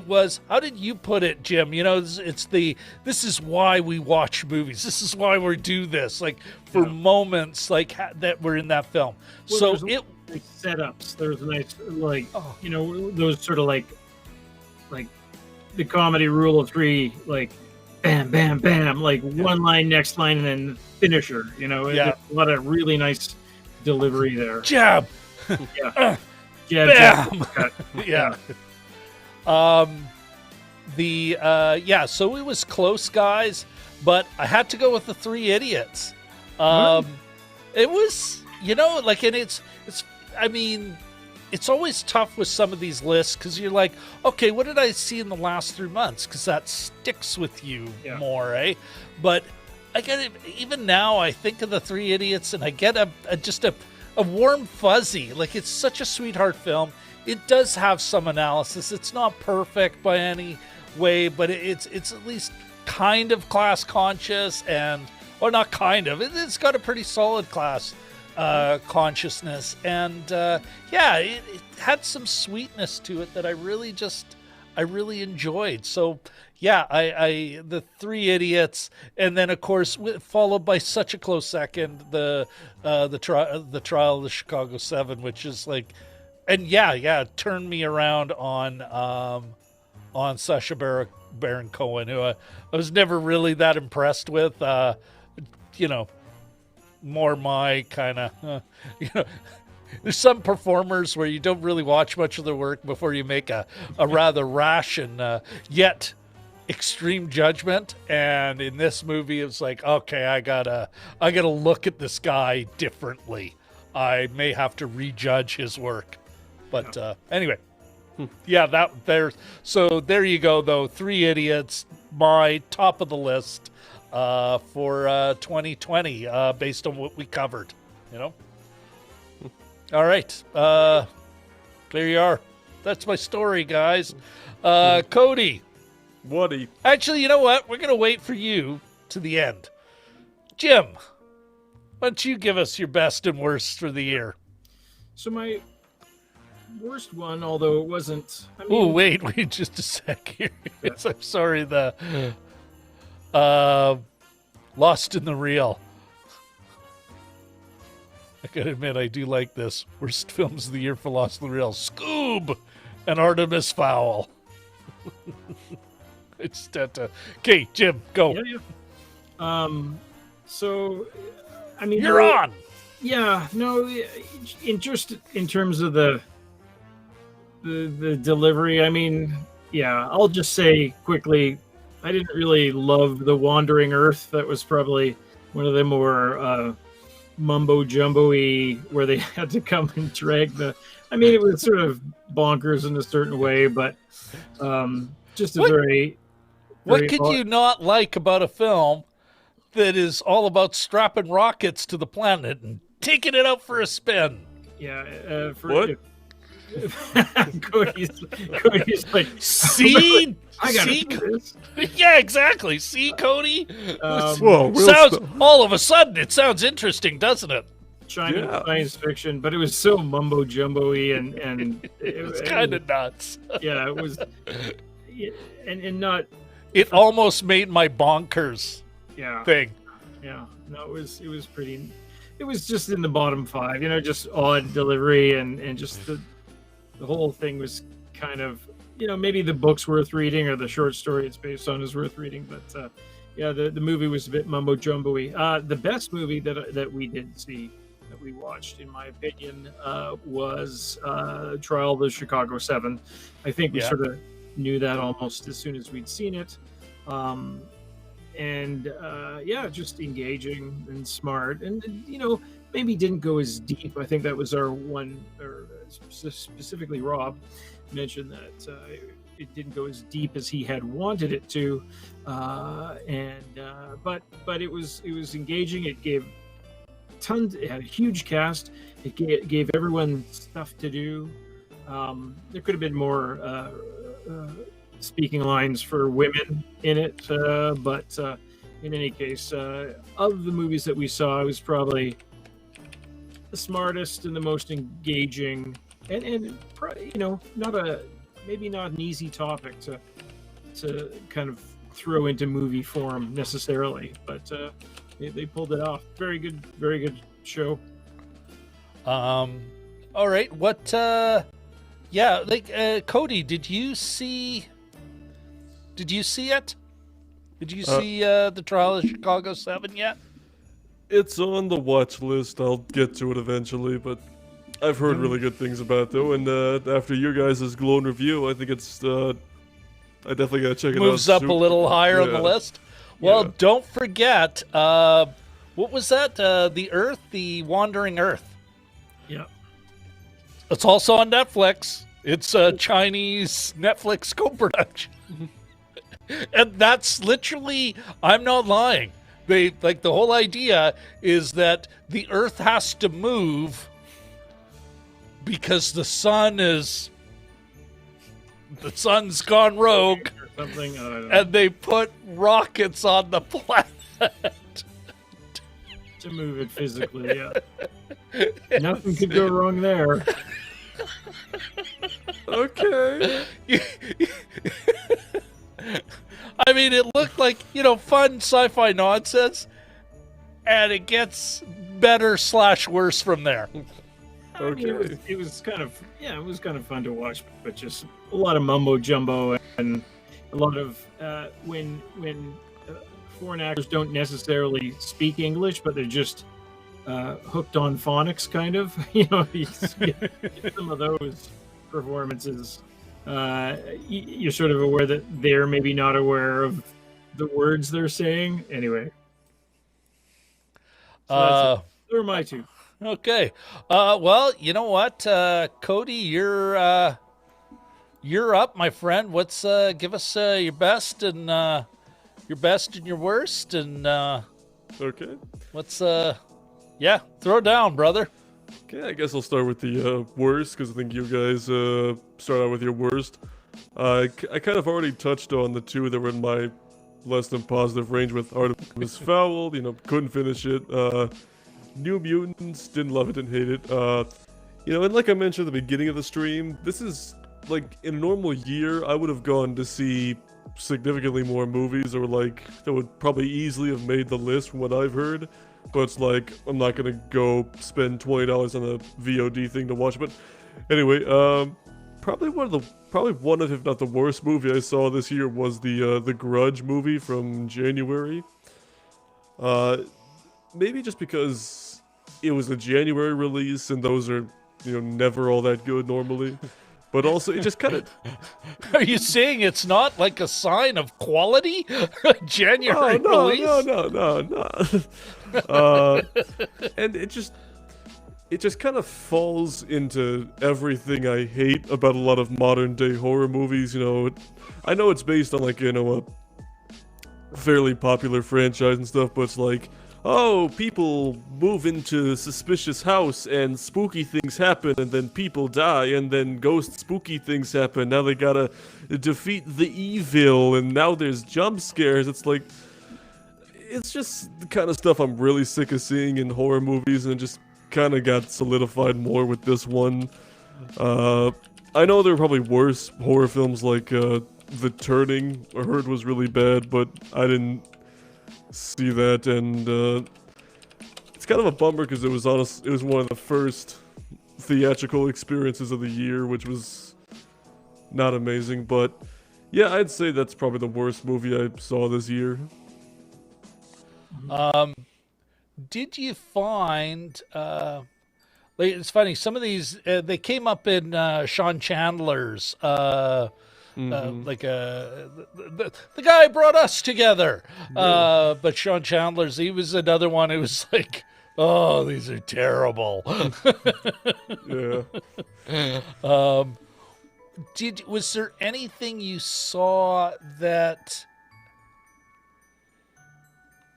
was, how did you put it, Jim? This is why we watch movies. This is why we do this. Like for moments like that were in that film. Well, So like setups. There's nice, those sort of like the comedy rule of three, like bam, bam, bam, like one line, next line, and then finisher. There's a lot of really nice delivery there. jab. Yeah. Bam! Cut. Yeah. So it was close, guys, but I had to go with the Three Idiots. It was, and it's always tough with some of these lists because you're like, okay, what did I see in the last 3 months? Because that sticks with you more, eh? But I get it. Even now, I think of the Three Idiots, and I get a warm fuzzy. Like, it's such a sweetheart film. It does have some analysis. It's not perfect by any way, but it's at least kind of class conscious, not kind of. It's got a pretty solid class consciousness, and it had some sweetness to it that I really enjoyed. So I the Three Idiots, and then of course followed by such a close second the trial of the Chicago 7, which is like, and turned me around on Sacha Baron Cohen, who I was never really that impressed with. More my kind of there's some performers where you don't really watch much of their work before you make a rather rash and yet extreme judgment. And in this movie, it's like, okay, I gotta look at this guy differently. I may have to rejudge his work. But anyway, so there you go, though. Three Idiots, my top of the list for 2020, based on what we covered. All right. There you are. That's my story, guys. Cody. Woody. Actually, you know what? We're going to wait for you to the end. Jim, why don't you give us your best and worst for the year? So my worst one, although it wasn't... Oh, wait just a sec here. I'm sorry, the Lost in the Reel. I gotta admit, I do like this. Worst films of the year for Lost in the Reel: Scoob and Artemis Fowl. It's that. Okay, Jim, go. So, you're on. Yeah, no. In terms of the delivery, I'll just say quickly, I didn't really love The Wandering Earth. That was probably one of the more mumbo jumbo-y, where they had to come and drag it was sort of bonkers in a certain way, but just a very what could you not like about a film that is all about strapping rockets to the planet and taking it out for a spin? What? Cody's like, see, I gotta do this. Yeah, exactly. See, Cody. All of a sudden, it sounds interesting, doesn't it? Science fiction, but it was so mumbo jumbo-y and it's kind of nuts. Yeah, it was, and not. It almost made my bonkers Yeah. thing. Yeah. No, it was pretty. It was just in the bottom 5. Just odd delivery and just the whole thing was kind of, maybe the book's worth reading or the short story it's based on is worth reading, but yeah, the movie was a bit mumbo jumbo-y. The best movie that we did see, that we watched, in my opinion, was Trial of the Chicago 7. I think we sort of knew that almost as soon as we'd seen it. Just engaging and smart, and maybe didn't go as deep. I think that was our one, or specifically Rob mentioned that it didn't go as deep as he had wanted it to, but it was engaging. It gave tons. It had a huge cast. It gave everyone stuff to do. There could have been more speaking lines for women in it, but in any case, of the movies that we saw, it was probably the smartest and the most engaging, and maybe not an easy topic to kind of throw into movie form necessarily, but they pulled it off. Very good show. All right, what? Cody, did you see it? Did you see the Trial of Chicago 7 yet? It's on the watch list. I'll get to it eventually, but I've heard really good things about it, though. And after your guys' glowing review, I think it's I definitely gotta check it out. Moves up a little higher on the list. Well, don't forget, what was that? The Wandering Earth. Yeah. It's also on Netflix. It's a Chinese Netflix co-production. And that's literally, I'm not lying. The whole idea is that the Earth has to move because the sun's gone rogue, or something. I don't know. and they put rockets on the planet. To move it physically, yeah. Nothing could go wrong there. Okay. I mean, it looked like, fun sci-fi nonsense, and it gets better / worse from there. Okay. It was kind of fun to watch, but just a lot of mumbo jumbo, and a lot of when foreign actors don't necessarily speak English, but they're just hooked on phonics, kind of. You get some of those performances. You're sort of aware that they're maybe not aware of the words they're saying. Anyway, so those are my two. Okay. Well, you know what, Cody, you're up, my friend. What's give us your best and your worst, and Okay. what's throw it down, brother. Okay, I guess I'll start with the worst, because I think you guys start out with your worst. I kind of already touched on the two that were in my less than positive range, with Artemis Fowl, couldn't finish it. New Mutants, didn't love it, didn't hate it. And like I mentioned at the beginning of the stream, this is, like, in a normal year, I would have gone to see significantly more movies, or, like, that would probably easily have made the list from what I've heard. But it's like, I'm not gonna go spend $20 on a VOD thing to watch. But anyway, probably one of, if not the worst movie I saw this year was the Grudge movie from January. Maybe just because it was a January release, and those are, never all that good normally. But also, it just kind of... Are you saying it's not like a sign of quality? January release? No. And it just kind of falls into everything I hate about a lot of modern day horror movies. I know it's based on, like, a fairly popular franchise and stuff, but it's like, oh, people move into a suspicious house and spooky things happen, and then people die, and then ghost spooky things happen. Now they gotta defeat the evil, and now there's jump scares. It's like, it's just the kind of stuff I'm really sick of seeing in horror movies, and it just kind of got solidified more with this one. I know there are probably worse horror films like The Turning I heard was really bad, but I didn't see that, and it's kind of a bummer because it was one of the first theatrical experiences of the year, which was not amazing, but yeah, I'd say that's probably the worst movie I saw this year. Did you find like, it's funny, some of these they came up in Sean Chandler's like the guy brought us together, but Sean Chandler's, he was another one who was like, oh, these are terrible. Yeah. Was there anything you saw that,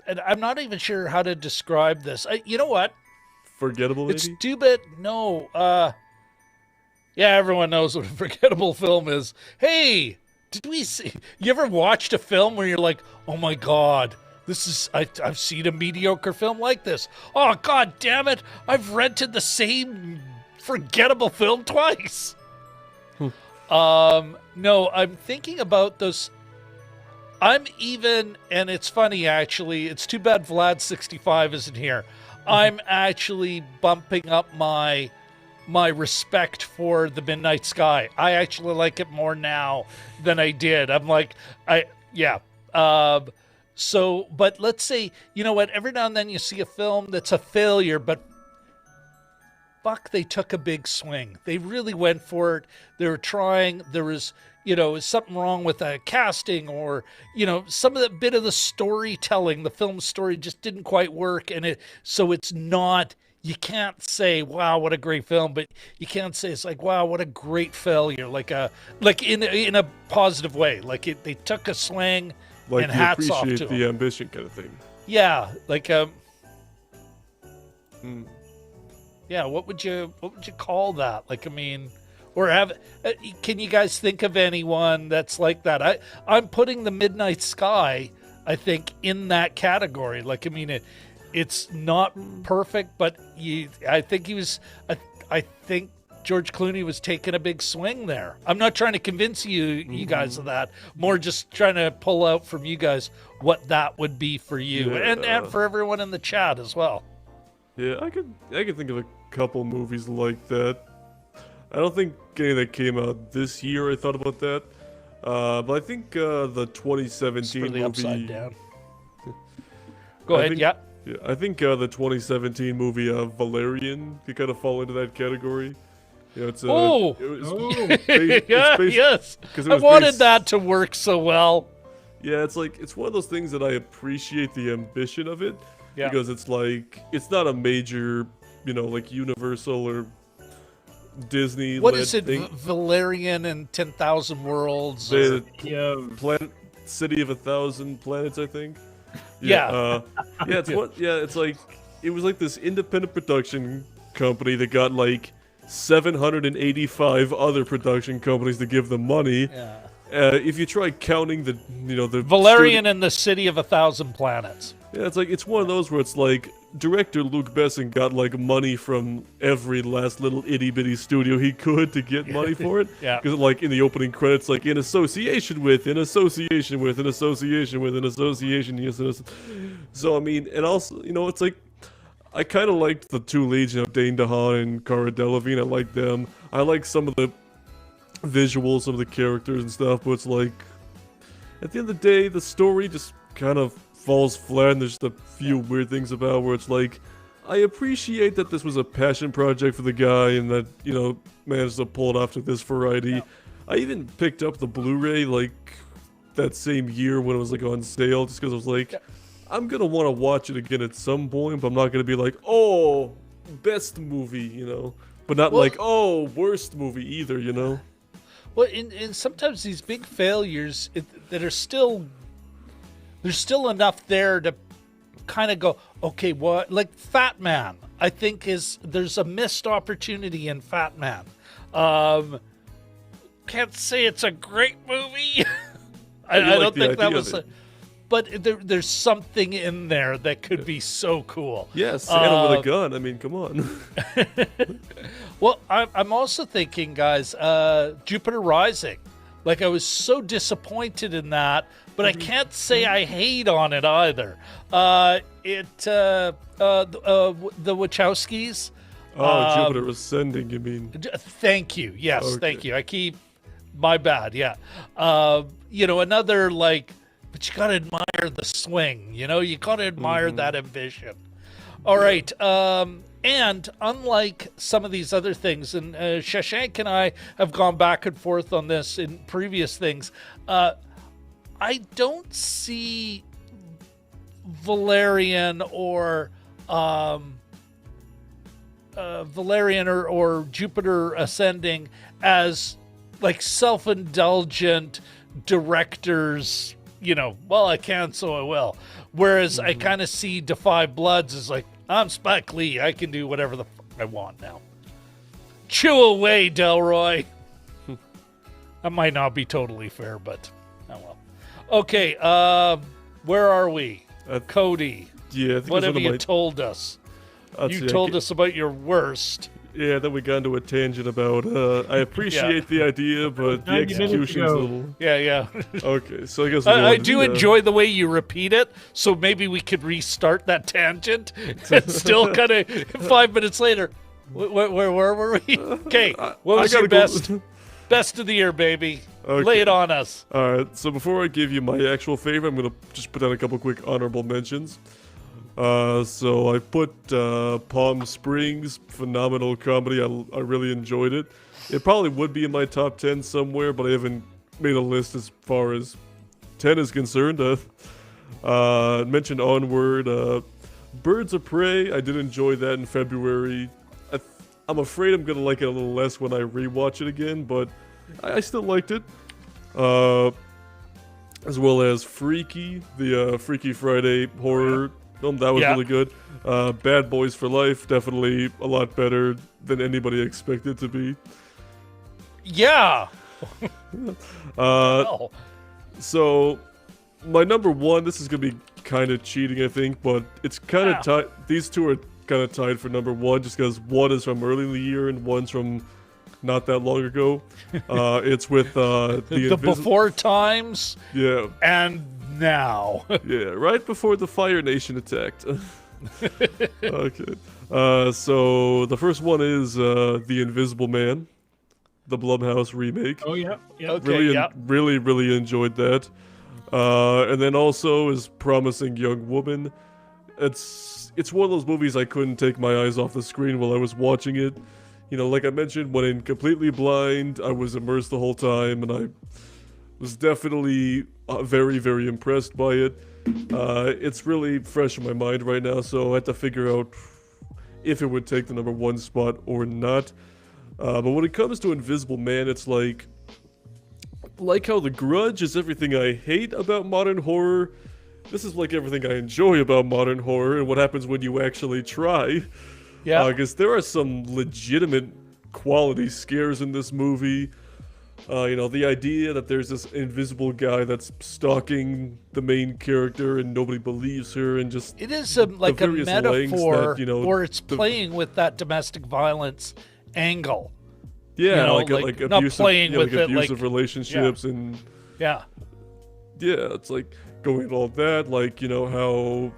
and I'm not even sure how to describe this. You know what? Forgettable, maybe? It's too bad. No. Yeah, everyone knows what a forgettable film is. Hey, did we see? You ever watched a film where you're like, oh my God, this is, I've seen a mediocre film like this. Oh, God damn it. I've rented the same forgettable film twice. No, I'm thinking about those. I'm even, and it's funny actually, it's too bad Vlad65 isn't here. I'm actually bumping up my respect for The Midnight Sky. I actually like it more now than I did. I'm like, yeah. So, but let's say, you know what, every now and then you see a film that's a failure, but fuck, they took a big swing. They really went for it. They were trying. There was, something wrong with casting, or, some of the bit of the storytelling, the film story just didn't quite work. And so it's not, you can't say, wow, what a great film, but you can't say it's like, wow, what a great failure. Like in a positive way. Like they took a swing, like, and you hats off to appreciate them. the ambition kind of thing. Yeah. Like, yeah, what would you call that? Like, I mean, or can you guys think of anyone that's like that? I'm putting The Midnight Sky, I think, in that category. Like, I mean, it's not perfect, but I think George Clooney was taking a big swing there. I'm not trying to convince you guys of that. More just trying to pull out from you guys what that would be for you, and for everyone in the chat as well. Yeah, I could think of a couple movies like that. I don't think any that came out this year I thought about that. But I think the 2017 movie... Upside down. Go ahead, yeah. Yeah, I think the 2017 movie Valerian could kind of fall into that category. It's yes. I wanted that to work so well. Yeah, it's one of those things that I appreciate the ambition of it. Yeah. Because it's not a major, like Universal or Disney. What is it? Valerian and 10,000 Worlds. The City of 1,000 Planets, I think. Yeah. It was like this independent production company that got 785 other production companies to give them money. Yeah. If you try counting the Valerian and the City of 1,000 Planets. Yeah, it's one of those where it's like director Luc Besson got money from every last little itty bitty studio he could to get money for it. Yeah. Because in the opening credits, in association with, in association with, in association with, in association. Yes, so I mean, and also it's I kind of liked the two leads, Dane DeHaan and Cara Delevingne. I liked them. I like some of the visuals of the characters and stuff, but it's at the end of the day, the story just kind of falls flat, and there's just a few weird things about where it's I appreciate that this was a passion project for the guy and that, managed to pull it off to this variety. Yeah. I even picked up the Blu-ray that same year when it was on sale, just because I was I'm gonna want to watch it again at some point, but I'm not gonna be oh, best movie, but not worst movie either, Well, and sometimes these big failures that are still, there's still enough there to kind of go, okay, what? Like Fat Man, I think there's a missed opportunity in Fat Man. Can't say it's a great movie. I don't think that was but there's something in there that could be so cool. Yes, Santa with a gun. I mean, come on. Well, I'm also thinking, guys, Jupiter Rising. Like, I was so disappointed in that, but I can't say I hate on it either. The Wachowskis. Jupiter Ascending, you mean? Thank you. Yes, Okay. thank you. My bad, yeah. Another, like, but you gotta admire the swing, you gotta admire that ambition. All right, and unlike some of these other things, and Shashank and I have gone back and forth on this in previous things, I don't see Valerian or Jupiter Ascending as like self-indulgent directors, I can, so I will. Whereas I kind of see Defy Bloods as like, I'm Spike Lee, I can do whatever the fuck I want now. Chew away, Delroy. That might not be totally fair, but oh well. Okay, where are we? Cody. Yeah, I think What it was have one you of my- told us? You see, told us about your worst. Yeah, then we got into a tangent about. I appreciate the idea, but the 90 minutes execution's a ago. little. Yeah. Okay, so I guess I do enjoy the way you repeat it, so maybe we could restart that tangent and still kind of 5 minutes later. Where were we? Okay, what was your best of the year, baby? Okay. Lay it on us. All right, so before I give you my actual favorite, I'm gonna just put down a couple quick honorable mentions. So I put Palm Springs, phenomenal comedy. I really enjoyed it. It probably would be in my top 10 somewhere, but I haven't made a list as far as 10 is concerned. Mentioned Onward. Birds of Prey, I did enjoy that in February. I'm afraid I'm going to like it a little less when I rewatch it again, but I still liked it. As well as Freaky, the Freaky Friday horror film. That was really good. Bad Boys for Life, definitely a lot better than anybody expected to be. Yeah. So, my number one, this is going to be kind of cheating, I think, but it's kind of tied. These two are kind of tied for number one just because one is from early in the year and one's from not that long ago. It's with the before times. Yeah. And now. Yeah, right before the Fire Nation attacked. Okay. So the first one is The Invisible Man, the Blumhouse remake. Oh yeah. Okay, Really enjoyed that. And then also is Promising Young Woman. It's one of those movies I couldn't take my eyes off the screen while I was watching it. Like I mentioned, when in Completely Blind, I was immersed the whole time, and I was definitely very, very impressed by it. It's really fresh in my mind right now, so I had to figure out if it would take the number one spot or not. But when it comes to Invisible Man, it's like how The Grudge is everything I hate about modern horror. This is like everything I enjoy about modern horror, and what happens when you actually try. Yeah. Because there are some legitimate quality scares in this movie. The idea that there's this invisible guy that's stalking the main character and nobody believes her, and just it is like a various lengths metaphor, that, or it's playing with that domestic violence angle. Yeah, like abusive, not playing with it, abusive like relationships and yeah, it's like going at all that, how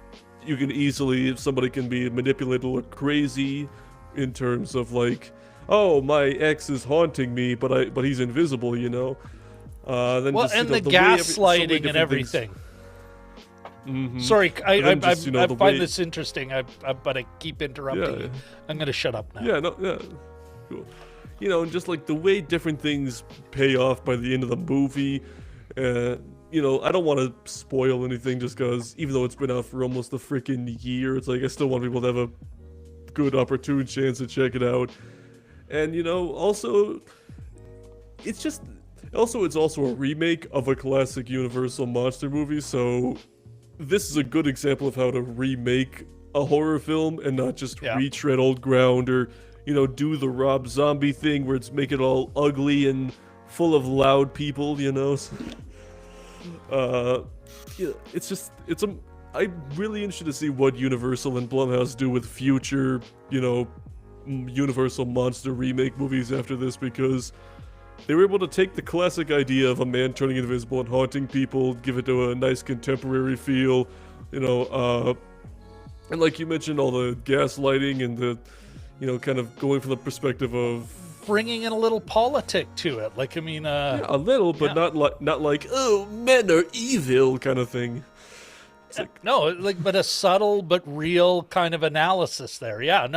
you can easily, if somebody can be manipulated to look crazy in terms of like, oh, my ex is haunting me, but he's invisible, Then well, just, and the the way gaslighting and everything. Mm-hmm. Sorry, I the find way- this interesting, but I keep interrupting you. I'm going to shut up now. Yeah, cool. And just like the way different things pay off by the end of the movie. I don't want to spoil anything just because even though it's been out for almost a freaking year, it's like I still want people to have a good opportune chance to check it out. And also, it's also a remake of a classic Universal monster movie, so this is a good example of how to remake a horror film and not just retread old ground or do the Rob Zombie thing where it's make it all ugly and full of loud people. I'm really interested to see what Universal and Blumhouse do with future Universal monster remake movies after this, because they were able to take the classic idea of a man turning invisible and haunting people, give it to a nice contemporary feel, and like you mentioned, all the gaslighting and the, kind of going from the perspective of bringing in a little politic to it. Like, I mean, yeah, a little, but not like oh, men are evil kind of thing. But a subtle but real kind of analysis there. Yeah,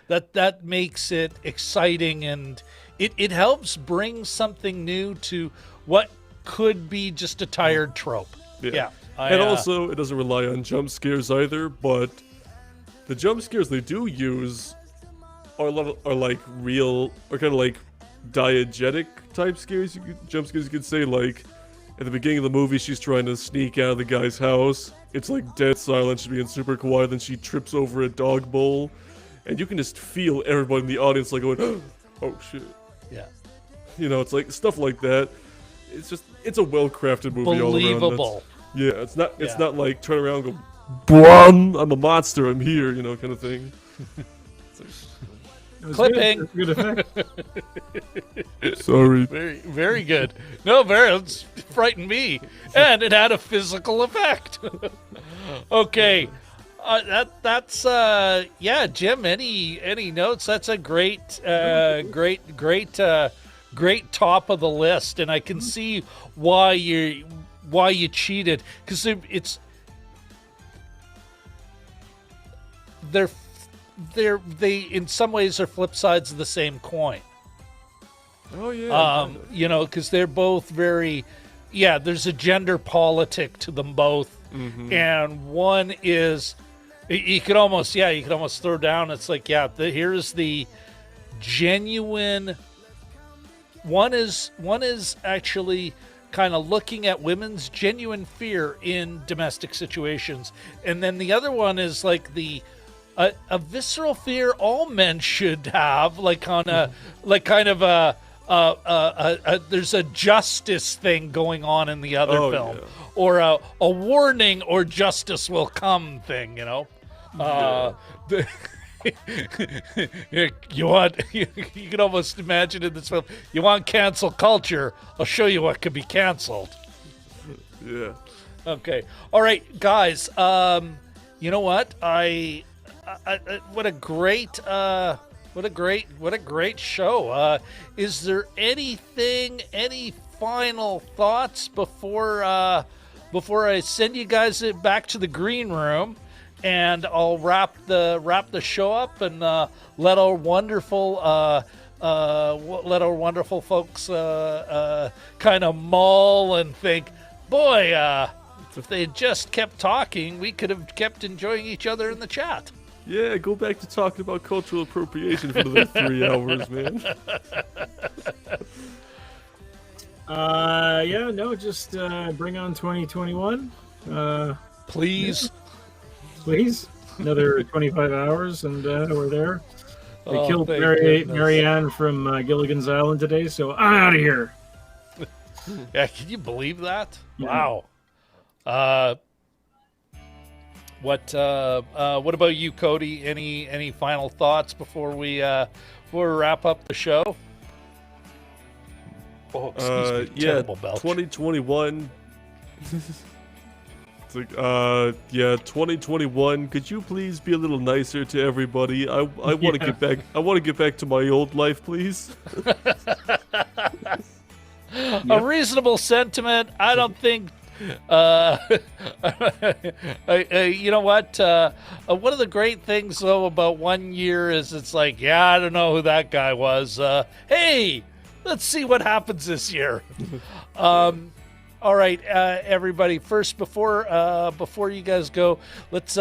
that makes it exciting, and it helps bring something new to what could be just a tired trope. Yeah. Also, it doesn't rely on jump scares either, but the jump scares they do use are like real, or kind of like diegetic type scares. Jump scares, you could say, like at the beginning of the movie, she's trying to sneak out of the guy's house. It's like dead silent, she's being super quiet, then she trips over a dog bowl, and you can just feel everybody in the audience like going, oh shit. Yeah. It's like stuff like that. It's a well-crafted movie Believable. all around. It's not like turn around and go, Brum, I'm a monster, I'm here, kind of thing. Clipping. Good effect. Sorry. Very, very good. No, it frightened me, and it had a physical effect. Okay, that's Jim. Any notes? That's a great top of the list, and I can see why you cheated, because they in some ways are flip sides of the same coin. Oh yeah. Because they're both very, there's a gender politic to them both, and one is you could almost throw down. It's like here's the genuine. One is actually kind of looking at women's genuine fear in domestic situations, and then the other one is like a visceral fear all men should have, like on a like kind of a there's a justice thing going on in the other film, or a warning or justice will come thing, you can almost imagine in this film, you want cancel culture, I'll show you what could be canceled. Yeah. Okay. All right, guys. You know what? What a great show. Is there any final thoughts before I send you guys back to the green room, and I'll wrap the show up and let our wonderful folks kind of mull and think, boy, if they had just kept talking, we could have kept enjoying each other in the chat. Yeah, go back to talking about cultural appropriation for another 3 hours, man. Just bring on 2021. Please. Please. Another 25 hours, and we're there. They killed thank Marianne from Gilligan's Island today, so I'm out of here. Yeah, can you believe that? Yeah. Wow. What about you, Cody? Any final thoughts before we wrap up the show? Oh, excuse me, terrible belch. 2021. It's like, 2021. Could you please be a little nicer to everybody? I want to get back. I want to get back to my old life, please. A reasonable sentiment. I don't think. You know what? One of the great things though about 1 year is it's like, I don't know who that guy was. Hey, let's see what happens this year. All right, everybody. First, before you guys go, let's,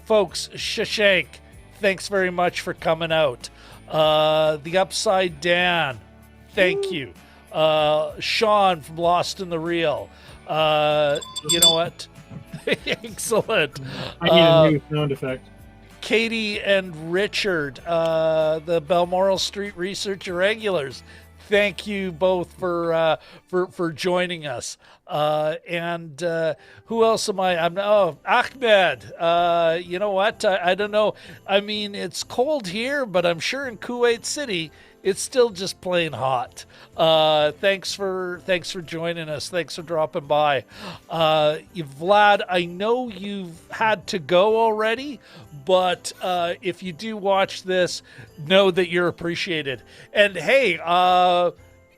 folks. Shashank, thanks very much for coming out. The Upside Dan, thank you. Sean from Lost in the Reel. You know what? Excellent. I need a new sound effect. Katie and Richard, the Balmoral Street Research Irregulars. Thank you both for joining us. And who else am I? Ahmed. You know what? I don't know. I mean, it's cold here, but I'm sure in Kuwait City, it's still just plain hot. Thanks for joining us. Thanks for dropping by. Vlad, I know you've had to go already, but if you do watch this, know that you're appreciated. And hey,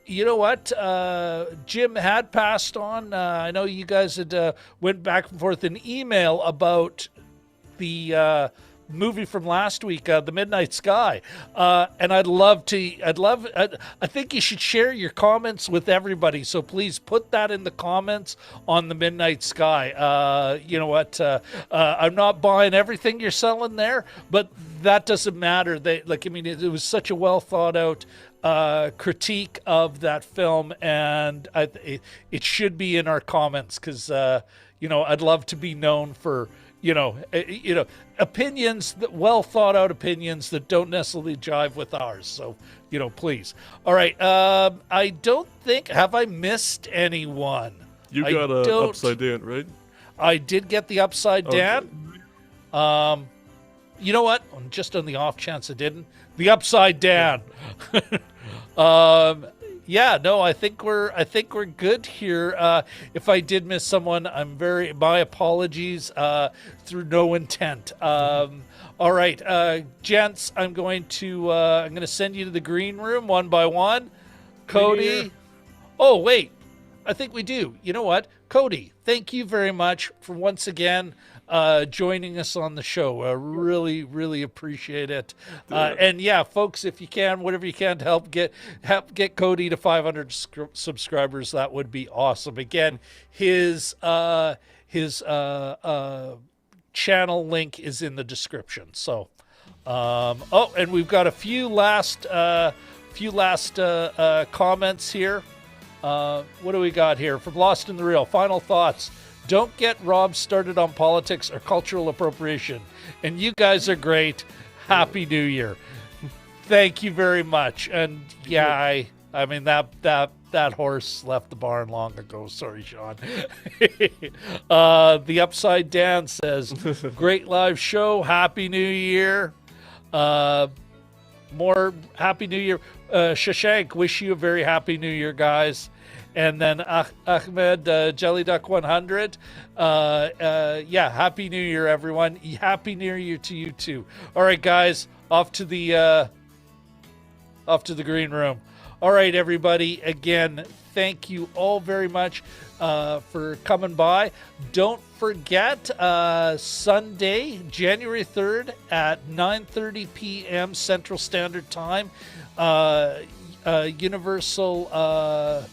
you know what? Jim had passed on. I know you guys had went back and forth in email about the movie from last week, The Midnight Sky. And I think you should share your comments with everybody. So please put that in the comments on The Midnight Sky. You know what? I'm not buying everything you're selling there, but that doesn't matter. It was such a well thought out critique of that film, and it should be in our comments because I'd love to be known for opinions, that well thought out opinions that don't necessarily jive with ours. So please. All right. I don't think, have I missed anyone? You got Upside Down, right? I did get the Upside Down. You know what? Just on the off chance I didn't, the Upside Down. I think we're good here. If I did miss someone, my apologies, through no intent. All right, gents, I'm going to send you to the green room one by one. Cody. Oh, wait. I think we do. You know what? Cody, thank you very much for once again joining us on the show. I really, really appreciate it. And yeah, folks, if you can, whatever you can to help get Cody to 500 subscribers, that would be awesome. Again, his channel link is in the description. So, and we've got a few last comments here. What do we got here from Lost in the Real? Final thoughts. Don't get Rob started on politics or cultural appropriation. And you guys are great. Happy New Year. Thank you very much. And yeah, I mean that horse left the barn long ago. Sorry, Sean. The Upside Down says, great live show. Happy New Year. More Happy New Year. Shashank, wish you a very Happy New Year, guys. And then Ahmed, Jelly Duck 100. Happy New Year, everyone. Happy New Year to you too. All right, guys, off to the green room. All right, everybody. Again, thank you all very much for coming by. Don't forget, Sunday, January 3rd at 9:30 p.m. Central Standard Time, Universal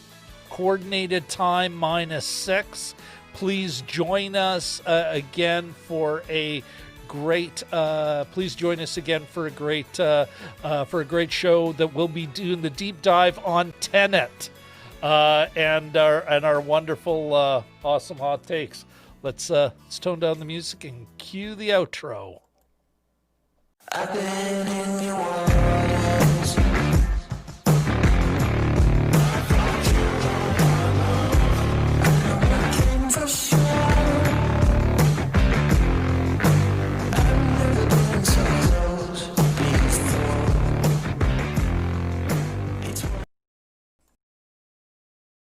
Coordinated Time -6. Please join us again for a great. Please join us again for a great show that we'll be doing the deep dive on Tenet and our wonderful, awesome hot takes. Let's tone down the music and cue the outro. I've been in New Orleans.